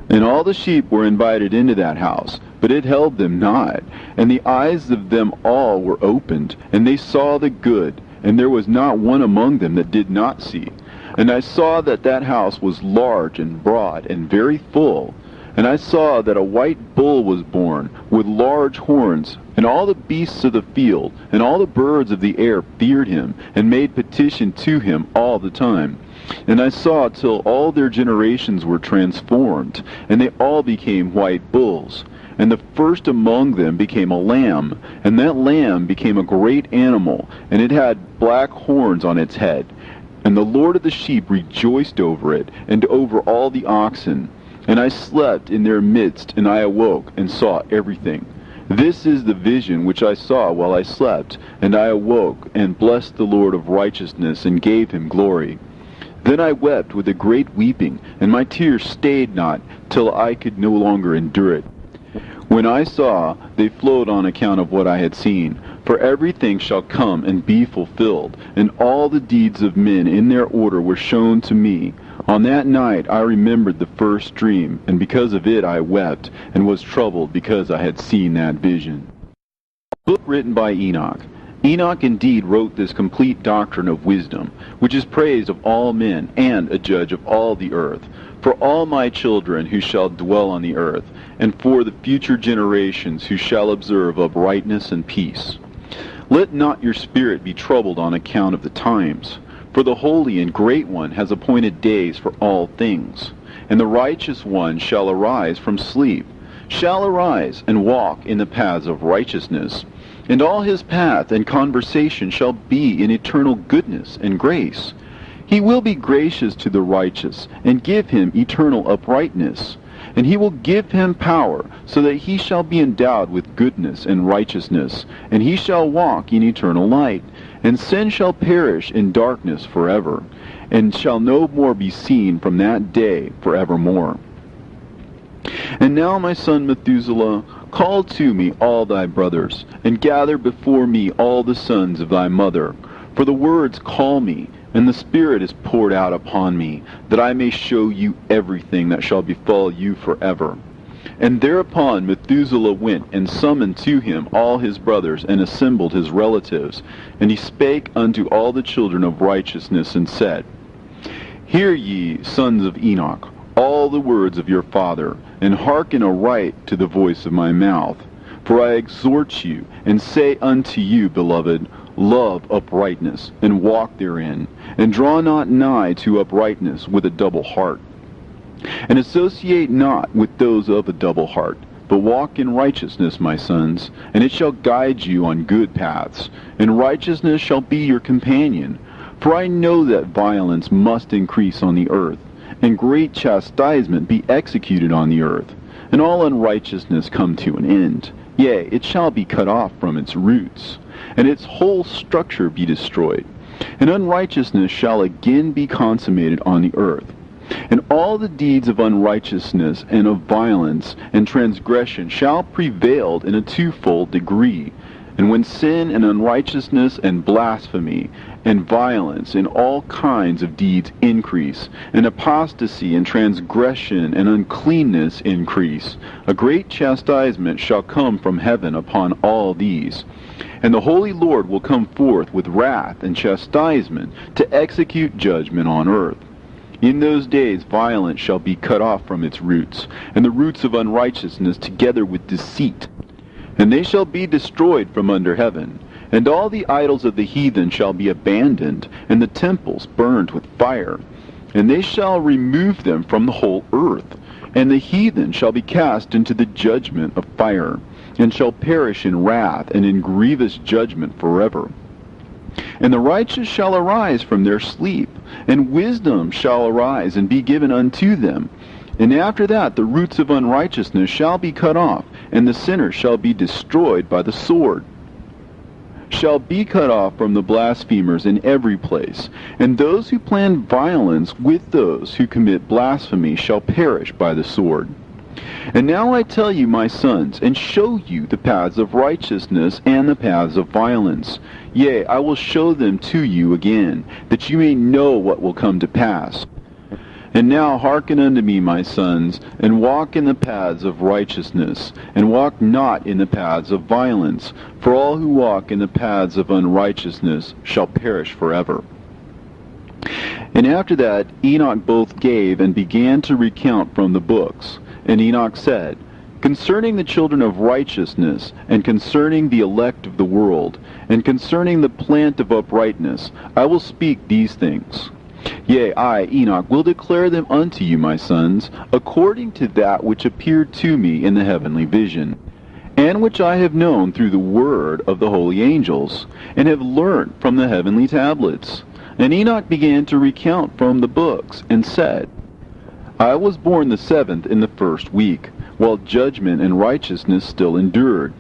And all the sheep were invited into that house, but it held them not. And the eyes of them all were opened, and they saw the good, and there was not one among them that did not see. And I saw that that house was large and broad, and very full. And I saw that a white bull was born, with large horns, and all the beasts of the field, and all the birds of the air feared him, and made petition to him all the time. And I saw till all their generations were transformed, and they all became white bulls. And the first among them became a lamb, and that lamb became a great animal, and it had black horns on its head. And the Lord of the sheep rejoiced over it, and over all the oxen. And I slept in their midst, and I awoke, and saw everything. This is the vision which I saw while I slept, and I awoke, and blessed the Lord of righteousness, and gave him glory. Then I wept with a great weeping, and my tears stayed not, till I could no longer endure it. When I saw, they flowed on account of what I had seen. For everything shall come and be fulfilled, and all the deeds of men in their order were shown to me. On that night I remembered the first dream, and because of it I wept, and was troubled because I had seen that vision. Book written by Enoch. Enoch indeed wrote this complete doctrine of wisdom, which is praised of all men, and a judge of all the earth, for all my children who shall dwell on the earth, and for the future generations who shall observe uprightness and peace. Let not your spirit be troubled on account of the times, for the Holy and Great One has appointed days for all things, and the righteous one shall arise from sleep, shall arise and walk in the paths of righteousness, and all his path and conversation shall be in eternal goodness and grace. He will be gracious to the righteous, and give him eternal uprightness. And he will give him power, so that he shall be endowed with goodness and righteousness, and he shall walk in eternal light. And sin shall perish in darkness forever, and shall no more be seen from that day forevermore. And now, my son Methuselah, call to me all thy brothers, and gather before me all the sons of thy mother. For the words call me, and the Spirit is poured out upon me, that I may show you everything that shall befall you forever. And thereupon Methuselah went and summoned to him all his brothers, and assembled his relatives. And he spake unto all the children of righteousness, and said, Hear ye, sons of Enoch, all the words of your father, and hearken aright to the voice of my mouth. For I exhort you, and say unto you, beloved, love uprightness, and walk therein, and draw not nigh to uprightness with a double heart. And associate not with those of a double heart, but walk in righteousness, my sons, and it shall guide you on good paths, and righteousness shall be your companion. For I know that violence must increase on the earth, and great chastisement be executed on the earth, and all unrighteousness come to an end. Yea, it shall be cut off from its roots, and its whole structure be destroyed. And unrighteousness shall again be consummated on the earth. And all the deeds of unrighteousness and of violence and transgression shall prevail in a twofold degree. And when sin and unrighteousness and blasphemy and violence and all kinds of deeds increase, and apostasy and transgression and uncleanness increase, a great chastisement shall come from heaven upon all these. And the Holy Lord will come forth with wrath and chastisement to execute judgment on earth. In those days violence shall be cut off from its roots, and the roots of unrighteousness together with deceit. And they shall be destroyed from under heaven. And all the idols of the heathen shall be abandoned, and the temples burned with fire. And they shall remove them from the whole earth. And the heathen shall be cast into the judgment of fire, and shall perish in wrath and in grievous judgment forever. And the righteous shall arise from their sleep, and wisdom shall arise and be given unto them. And after that the roots of unrighteousness shall be cut off, and the sinner shall be destroyed by the sword. Shall be cut off from the blasphemers in every place, and those who plan violence with those who commit blasphemy shall perish by the sword. And now I tell you, my sons, and show you the paths of righteousness and the paths of violence. Yea, I will show them to you again, that you may know what will come to pass. And now hearken unto me, my sons, and walk in the paths of righteousness, and walk not in the paths of violence, for all who walk in the paths of unrighteousness shall perish forever. And after that Enoch both gave and began to recount from the books. And Enoch said, Concerning the children of righteousness, and concerning the elect of the world, and concerning the plant of uprightness, I will speak these things. Yea, I, Enoch, will declare them unto you, my sons, according to that which appeared to me in the heavenly vision, and which I have known through the word of the holy angels, and have learnt from the heavenly tablets. And Enoch began to recount from the books, and said, I was born the 7th in the 1st week, while judgment and righteousness still endured.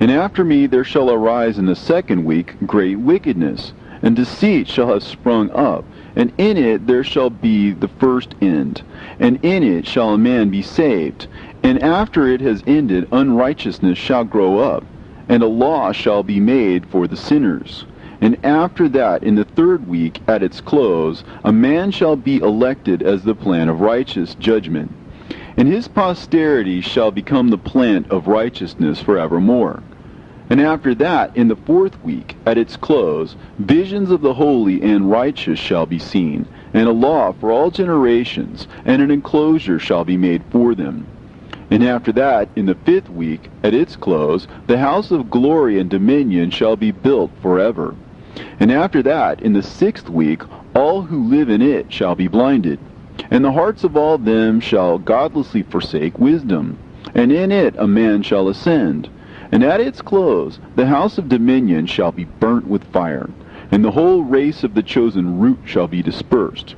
And after me there shall arise in the 2nd week great wickedness, and deceit shall have sprung up, and in it there shall be the first end, and in it shall a man be saved. And after it has ended, unrighteousness shall grow up, and a law shall be made for the sinners. And after that, in the 3rd week, at its close, a man shall be elected as the plant of righteous judgment. And his posterity shall become the plant of righteousness forevermore. And after that, in the 4th week, at its close, visions of the holy and righteous shall be seen, and a law for all generations, and an enclosure shall be made for them. And after that, in the 5th week, at its close, the house of glory and dominion shall be built forever. And after that, in the 6th week, all who live in it shall be blinded, and the hearts of all them shall godlessly forsake wisdom, and in it a man shall ascend. And at its close, the house of dominion shall be burnt with fire, and the whole race of the chosen root shall be dispersed.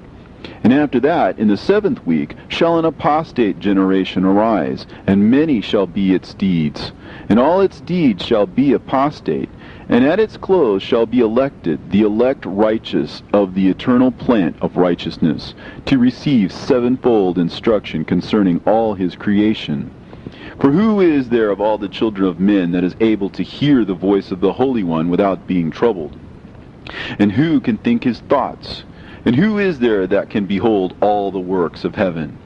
And after that, in the 7th week, shall an apostate generation arise, and many shall be its deeds. And all its deeds shall be apostate, and at its close shall be elected the elect righteous of the eternal plant of righteousness, to receive sevenfold instruction concerning all his creation. For who is there of all the children of men that is able to hear the voice of the Holy One without being troubled? And who can think his thoughts? And who is there that can behold all the works of heaven?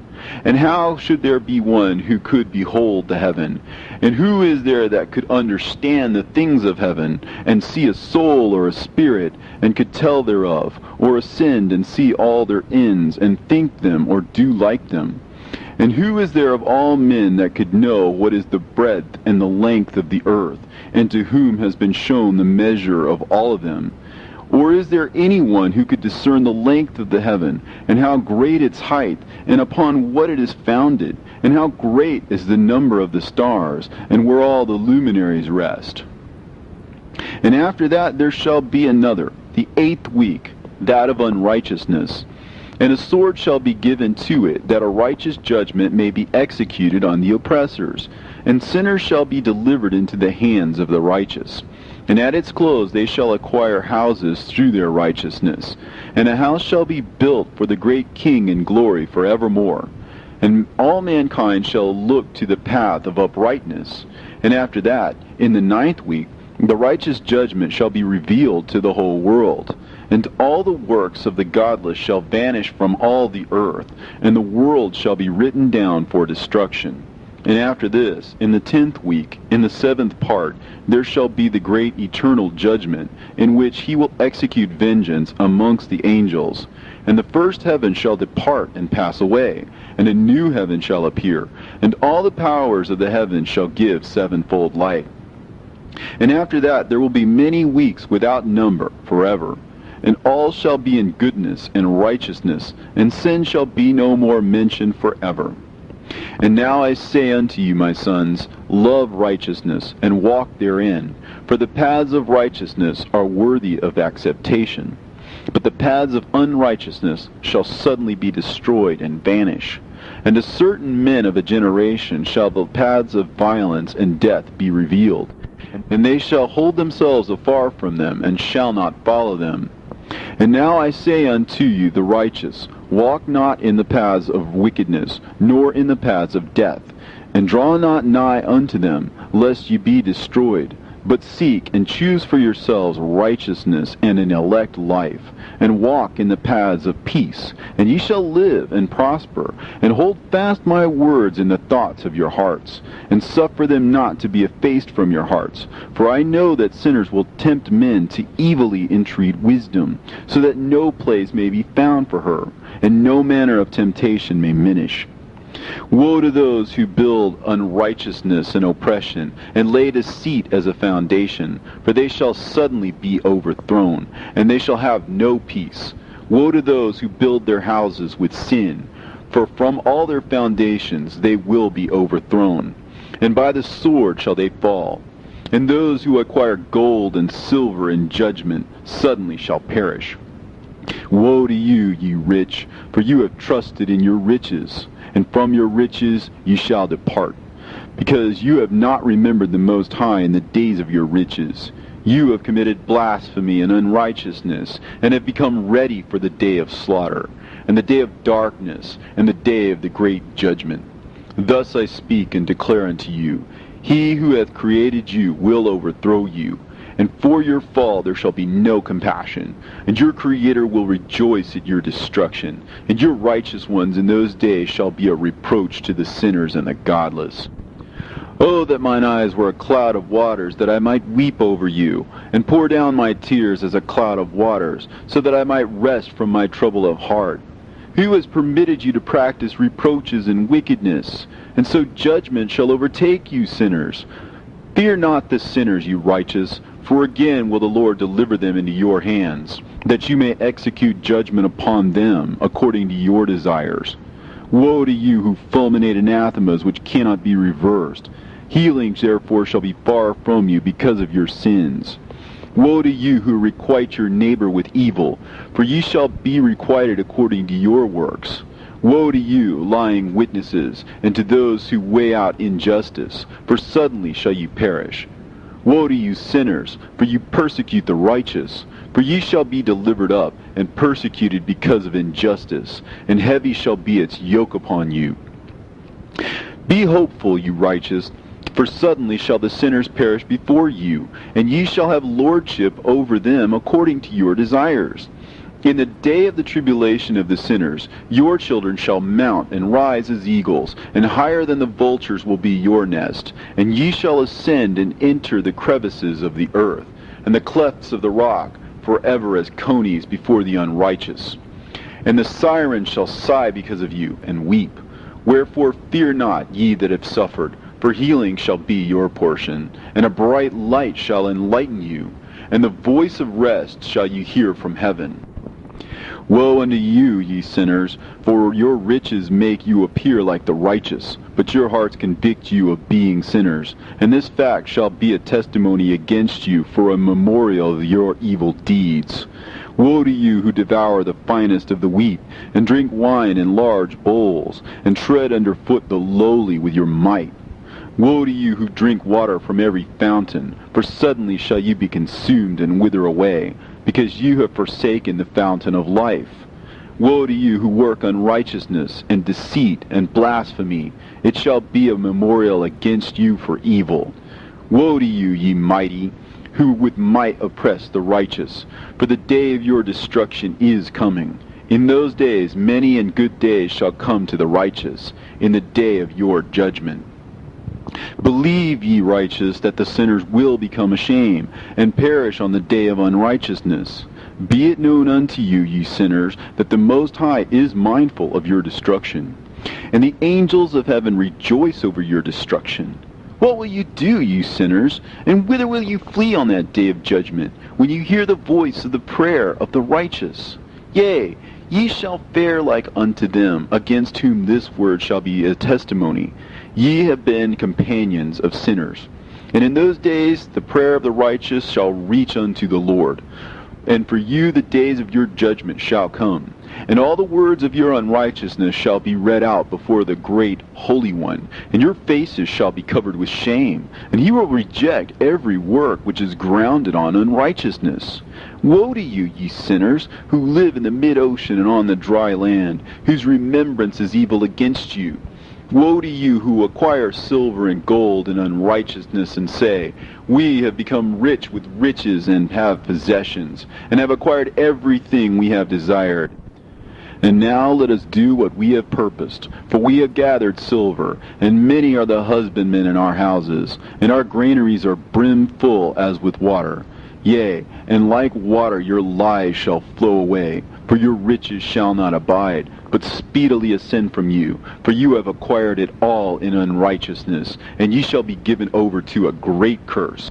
And how should there be one who could behold the heaven? And who is there that could understand the things of heaven, and see a soul or a spirit, and could tell thereof, or ascend and see all their ends, and think them, or do like them? And who is there of all men that could know what is the breadth and the length of the earth, and to whom has been shown the measure of all of them? Or is there anyone who could discern the length of the heaven, and how great its height, and upon what it is founded, and how great is the number of the stars, and where all the luminaries rest? And after that there shall be another, the 8th week, that of unrighteousness. And a sword shall be given to it, that a righteous judgment may be executed on the oppressors. And sinners shall be delivered into the hands of the righteous. And at its close they shall acquire houses through their righteousness. And a house shall be built for the great King in glory forevermore. And all mankind shall look to the path of uprightness. And after that, in the 9th week, the righteous judgment shall be revealed to the whole world. And all the works of the godless shall vanish from all the earth, and the world shall be written down for destruction. And after this, in the 10th week, in the 7th part, there shall be the great eternal judgment, in which he will execute vengeance amongst the angels. And the first heaven shall depart and pass away, and a new heaven shall appear, and all the powers of the heavens shall give sevenfold light. And after that there will be many weeks without number forever. And all shall be in goodness and righteousness, and sin shall be no more mentioned forever. And now I say unto you, my sons, love righteousness, and walk therein. For the paths of righteousness are worthy of acceptation. But the paths of unrighteousness shall suddenly be destroyed and vanish. And to certain men of a generation shall the paths of violence and death be revealed. And they shall hold themselves afar from them, and shall not follow them. And now I say unto you, the righteous, walk not in the paths of wickedness, nor in the paths of death, and draw not nigh unto them, lest ye be destroyed. But seek and choose for yourselves righteousness and an elect life, and walk in the paths of peace, and ye shall live and prosper. And hold fast my words in the thoughts of your hearts, and suffer them not to be effaced from your hearts. For I know that sinners will tempt men to evilly entreat wisdom, so that no place may be found for her, and no manner of temptation may minish. Woe to those who build unrighteousness and oppression, and lay deceit as a foundation, for they shall suddenly be overthrown, and they shall have no peace. Woe to those who build their houses with sin, for from all their foundations they will be overthrown, and by the sword shall they fall. And those who acquire gold and silver in judgment suddenly shall perish. Woe to you, ye rich, for you have trusted in your riches, and from your riches ye shall depart, because you have not remembered the Most High in the days of your riches. You have committed blasphemy and unrighteousness, and have become ready for the day of slaughter, and the day of darkness, and the day of the great judgment. Thus I speak and declare unto you, he who hath created you will overthrow you, and for your fall there shall be no compassion, and your Creator will rejoice at your destruction, and your righteous ones in those days shall be a reproach to the sinners and the godless. Oh, that mine eyes were a cloud of waters, that I might weep over you, and pour down my tears as a cloud of waters, so that I might rest from my trouble of heart. Who has permitted you to practice reproaches and wickedness? And so judgment shall overtake you, sinners. Fear not the sinners, you righteous, for again will the Lord deliver them into your hands, that you may execute judgment upon them according to your desires. Woe to you who fulminate anathemas which cannot be reversed. Healings therefore shall be far from you because of your sins. Woe to you who requite your neighbor with evil, for ye shall be requited according to your works. Woe to you, lying witnesses, and to those who weigh out injustice, for suddenly shall you perish. Woe to you, sinners, for you persecute the righteous. For ye shall be delivered up, and persecuted because of injustice, and heavy shall be its yoke upon you. Be hopeful, you righteous, for suddenly shall the sinners perish before you, and ye shall have lordship over them according to your desires. In the day of the tribulation of the sinners, your children shall mount and rise as eagles, and higher than the vultures will be your nest. And ye shall ascend and enter the crevices of the earth, and the clefts of the rock, forever as conies before the unrighteous. And the sirens shall sigh because of you, and weep. Wherefore fear not, ye that have suffered, for healing shall be your portion, and a bright light shall enlighten you, and the voice of rest shall you hear from heaven. Woe unto you, ye sinners, for your riches make you appear like the righteous, but your hearts convict you of being sinners, and this fact shall be a testimony against you for a memorial of your evil deeds. Woe to you who devour the finest of the wheat, and drink wine in large bowls, and tread under foot the lowly with your might. Woe to you who drink water from every fountain, for suddenly shall you be consumed and wither away, because you have forsaken the fountain of life. Woe to you who work unrighteousness and deceit and blasphemy, it shall be a memorial against you for evil. Woe to you, ye mighty, who with might oppress the righteous, for the day of your destruction is coming. In those days many and good days shall come to the righteous, in the day of your judgment. Believe, ye righteous, that the sinners will become ashamed, and perish on the day of unrighteousness. Be it known unto you, ye sinners, that the Most High is mindful of your destruction, and the angels of heaven rejoice over your destruction. What will you do, you sinners, and whither will you flee on that day of judgment, when you hear the voice of the prayer of the righteous? Yea, ye shall fare like unto them, against whom this word shall be a testimony. Ye have been companions of sinners. And in those days the prayer of the righteous shall reach unto the Lord. And for you the days of your judgment shall come, and all the words of your unrighteousness shall be read out before the great Holy One, and your faces shall be covered with shame, and he will reject every work which is grounded on unrighteousness. Woe to you, ye sinners, who live in the mid-ocean and on the dry land, whose remembrance is evil against you. Woe to you who acquire silver and gold in unrighteousness, and say, We have become rich with riches and have possessions, and have acquired everything we have desired. And now let us do what we have purposed, for we have gathered silver, and many are the husbandmen in our houses, and our granaries are brimful as with water. Yea, and like water your lies shall flow away, for your riches shall not abide, but speedily ascend from you, for you have acquired it all in unrighteousness, and ye shall be given over to a great curse.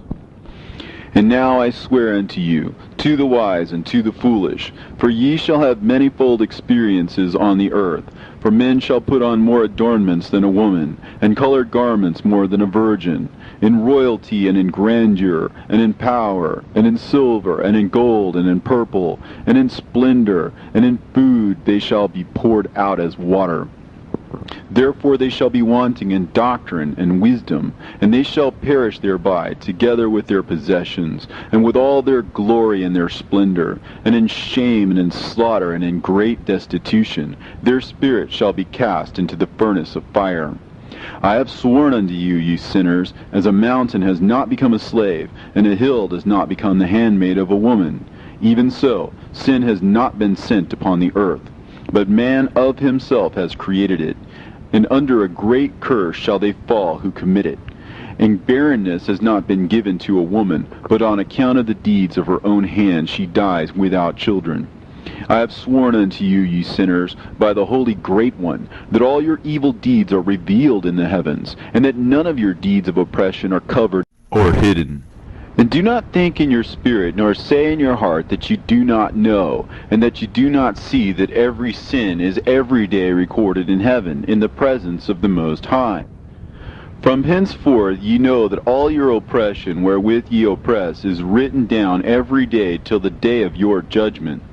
And now I swear unto you, to the wise and to the foolish, for ye shall have manifold experiences on the earth. For men shall put on more adornments than a woman, and colored garments more than a virgin. In royalty and in grandeur, and in power, and in silver, and in gold, and in purple, and in splendor, and in food they shall be poured out as water. Therefore they shall be wanting in doctrine and wisdom, and they shall perish thereby, together with their possessions, and with all their glory and their splendor, and in shame and in slaughter and in great destitution. Their spirit shall be cast into the furnace of fire. I have sworn unto you, ye sinners, as a mountain has not become a slave, and a hill does not become the handmaid of a woman. Even so, sin has not been sent upon the earth, but man of himself has created it. And under a great curse shall they fall who commit it. And barrenness has not been given to a woman, but on account of the deeds of her own hand she dies without children. I have sworn unto you, ye sinners, by the Holy Great One, that all your evil deeds are revealed in the heavens, and that none of your deeds of oppression are covered or hidden. And do not think in your spirit, nor say in your heart that you do not know, and that you do not see that every sin is every day recorded in heaven, in the presence of the Most High. From henceforth ye know that all your oppression wherewith ye oppress is written down every day till the day of your judgment.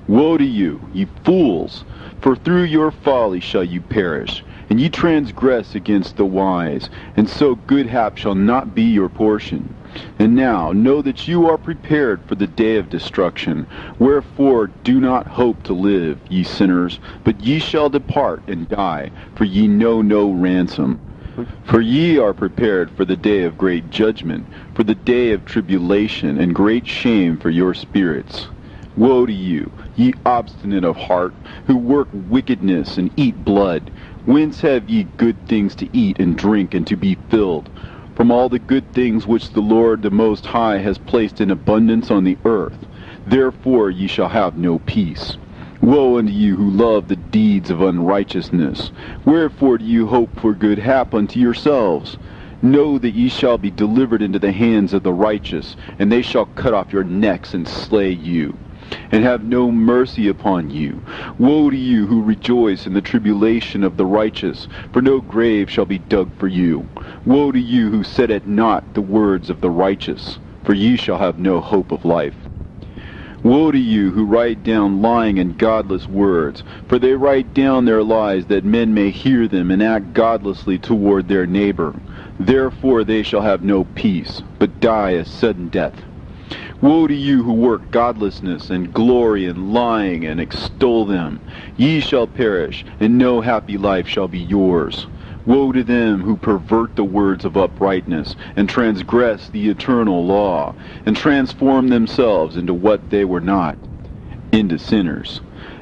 Woe to you, ye fools! For through your folly shall you perish, and ye transgress against the wise, and so good hap shall not be your portion. And now know that you are prepared for the day of destruction. Wherefore do not hope to live, ye sinners, but ye shall depart and die, for ye know no ransom. For ye are prepared for the day of great judgment, for the day of tribulation and great shame for your spirits. Woe to you, ye obstinate of heart, who work wickedness and eat blood. Whence have ye good things to eat and drink and to be filled? From all the good things which the Lord the Most High has placed in abundance on the earth. Therefore ye shall have no peace. Woe unto you who love the deeds of unrighteousness! Wherefore do you hope for good hap unto yourselves? Know that ye shall be delivered into the hands of the righteous, and they shall cut off your necks and slay you, and have no mercy upon you. Woe to you who rejoice in the tribulation of the righteous, for no grave shall be dug for you. Woe to you who set at naught the words of the righteous, for ye shall have no hope of life. Woe to you who write down lying and godless words, for they write down their lies that men may hear them and act godlessly toward their neighbor. Therefore they shall have no peace, but die a sudden death. Woe to you who work godlessness and glory in lying and extol them. Ye shall perish, and no happy life shall be yours. Woe to them who pervert the words of uprightness, and transgress the eternal law, and transform themselves into what they were not, into sinners.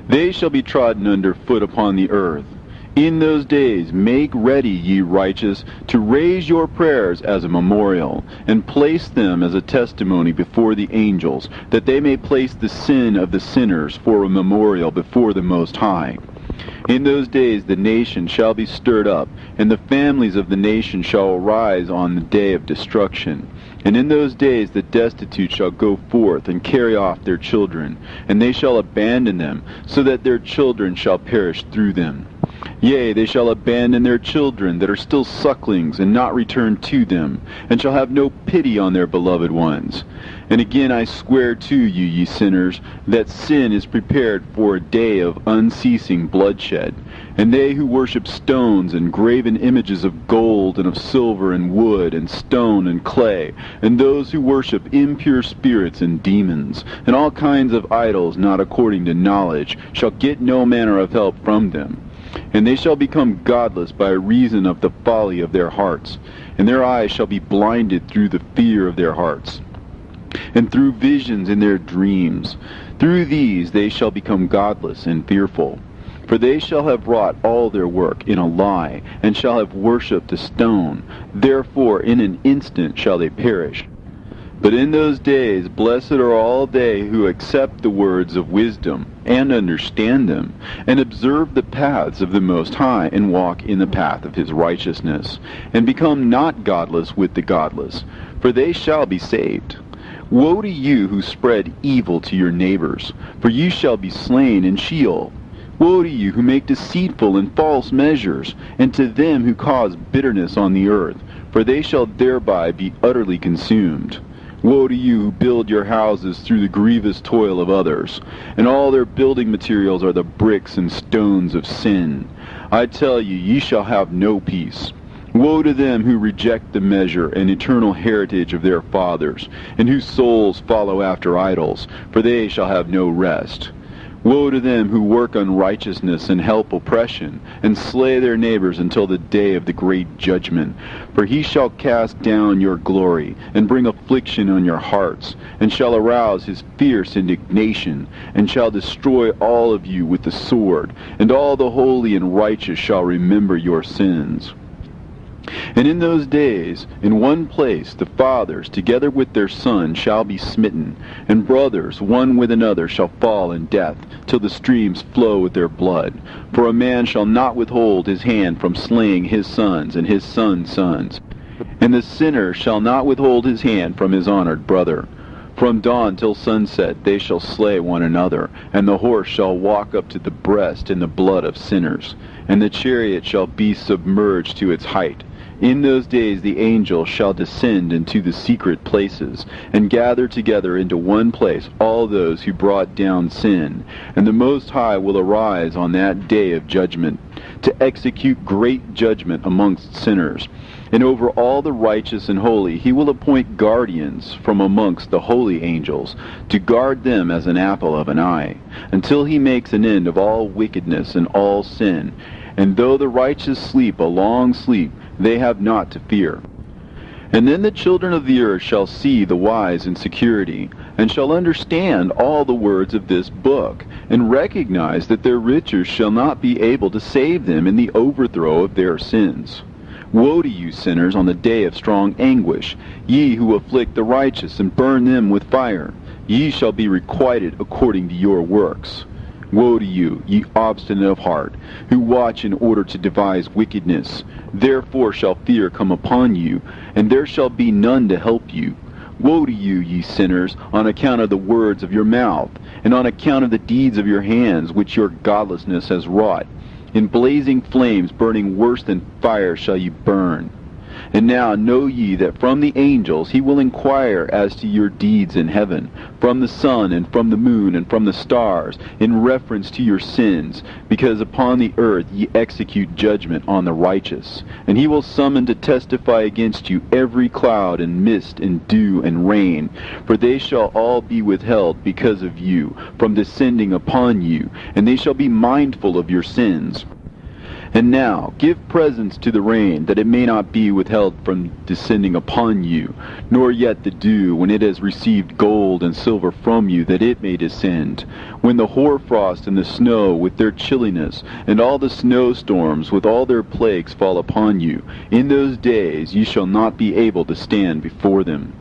They shall be trodden under foot upon the earth. In those days make ready, ye righteous, to raise your prayers as a memorial, and place them as a testimony before the angels, that they may place the sin of the sinners for a memorial before the Most High. In those days the nation shall be stirred up, and the families of the nation shall arise on the day of destruction. And in those days the destitute shall go forth and carry off their children, and they shall abandon them, so that their children shall perish through them. Yea, they shall abandon their children that are still sucklings, and not return to them, and shall have no pity on their beloved ones. And again I swear to you, ye sinners, that sin is prepared for a day of unceasing bloodshed. And they who worship stones and graven images of gold and of silver and wood and stone and clay, and those who worship impure spirits and demons, and all kinds of idols not according to knowledge, shall get no manner of help from them. And they shall become godless by reason of the folly of their hearts, and their eyes shall be blinded through the fear of their hearts, and through visions in their dreams. Through these they shall become godless and fearful. For they shall have wrought all their work in a lie, and shall have worshipped a stone. Therefore in an instant shall they perish. But in those days blessed are all they who accept the words of wisdom, and understand them, and observe the paths of the Most High, and walk in the path of his righteousness, and become not godless with the godless, for they shall be saved. Woe to you who spread evil to your neighbors, for you shall be slain in Sheol. Woe to you who make deceitful and false measures, and to them who cause bitterness on the earth, for they shall thereby be utterly consumed. Woe to you who build your houses through the grievous toil of others, and all their building materials are the bricks and stones of sin. I tell you, ye shall have no peace. Woe to them who reject the measure and eternal heritage of their fathers, and whose souls follow after idols, for they shall have no rest. Woe to them who work unrighteousness and help oppression, and slay their neighbors until the day of the great judgment. For he shall cast down your glory, and bring affliction on your hearts, and shall arouse his fierce indignation, and shall destroy all of you with the sword, and all the holy and righteous shall remember your sins. And in those days, in one place, the fathers, together with their sons, shall be smitten, and brothers, one with another, shall fall in death, till the streams flow with their blood. For a man shall not withhold his hand from slaying his sons and his sons' sons. And the sinner shall not withhold his hand from his honored brother. From dawn till sunset they shall slay one another, and the horse shall walk up to the breast in the blood of sinners, and the chariot shall be submerged to its height. In those days the angel shall descend into the secret places, and gather together into one place all those who brought down sin. And the Most High will arise on that day of judgment, to execute great judgment amongst sinners. And over all the righteous and holy he will appoint guardians from amongst the holy angels, to guard them as an apple of an eye, until he makes an end of all wickedness and all sin. And though the righteous sleep a long sleep, they have not to fear. And then the children of the earth shall see the wise in security, and shall understand all the words of this book, and recognize that their riches shall not be able to save them in the overthrow of their sins. Woe to you, sinners, on the day of strong anguish, ye who afflict the righteous and burn them with fire. Ye shall be requited according to your works. Woe to you, ye obstinate of heart, who watch in order to devise wickedness. Therefore shall fear come upon you, and there shall be none to help you. Woe to you, ye sinners, on account of the words of your mouth, and on account of the deeds of your hands, which your godlessness has wrought. In blazing flames, burning worse than fire, shall you burn. And now know ye that from the angels he will inquire as to your deeds in heaven, from the sun and from the moon and from the stars, in reference to your sins, because upon the earth ye execute judgment on the righteous. And he will summon to testify against you every cloud and mist and dew and rain, for they shall all be withheld because of you, from descending upon you, and they shall be mindful of your sins. And now give presents to the rain, that it may not be withheld from descending upon you, nor yet the dew, when it has received gold and silver from you, that it may descend. When the hoarfrost and the snow with their chilliness, and all the snowstorms with all their plagues fall upon you, in those days ye shall not be able to stand before them.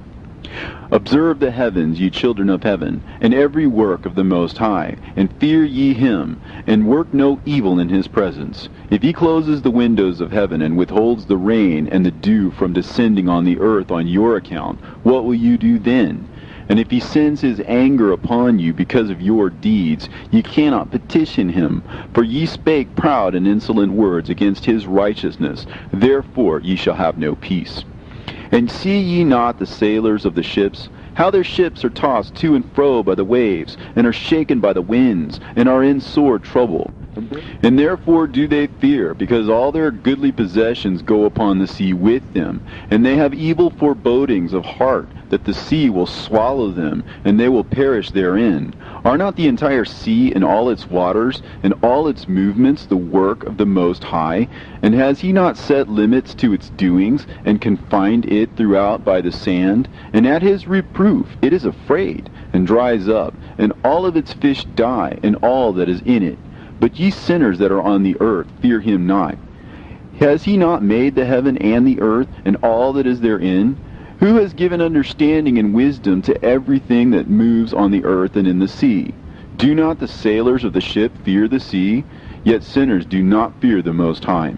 Observe the heavens, ye children of heaven, and every work of the Most High, and fear ye him, and work no evil in his presence. If he closes the windows of heaven, and withholds the rain and the dew from descending on the earth on your account, what will you do then? And if he sends his anger upon you because of your deeds, ye cannot petition him, for ye spake proud and insolent words against his righteousness. Therefore ye shall have no peace. And see ye not the sailors of the ships, how their ships are tossed to and fro by the waves, and are shaken by the winds, and are in sore trouble? And therefore do they fear, because all their goodly possessions go upon the sea with them, and they have evil forebodings of heart, that the sea will swallow them, and they will perish therein. Are not the entire sea and all its waters, and all its movements, the work of the Most High? And has he not set limits to its doings, and confined it throughout by the sand? And at his reproof it is afraid, and dries up, and all of its fish die, and all that is in it. But ye sinners that are on the earth, fear him not. Has he not made the heaven and the earth, and all that is therein? Who has given understanding and wisdom to everything that moves on the earth and in the sea? Do not the sailors of the ship fear the sea? Yet sinners do not fear the Most High.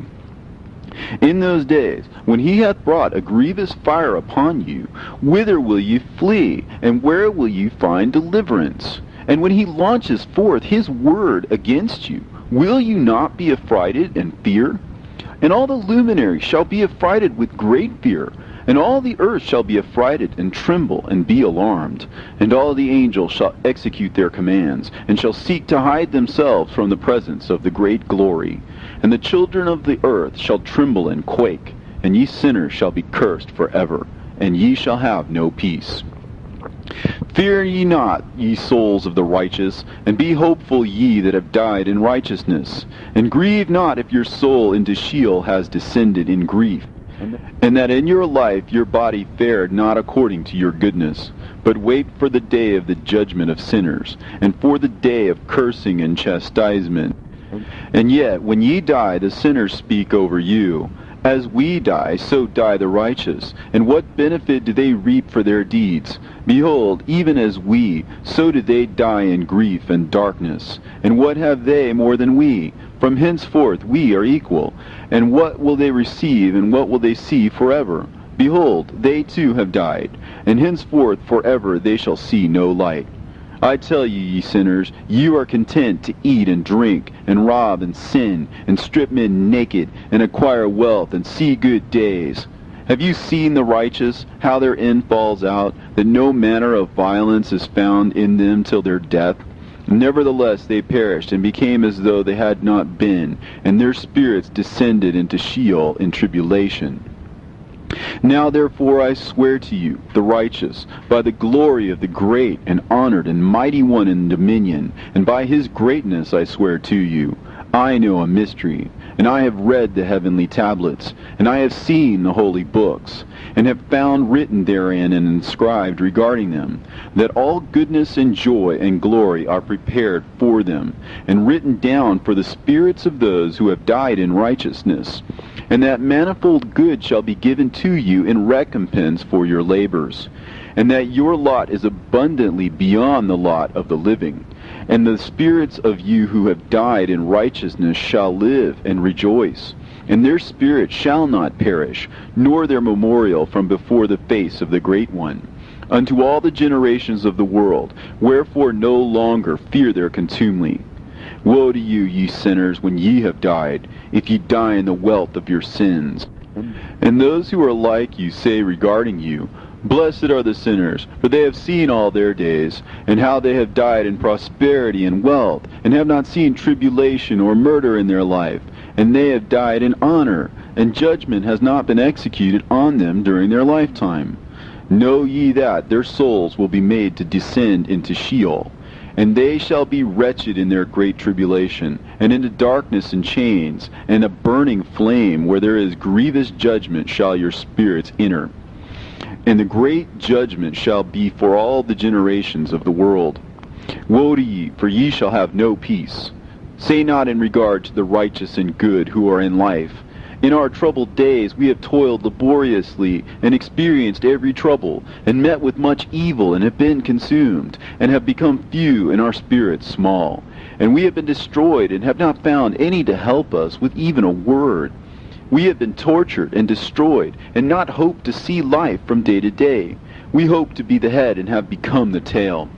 In those days, when he hath brought a grievous fire upon you, whither will ye flee, and where will ye find deliverance? And when he launches forth his word against you, will you not be affrighted and fear? And all the luminaries shall be affrighted with great fear, and all the earth shall be affrighted and tremble and be alarmed. And all the angels shall execute their commands, and shall seek to hide themselves from the presence of the great glory. And the children of the earth shall tremble and quake, and ye sinners shall be cursed forever, and ye shall have no peace. Fear ye not, ye souls of the righteous, and be hopeful ye that have died in righteousness. And grieve not if your soul into Sheol has descended in grief, and that in your life your body fared not according to your goodness. But wait for the day of the judgment of sinners, and for the day of cursing and chastisement. And yet, when ye die, the sinners speak over you. As we die, so die the righteous. And what benefit do they reap for their deeds? Behold, even as we, so do they die in grief and darkness. And what have they more than we? From henceforth we are equal. And what will they receive, and what will they see forever? Behold, they too have died, and henceforth forever they shall see no light. I tell you, ye sinners, you are content to eat and drink, and rob and sin, and strip men naked, and acquire wealth, and see good days. Have you seen the righteous, how their end falls out, that no manner of violence is found in them till their death? Nevertheless they perished, and became as though they had not been, and their spirits descended into Sheol in tribulation. Now therefore I swear to you, the righteous, by the glory of the great and honored and mighty one in dominion, and by his greatness I swear to you, I know a mystery, and I have read the heavenly tablets, and I have seen the holy books, and have found written therein and inscribed regarding them, that all goodness and joy and glory are prepared for them, and written down for the spirits of those who have died in righteousness, and that manifold good shall be given to you in recompense for your labors, and that your lot is abundantly beyond the lot of the living, and the spirits of you who have died in righteousness shall live and rejoice, and their spirit shall not perish, nor their memorial from before the face of the Great One, unto all the generations of the world, wherefore no longer fear their contumely. Woe to you, ye sinners, when ye have died, if ye die in the wealth of your sins. And those who are like you say regarding you, Blessed are the sinners, for they have seen all their days, and how they have died in prosperity and wealth, and have not seen tribulation or murder in their life, and they have died in honor, and judgment has not been executed on them during their lifetime. Know ye that their souls will be made to descend into Sheol, and they shall be wretched in their great tribulation, and into darkness and chains, and a burning flame, where there is grievous judgment shall your spirits enter. And the great judgment shall be for all the generations of the world. Woe to ye, for ye shall have no peace. Say not in regard to the righteous and good who are in life, In our troubled days we have toiled laboriously, and experienced every trouble, and met with much evil, and have been consumed, and have become few, and our spirits small. And we have been destroyed, and have not found any to help us with even a word. We have been tortured and destroyed, and not hoped to see life from day to day. We hope to be the head, and have become the tail.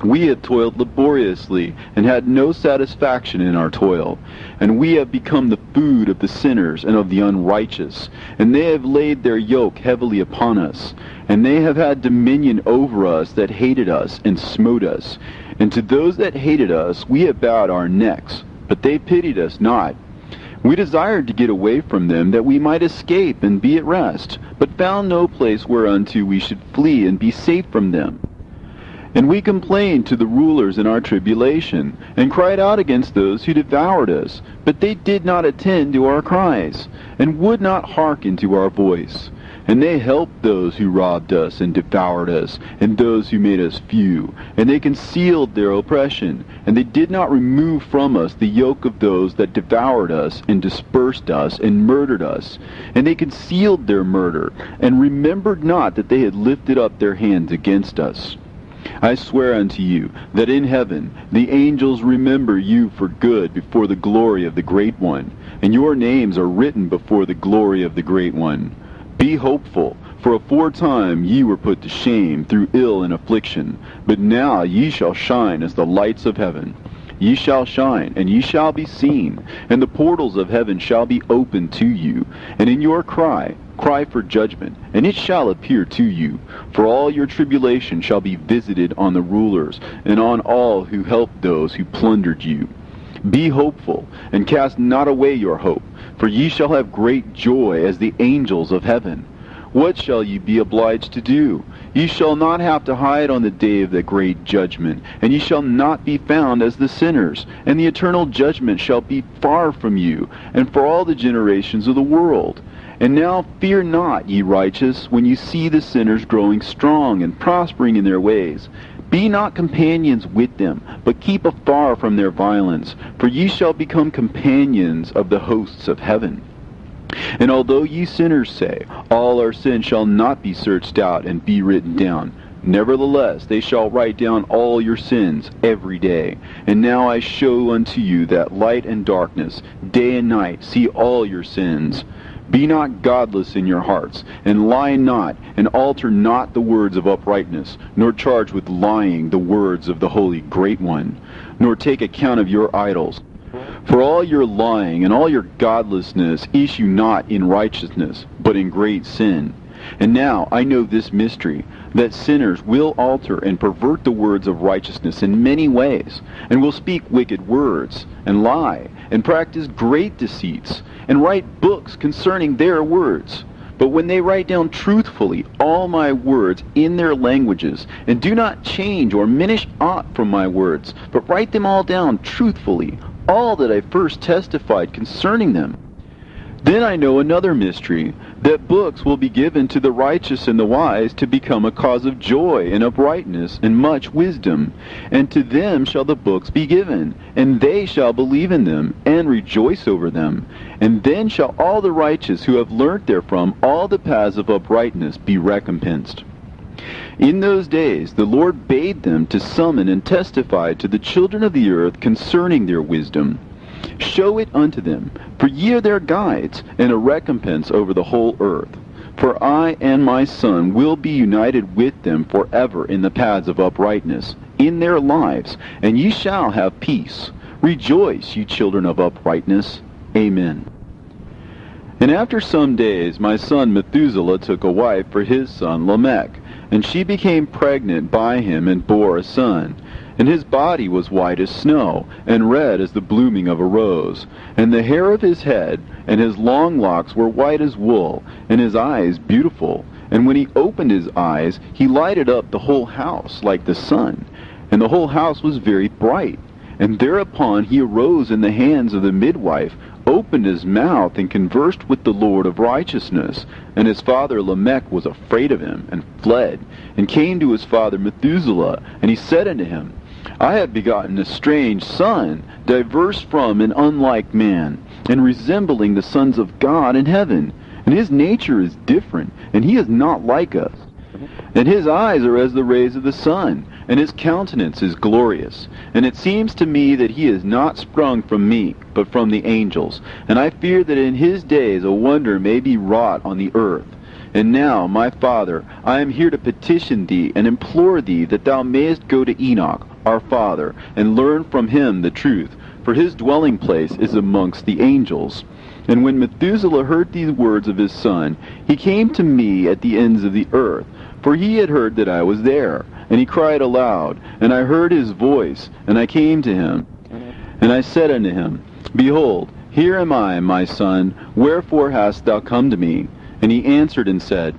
We have toiled laboriously, and had no satisfaction in our toil. And we have become the food of the sinners and of the unrighteous. And they have laid their yoke heavily upon us. And they have had dominion over us that hated us and smote us. And to those that hated us we have bowed our necks, but they pitied us not. We desired to get away from them, that we might escape and be at rest, but found no place whereunto we should flee and be safe from them. And we complained to the rulers in our tribulation, and cried out against those who devoured us. But they did not attend to our cries, and would not hearken to our voice. And they helped those who robbed us and devoured us, and those who made us few. And they concealed their oppression, and they did not remove from us the yoke of those that devoured us, and dispersed us, and murdered us. And they concealed their murder, and remembered not that they had lifted up their hands against us. I swear unto you, that in heaven the angels remember you for good before the glory of the Great One, and your names are written before the glory of the Great One. Be hopeful, for aforetime ye were put to shame through ill and affliction, but now ye shall shine as the lights of heaven. Ye shall shine, and ye shall be seen, and the portals of heaven shall be opened to you, and in your cry for judgment, and it shall appear to you. For all your tribulation shall be visited on the rulers, and on all who helped those who plundered you. Be hopeful, and cast not away your hope, for ye shall have great joy as the angels of heaven. What shall ye be obliged to do? Ye shall not have to hide on the day of the great judgment, and ye shall not be found as the sinners, and the eternal judgment shall be far from you, and for all the generations of the world. And now fear not, ye righteous, when you see the sinners growing strong and prospering in their ways. Be not companions with them, but keep afar from their violence, for ye shall become companions of the hosts of heaven. And although ye sinners say, all our sins shall not be searched out and be written down, nevertheless they shall write down all your sins every day. And now I show unto you that light and darkness, day and night, see all your sins. Be not godless in your hearts, and lie not, and alter not the words of uprightness, nor charge with lying the words of the Holy Great One, nor take account of your idols. For all your lying and all your godlessness issue not in righteousness, but in great sin. And now I know this mystery, that sinners will alter and pervert the words of righteousness in many ways, and will speak wicked words, and lie, and practice great deceits, and write books concerning their words. But when they write down truthfully all my words in their languages, and do not change or diminish aught from my words, but write them all down truthfully, all that I first testified concerning them, then I know another mystery, that books will be given to the righteous and the wise to become a cause of joy and uprightness and much wisdom. And to them shall the books be given, and they shall believe in them, and rejoice over them. And then shall all the righteous who have learnt therefrom all the paths of uprightness be recompensed. In those days the Lord bade them to summon and testify to the children of the earth concerning their wisdom. Show it unto them, for ye are their guides, and a recompense over the whole earth. For I and my Son will be united with them forever in the paths of uprightness, in their lives, and ye shall have peace. Rejoice, ye children of uprightness. Amen. And after some days my son Methuselah took a wife for his son Lamech, and she became pregnant by him and bore a son. And his body was white as snow, and red as the blooming of a rose. And the hair of his head and his long locks were white as wool, and his eyes beautiful. And when he opened his eyes, he lighted up the whole house like the sun. And the whole house was very bright. And thereupon he arose in the hands of the midwife, opened his mouth, and conversed with the Lord of righteousness. And his father Lamech was afraid of him, and fled, and came to his father Methuselah. And he said unto him, I have begotten a strange son, diverse from and unlike man, and resembling the sons of God in heaven. And his nature is different, and he is not like us. And his eyes are as the rays of the sun, and his countenance is glorious. And it seems to me that he is not sprung from me, but from the angels. And I fear that in his days a wonder may be wrought on the earth. And now, my father, I am here to petition thee and implore thee that thou mayest go to Enoch, our father, and learn from him the truth, for his dwelling place is amongst the angels. And when Methuselah heard these words of his son, he came to me at the ends of the earth, for he had heard that I was there. And he cried aloud, and I heard his voice, and I came to him. And I said unto him, Behold, here am I, my son, wherefore hast thou come to me? And he answered and said,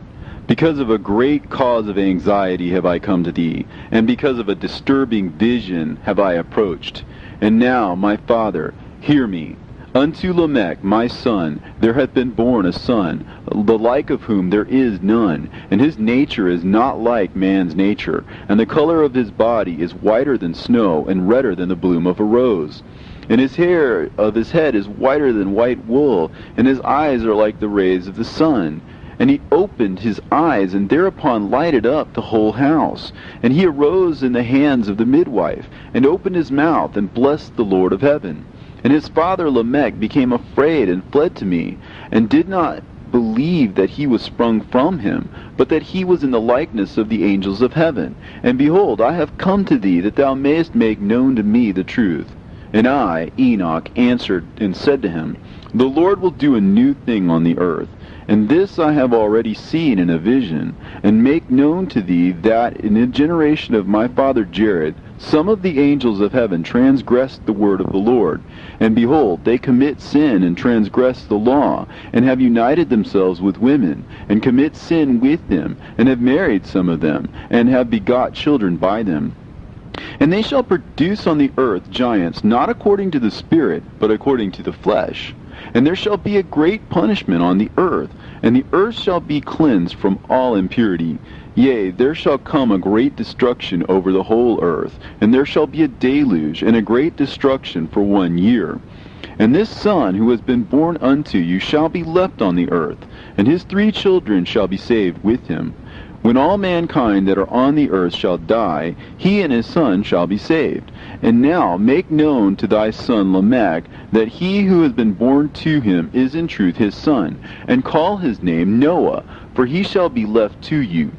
Because of a great cause of anxiety have I come to thee, and because of a disturbing vision have I approached. And now, my father, hear me. Unto Lamech, my son, there hath been born a son, the like of whom there is none, and his nature is not like man's nature, and the color of his body is whiter than snow, and redder than the bloom of a rose. And his hair of his head is whiter than white wool, and his eyes are like the rays of the sun. And he opened his eyes, and thereupon lighted up the whole house. And he arose in the hands of the midwife, and opened his mouth, and blessed the Lord of heaven. And his father Lamech became afraid, and fled to me, and did not believe that he was sprung from him, but that he was in the likeness of the angels of heaven. And behold, I have come to thee, that thou mayest make known to me the truth. And I, Enoch, answered and said to him, The Lord will do a new thing on the earth. And this I have already seen in a vision, and make known to thee that in the generation of my father Jared, some of the angels of heaven transgressed the word of the Lord. And behold, they commit sin and transgress the law, and have united themselves with women, and commit sin with them, and have married some of them, and have begot children by them. And they shall produce on the earth giants, not according to the Spirit, but according to the flesh. And there shall be a great punishment on the earth, and the earth shall be cleansed from all impurity. Yea, there shall come a great destruction over the whole earth, and there shall be a deluge and a great destruction for 1 year. And this son who has been born unto you shall be left on the earth, and his 3 children shall be saved with him. When all mankind that are on the earth shall die, he and his son shall be saved. And now make known to thy son Lamech that he who has been born to him is in truth his son, and call his name Noah, for he shall be left to you.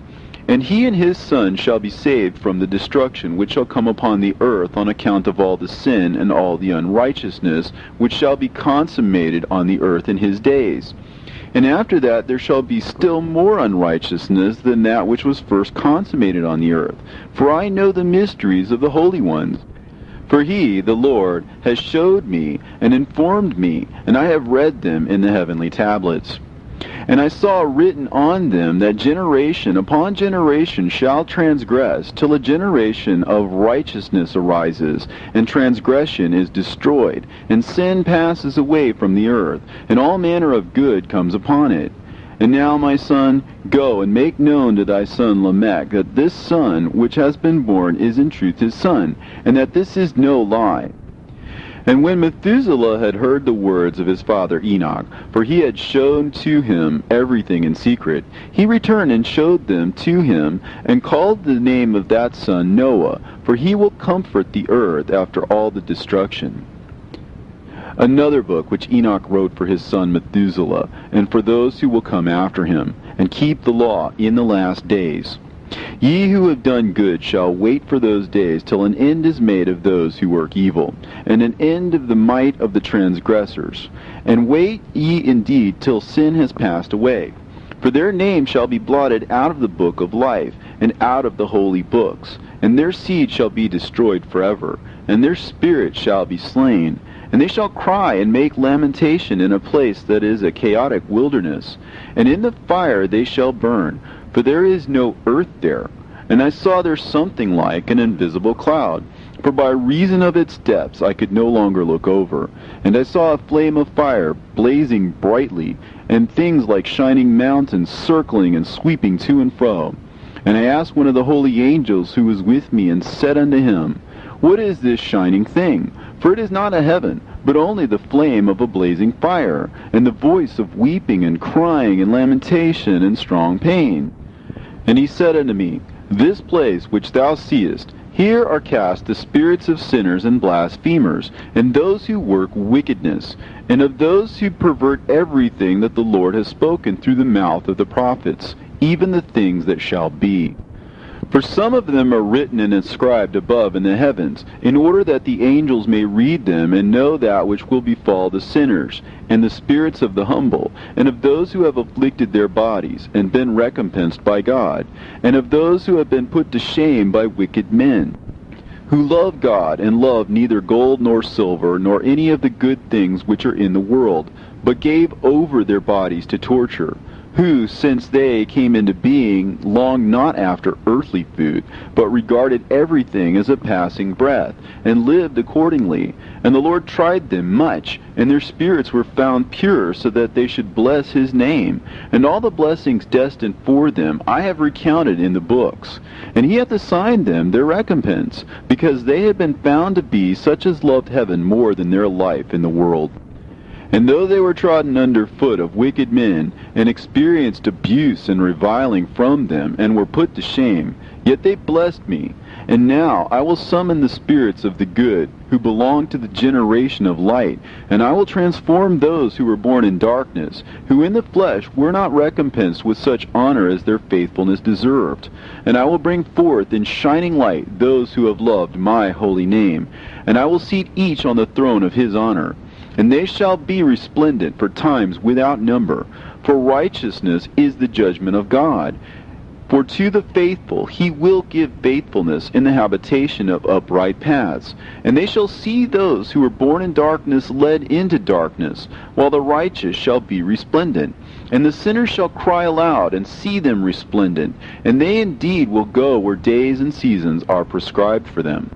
And he and his son shall be saved from the destruction which shall come upon the earth on account of all the sin and all the unrighteousness which shall be consummated on the earth in his days. And after that there shall be still more unrighteousness than that which was first consummated on the earth. For I know the mysteries of the holy ones. For he, the Lord, has showed me and informed me, and I have read them in the heavenly tablets. And I saw written on them that generation upon generation shall transgress, till a generation of righteousness arises, and transgression is destroyed, and sin passes away from the earth, and all manner of good comes upon it. And now, my son, go and make known to thy son Lamech that this son which has been born is in truth his son, and that this is no lie. And when Methuselah had heard the words of his father Enoch, for he had shown to him everything in secret, he returned and showed them to him, and called the name of that son Noah, for he will comfort the earth after all the destruction. Another book which Enoch wrote for his son Methuselah, and for those who will come after him, and keep the law in the last days. Ye who have done good shall wait for those days till an end is made of those who work evil, and an end of the might of the transgressors. And wait ye indeed till sin has passed away. For their name shall be blotted out of the book of life, and out of the holy books. And their seed shall be destroyed forever, and their spirit shall be slain. And they shall cry and make lamentation in a place that is a chaotic wilderness. And in the fire they shall burn, for there is no earth there. And I saw there something like an invisible cloud, for by reason of its depths I could no longer look over. And I saw a flame of fire blazing brightly, and things like shining mountains circling and sweeping to and fro. And I asked one of the holy angels who was with me, and said unto him, What is this shining thing? For it is not a heaven, but only the flame of a blazing fire, and the voice of weeping and crying and lamentation and strong pain. And he said unto me, This place which thou seest, here are cast the spirits of sinners and blasphemers, and those who work wickedness, and of those who pervert everything that the Lord has spoken through the mouth of the prophets, even the things that shall be. For some of them are written and inscribed above in the heavens, in order that the angels may read them and know that which will befall the sinners, and the spirits of the humble, and of those who have afflicted their bodies, and been recompensed by God, and of those who have been put to shame by wicked men, who love God, and love neither gold nor silver, nor any of the good things which are in the world, but gave over their bodies to torture, who, since they came into being, longed not after earthly food, but regarded everything as a passing breath, and lived accordingly. And the Lord tried them much, and their spirits were found pure, so that they should bless his name. And all the blessings destined for them I have recounted in the books. And he hath assigned them their recompense, because they had been found to be such as loved heaven more than their life in the world. And though they were trodden under foot of wicked men, and experienced abuse and reviling from them, and were put to shame, yet they blessed me. And now I will summon the spirits of the good, who belong to the generation of light, and I will transform those who were born in darkness, who in the flesh were not recompensed with such honor as their faithfulness deserved. And I will bring forth in shining light those who have loved my holy name, and I will seat each on the throne of his honor. And they shall be resplendent for times without number, for righteousness is the judgment of God. For to the faithful he will give faithfulness in the habitation of upright paths. And they shall see those who were born in darkness led into darkness, while the righteous shall be resplendent. And the sinners shall cry aloud and see them resplendent, and they indeed will go where days and seasons are prescribed for them.